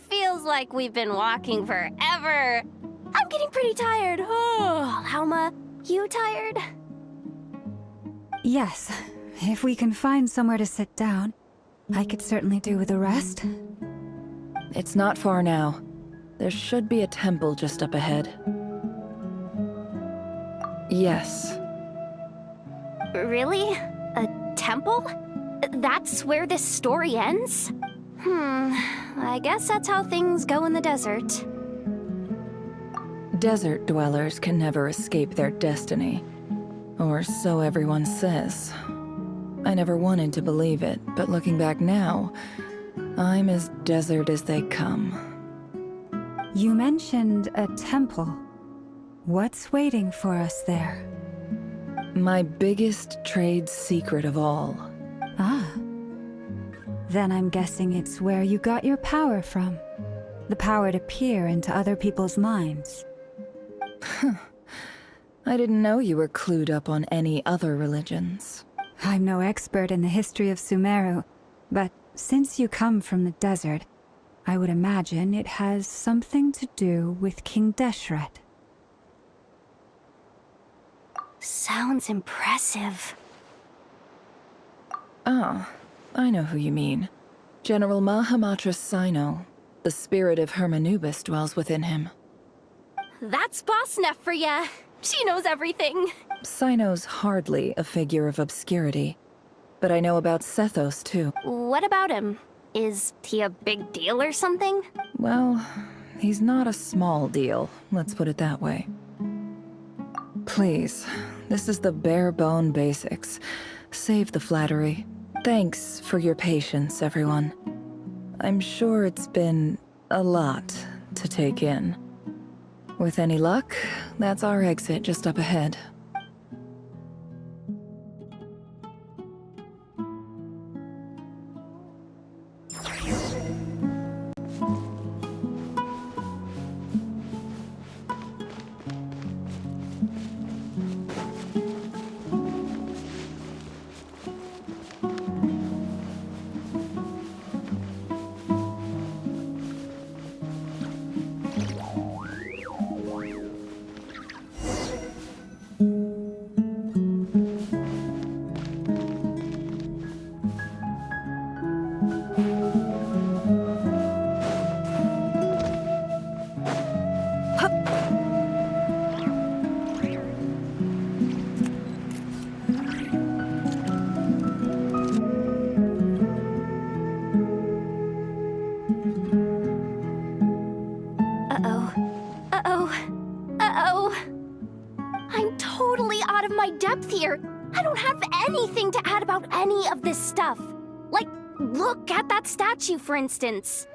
Feels like we've been walking forever. I'm getting pretty tired. Oh, Alma, you tired? Yes. If we can find somewhere to sit down, I could certainly do with a rest. It's not far now. There should be a temple just up ahead. Yes. Really? A temple? That's where this story ends? I guess that's how things go in the desert. Desert dwellers can never escape their destiny. Or so everyone says. I never wanted to believe it, but looking back now, I'm as desert as they come. You mentioned a temple. What's waiting for us there? My biggest trade secret of all. Ah. Then I'm guessing it's where you got your power from. The power to peer into other people's minds. I didn't know you were clued up on any other religions. I'm no expert in the history of Sumeru, but since you come from the desert, I would imagine it has something to do with King Deshret. Sounds impressive. Ah, I know who you mean. General Mahamatra Sino. The spirit of Hermanubis dwells within him. That's Boss Neff for ya. She knows everything. Sino's hardly a figure of obscurity, but I know about Sethos too. What about him? Is he a big deal or something? Well, he's not a small deal, let's put it that way. Please, this is the bare-bone basics. Save the flattery. Thanks for your patience, everyone. I'm sure it's been a lot to take in. With any luck, that's our exit just up ahead. I don't have anything to add about any of this stuff. Like, look at that statue, for instance.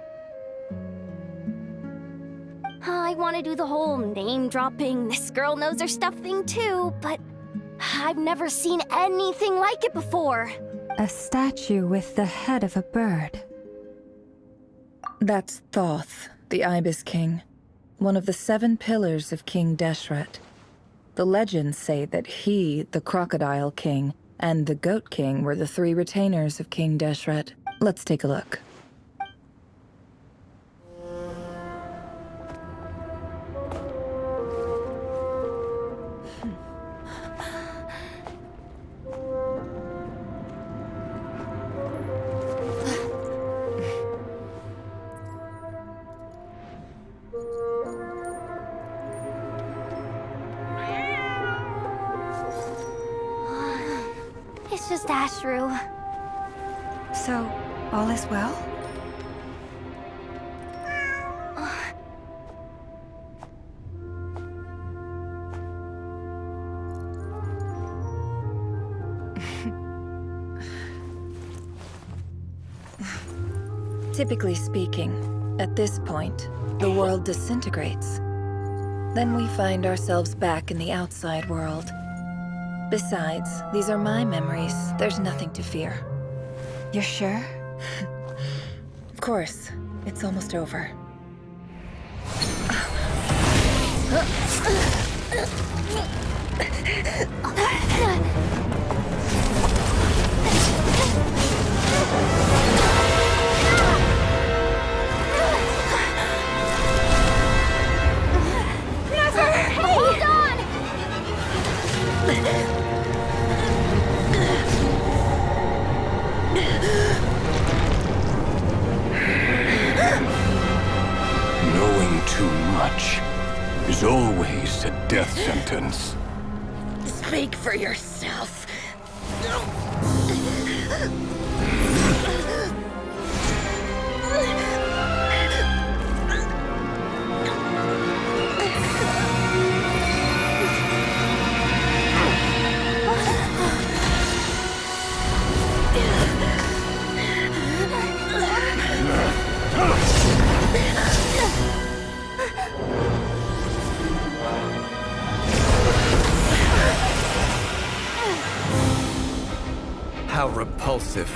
I want to do the whole name-dropping, this girl knows her stuff thing too, but I've never seen anything like it before. A statue with the head of a bird. That's Thoth, the Ibis King. one of the 7 pillars of King Deshret. The legends say that he, the Crocodile King, and the Goat King were the 3 retainers of King Deshret. Let's take a look. It's just Ashru. So, all is well? Typically speaking, at this point, the world disintegrates. Then we find ourselves back in the outside world. Besides, these are my memories. There's nothing to fear. You're sure? Of course. It's almost over. Hold on! Knowing too much is always a death sentence. Speak for yourself. How repulsive.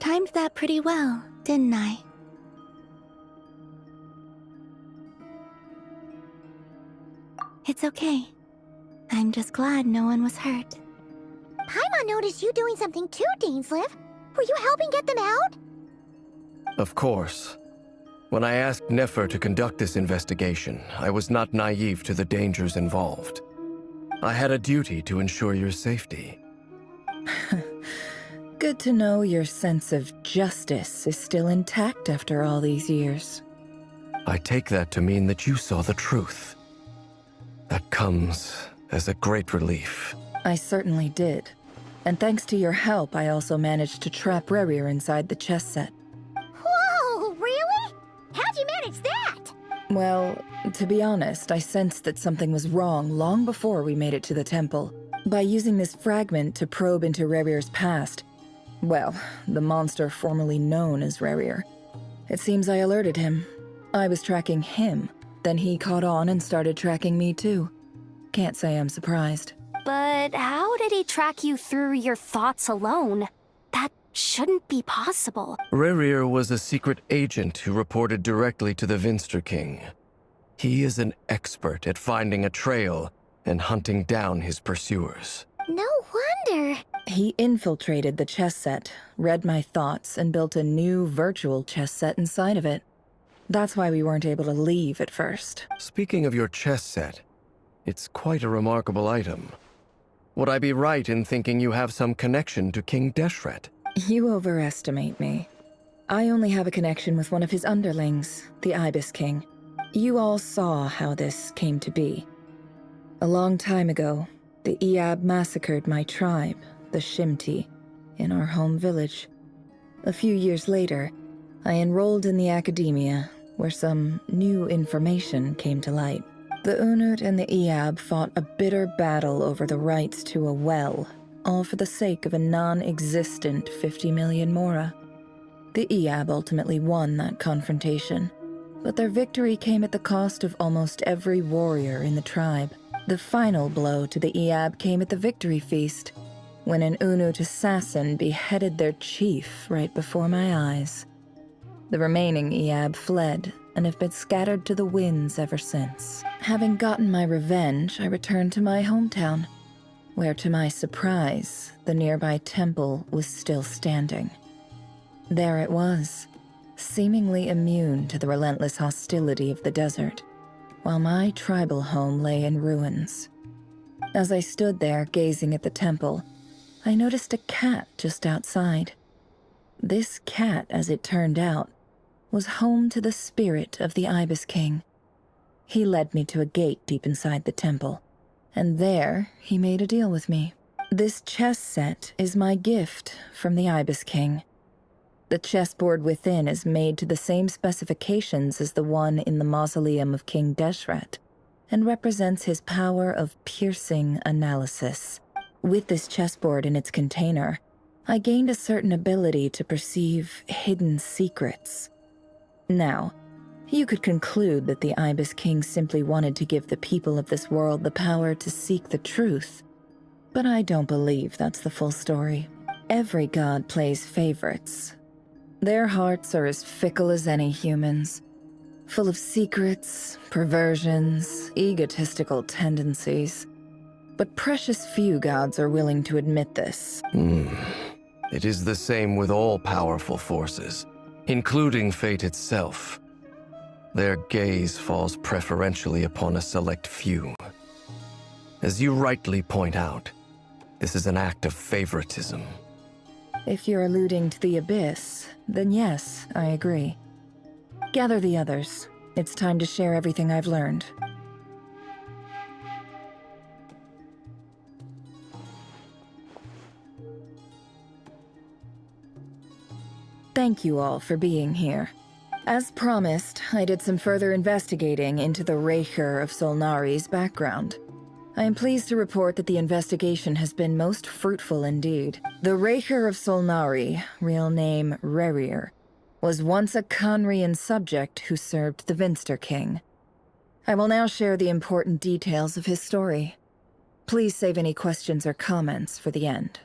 Timed that pretty well, didn't I? It's okay. I'm just glad no one was hurt. Paimon noticed you doing something too, Dainsleif. Were you helping get them out? Of course. When I asked Nefer to conduct this investigation, I was not naive to the dangers involved. I had a duty to ensure your safety. Good to know your sense of justice is still intact after all these years. I take that to mean that you saw the truth. That comes as a great relief. I certainly did. And thanks to your help, I also managed to trap Rerir inside the chess set. Whoa, really? How'd you manage that? Well, to be honest, I sensed that something was wrong long before we made it to the temple. By using this fragment to probe into Rerir's past, well, the monster formerly known as Rerir. It seems I alerted him. I was tracking him, then he caught on and started tracking me too. Can't say I'm surprised. But how did he track you through your thoughts alone? That shouldn't be possible. Rerir was a secret agent who reported directly to the Vinster King. He is an expert at finding a trail and hunting down his pursuers. No wonder. He infiltrated the chess set, read my thoughts, and built a new virtual chess set inside of it. That's why we weren't able to leave at first. Speaking of your chess set, it's quite a remarkable item. Would I be right in thinking you have some connection to King Deshret? You overestimate me. I only have a connection with one of his underlings, the Ibis King. You all saw how this came to be. A long time ago, the Iab massacred my tribe, the Shimti, in our home village. A few years later, I enrolled in the academia, where some new information came to light. The Unut and the Iab fought a bitter battle over the rights to a well, all for the sake of a non-existent 50 million mora. The Iab ultimately won that confrontation, but their victory came at the cost of almost every warrior in the tribe. The final blow to the Iab came at the victory feast, when an Unut assassin beheaded their chief right before my eyes. The remaining Iab fled and have been scattered to the winds ever since. Having gotten my revenge, I returned to my hometown, where to my surprise, the nearby temple was still standing. There it was, seemingly immune to the relentless hostility of the desert, while my tribal home lay in ruins. As I stood there gazing at the temple, I noticed a cat just outside. This cat, as it turned out, was home to the spirit of the Ibis King. He led me to a gate deep inside the temple, and there he made a deal with me. This chess set is my gift from the Ibis King. The chessboard within is made to the same specifications as the one in the mausoleum of King Deshret, and represents his power of piercing analysis. With this chessboard in its container, I gained a certain ability to perceive hidden secrets. Now, you could conclude that the Ibis King simply wanted to give the people of this world the power to seek the truth, but I don't believe that's the full story. Every god plays favorites. Their hearts are as fickle as any human's, full of secrets, perversions, egotistical tendencies. But precious few gods are willing to admit this. It is the same with all powerful forces, including fate itself. Their gaze falls preferentially upon a select few. As you rightly point out, this is an act of favoritism. If you're alluding to the Abyss, then yes, I agree. Gather the others. It's time to share everything I've learned. Thank you all for being here. As promised, I did some further investigating into the Reicher of Solnari's background. I am pleased to report that the investigation has been most fruitful indeed. The Reicher of Solnari, real name Rerir, was once a Khanrian subject who served the Vinster King. I will now share the important details of his story. Please save any questions or comments for the end.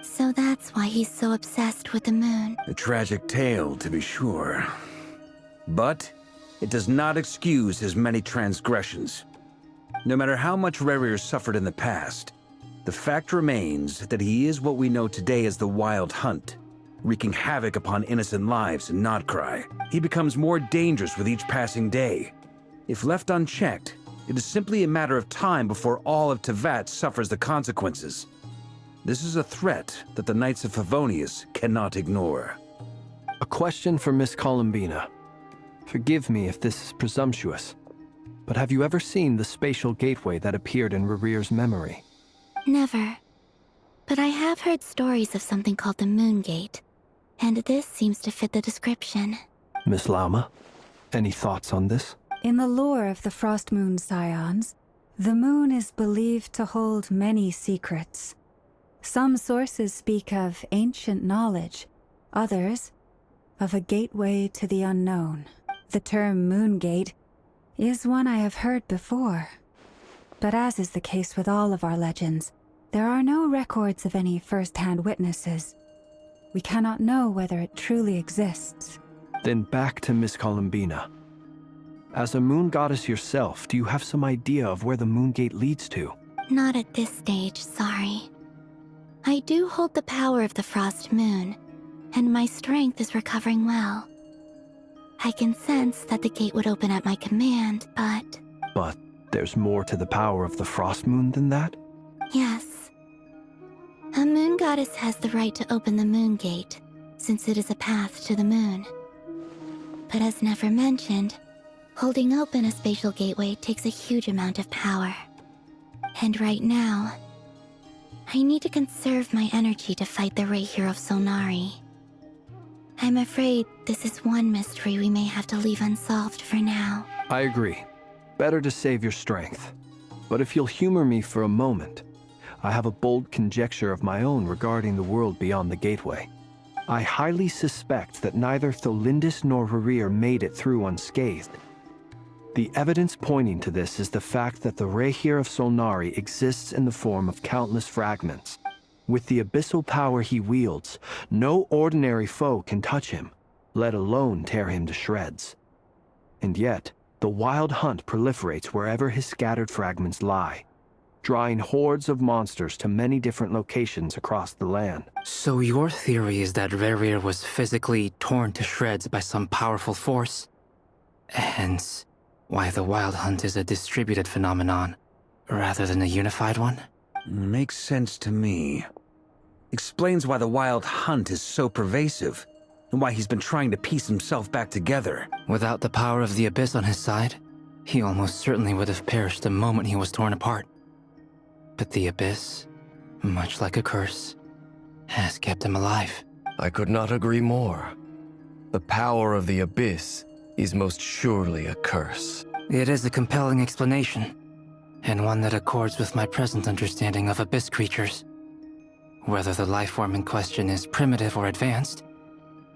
So that's why he's so obsessed with the moon. A tragic tale, to be sure. But it does not excuse his many transgressions. No matter how much Rerir suffered in the past, the fact remains that he is what we know today as the Wild Hunt, wreaking havoc upon innocent lives in Nodcry. He becomes more dangerous with each passing day. If left unchecked, it is simply a matter of time before all of Tevat suffers the consequences. This is a threat that the Knights of Favonius cannot ignore. A question for Miss Columbina. Forgive me if this is presumptuous, but have you ever seen the spatial gateway that appeared in Rerear's memory? Never. But I have heard stories of something called the Moon Gate, and this seems to fit the description. Miss Lauma, any thoughts on this? In the lore of the Frost Moon Scions, the moon is believed to hold many secrets. Some sources speak of ancient knowledge, others of a gateway to the unknown. The term Moon Gate is one I have heard before. But as is the case with all of our legends, there are no records of any first-hand witnesses. We cannot know whether it truly exists. Then back to Miss Columbina. As a moon goddess yourself, do you have some idea of where the Moon Gate leads to? Not at this stage, sorry. I do hold the power of the Frost Moon, and my strength is recovering well. I can sense that the gate would open at my command, but... But there's more to the power of the Frost Moon than that? Yes. A moon goddess has the right to open the Moon Gate, since it is a path to the moon. But as Nefer mentioned, holding open a spatial gateway takes a huge amount of power. And right now, I need to conserve my energy to fight the Rahier of Solnari. I'm afraid this is one mystery we may have to leave unsolved for now. I agree. Better to save your strength. But if you'll humor me for a moment, I have a bold conjecture of my own regarding the world beyond the gateway. I highly suspect that neither Tholindis nor Rerear made it through unscathed. The evidence pointing to this is the fact that the Rahier of Solnari exists in the form of countless fragments. With the abyssal power he wields, no ordinary foe can touch him, let alone tear him to shreds. And yet, the Wild Hunt proliferates wherever his scattered fragments lie, drawing hordes of monsters to many different locations across the land. So your theory is that Rerir was physically torn to shreds by some powerful force? Hence, why the Wild Hunt is a distributed phenomenon, rather than a unified one? Makes sense to me. Explains why the Wild Hunt is so pervasive, and why he's been trying to piece himself back together. Without the power of the Abyss on his side, he almost certainly would have perished the moment he was torn apart. But the Abyss, much like a curse, has kept him alive. I could not agree more. The power of the Abyss is most surely a curse. It is a compelling explanation, and one that accords with my present understanding of Abyss creatures. Whether the life form in question is primitive or advanced,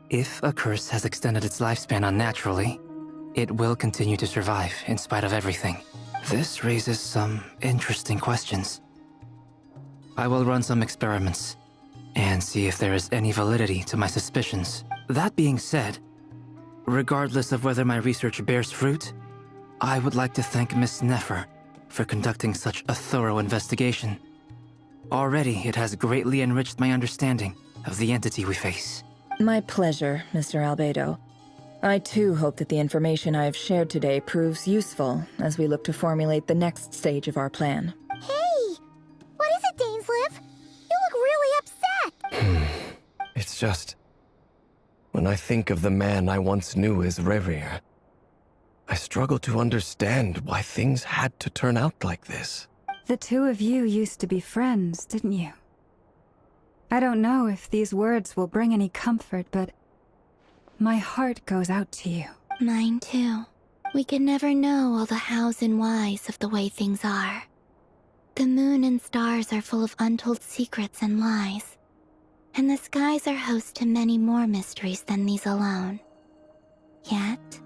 if a curse has extended its lifespan unnaturally, it will continue to survive in spite of everything. This raises some interesting questions. I will run some experiments and see if there is any validity to my suspicions. That being said, regardless of whether my research bears fruit, I would like to thank Miss Nefer for conducting such a thorough investigation. Already, it has greatly enriched my understanding of the entity we face. My pleasure, Mr. Albedo. I too hope that the information I have shared today proves useful as we look to formulate the next stage of our plan. Hey! What is it, Dainsleif? You look really upset! It's just... when I think of the man I once knew as Rerir, I struggle to understand why things had to turn out like this. The two of you used to be friends, didn't you? I don't know if these words will bring any comfort, but my heart goes out to you. Mine too. We can never know all the hows and whys of the way things are. The moon and stars are full of untold secrets and lies, and the skies are host to many more mysteries than these alone. Yet,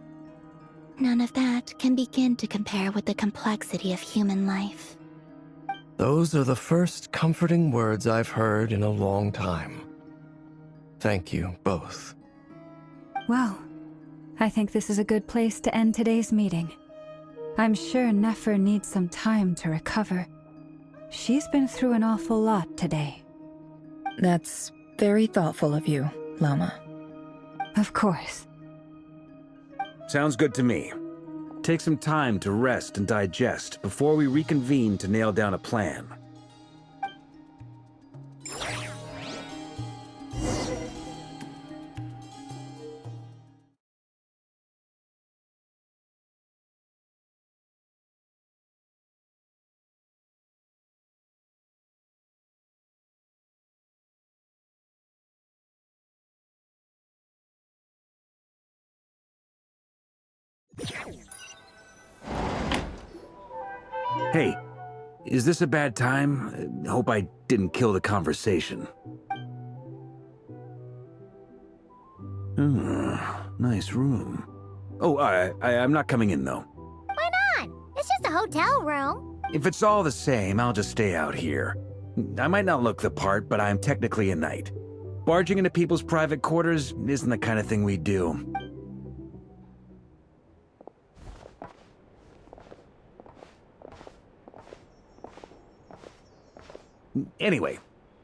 none of that can begin to compare with the complexity of human life. Those are the first comforting words I've heard in a long time. Thank you, both. Well, I think this is a good place to end today's meeting. I'm sure Nefer needs some time to recover. She's been through an awful lot today. That's very thoughtful of you, Lama. Of course. Sounds good to me. Take some time to rest and digest before we reconvene to nail down a plan. Hey, is this a bad time? Hope I didn't kill the conversation. Nice room. Oh, I'm not coming in, though. Why not? It's just a hotel room. If it's all the same, I'll just stay out here. I might not look the part, but I'm technically a knight. Barging into people's private quarters isn't the kind of thing we do. Anyway,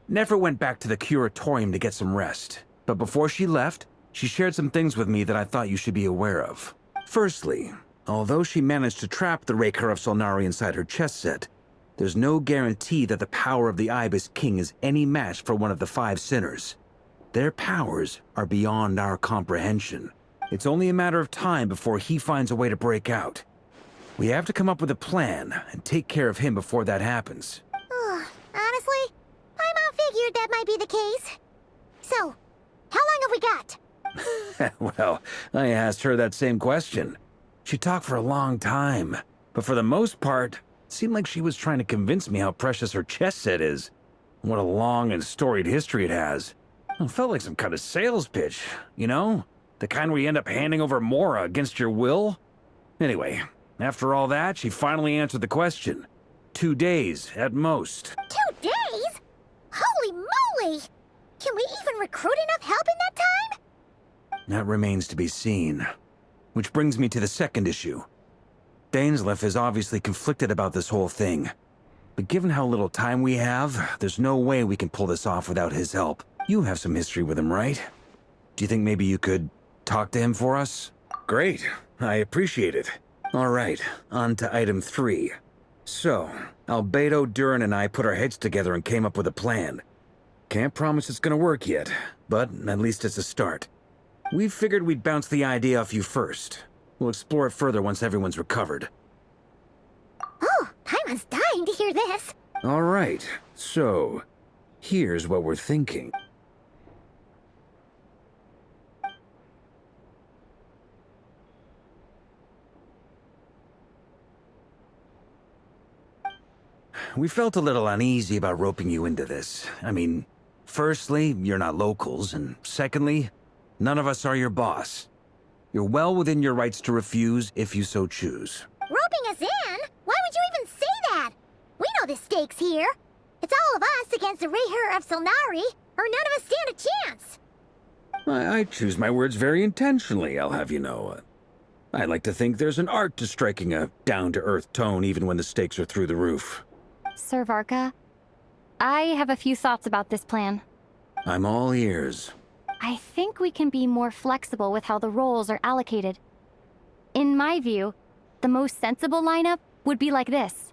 Nefer went back to the curatorium to get some rest. But before she left, she shared some things with me that I thought you should be aware of. Firstly, although she managed to trap the Raker of Solnari inside her chess set, there's no guarantee that the power of the Ibis King is any match for one of the 5 sinners. Their powers are beyond our comprehension. It's only a matter of time before he finds a way to break out. We have to come up with a plan and take care of him before that happens. Honestly, Paimon figured that might be the case. So, how long have we got? Well, I asked her that same question. She talked for a long time, but for the most part, it seemed like she was trying to convince me how precious her chess set is. What a long and storied history it has. It felt like some kind of sales pitch, you know? The kind where you end up handing over Mora against your will? Anyway, after all that, she finally answered the question. 2 days, at most. 2 days? Holy moly! Can we even recruit enough help in that time? That remains to be seen. Which brings me to the second issue. Dainsleif is obviously conflicted about this whole thing. But given how little time we have, there's no way we can pull this off without his help. You have some history with him, right? Do you think maybe you could talk to him for us? Great. I appreciate it. All right, on to item 3. So, Albedo, Durin, and I put our heads together and came up with a plan. Can't promise it's gonna work yet, but at least it's a start. We figured we'd bounce the idea off you first. We'll explore it further once everyone's recovered. Oh, Paimon's dying to hear this. All right, so here's what we're thinking. We felt a little uneasy about roping you into this. I mean, firstly, you're not locals, and secondly, none of us are your boss. You're well within your rights to refuse if you so choose. Roping us in? Why would you even say that? We know the stakes here. It's all of us against the Raher of Solnari, or none of us stand a chance. I choose my words very intentionally, I'll have you know. I like to think there's an art to striking a down-to-earth tone even when the stakes are through the roof. Sir Varka, I have a few thoughts about this plan. I'm all ears. I think we can be more flexible with how the roles are allocated. In my view, the most sensible lineup would be like this.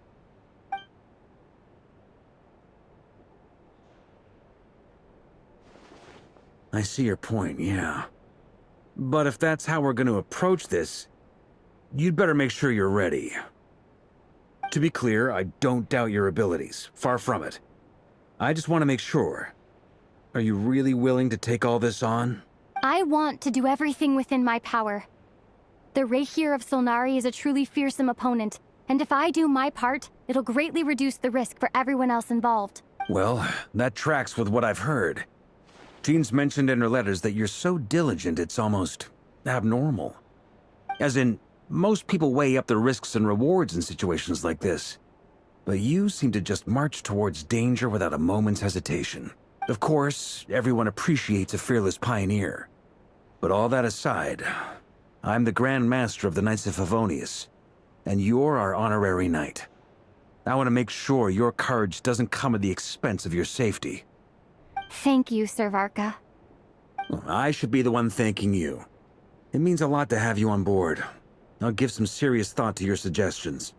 I see your point, yeah. But if that's how we're going to approach this, you'd better make sure you're ready. To be clear, I don't doubt your abilities. Far from it. I just want to make sure. Are you really willing to take all this on? I want to do everything within my power. The Raher of Solnari is a truly fearsome opponent, and if I do my part, it'll greatly reduce the risk for everyone else involved. Well, that tracks with what I've heard. Jean's mentioned in her letters that you're so diligent it's almost abnormal. As in, most people weigh up the risks and rewards in situations like this. But you seem to just march towards danger without a moment's hesitation. Of course, everyone appreciates a fearless pioneer. But all that aside, I'm the Grand Master of the Knights of Favonius, and you're our honorary knight. I want to make sure your courage doesn't come at the expense of your safety. Thank you, Sir Varka. I should be the one thanking you. It means a lot to have you on board. I'll give some serious thought to your suggestions.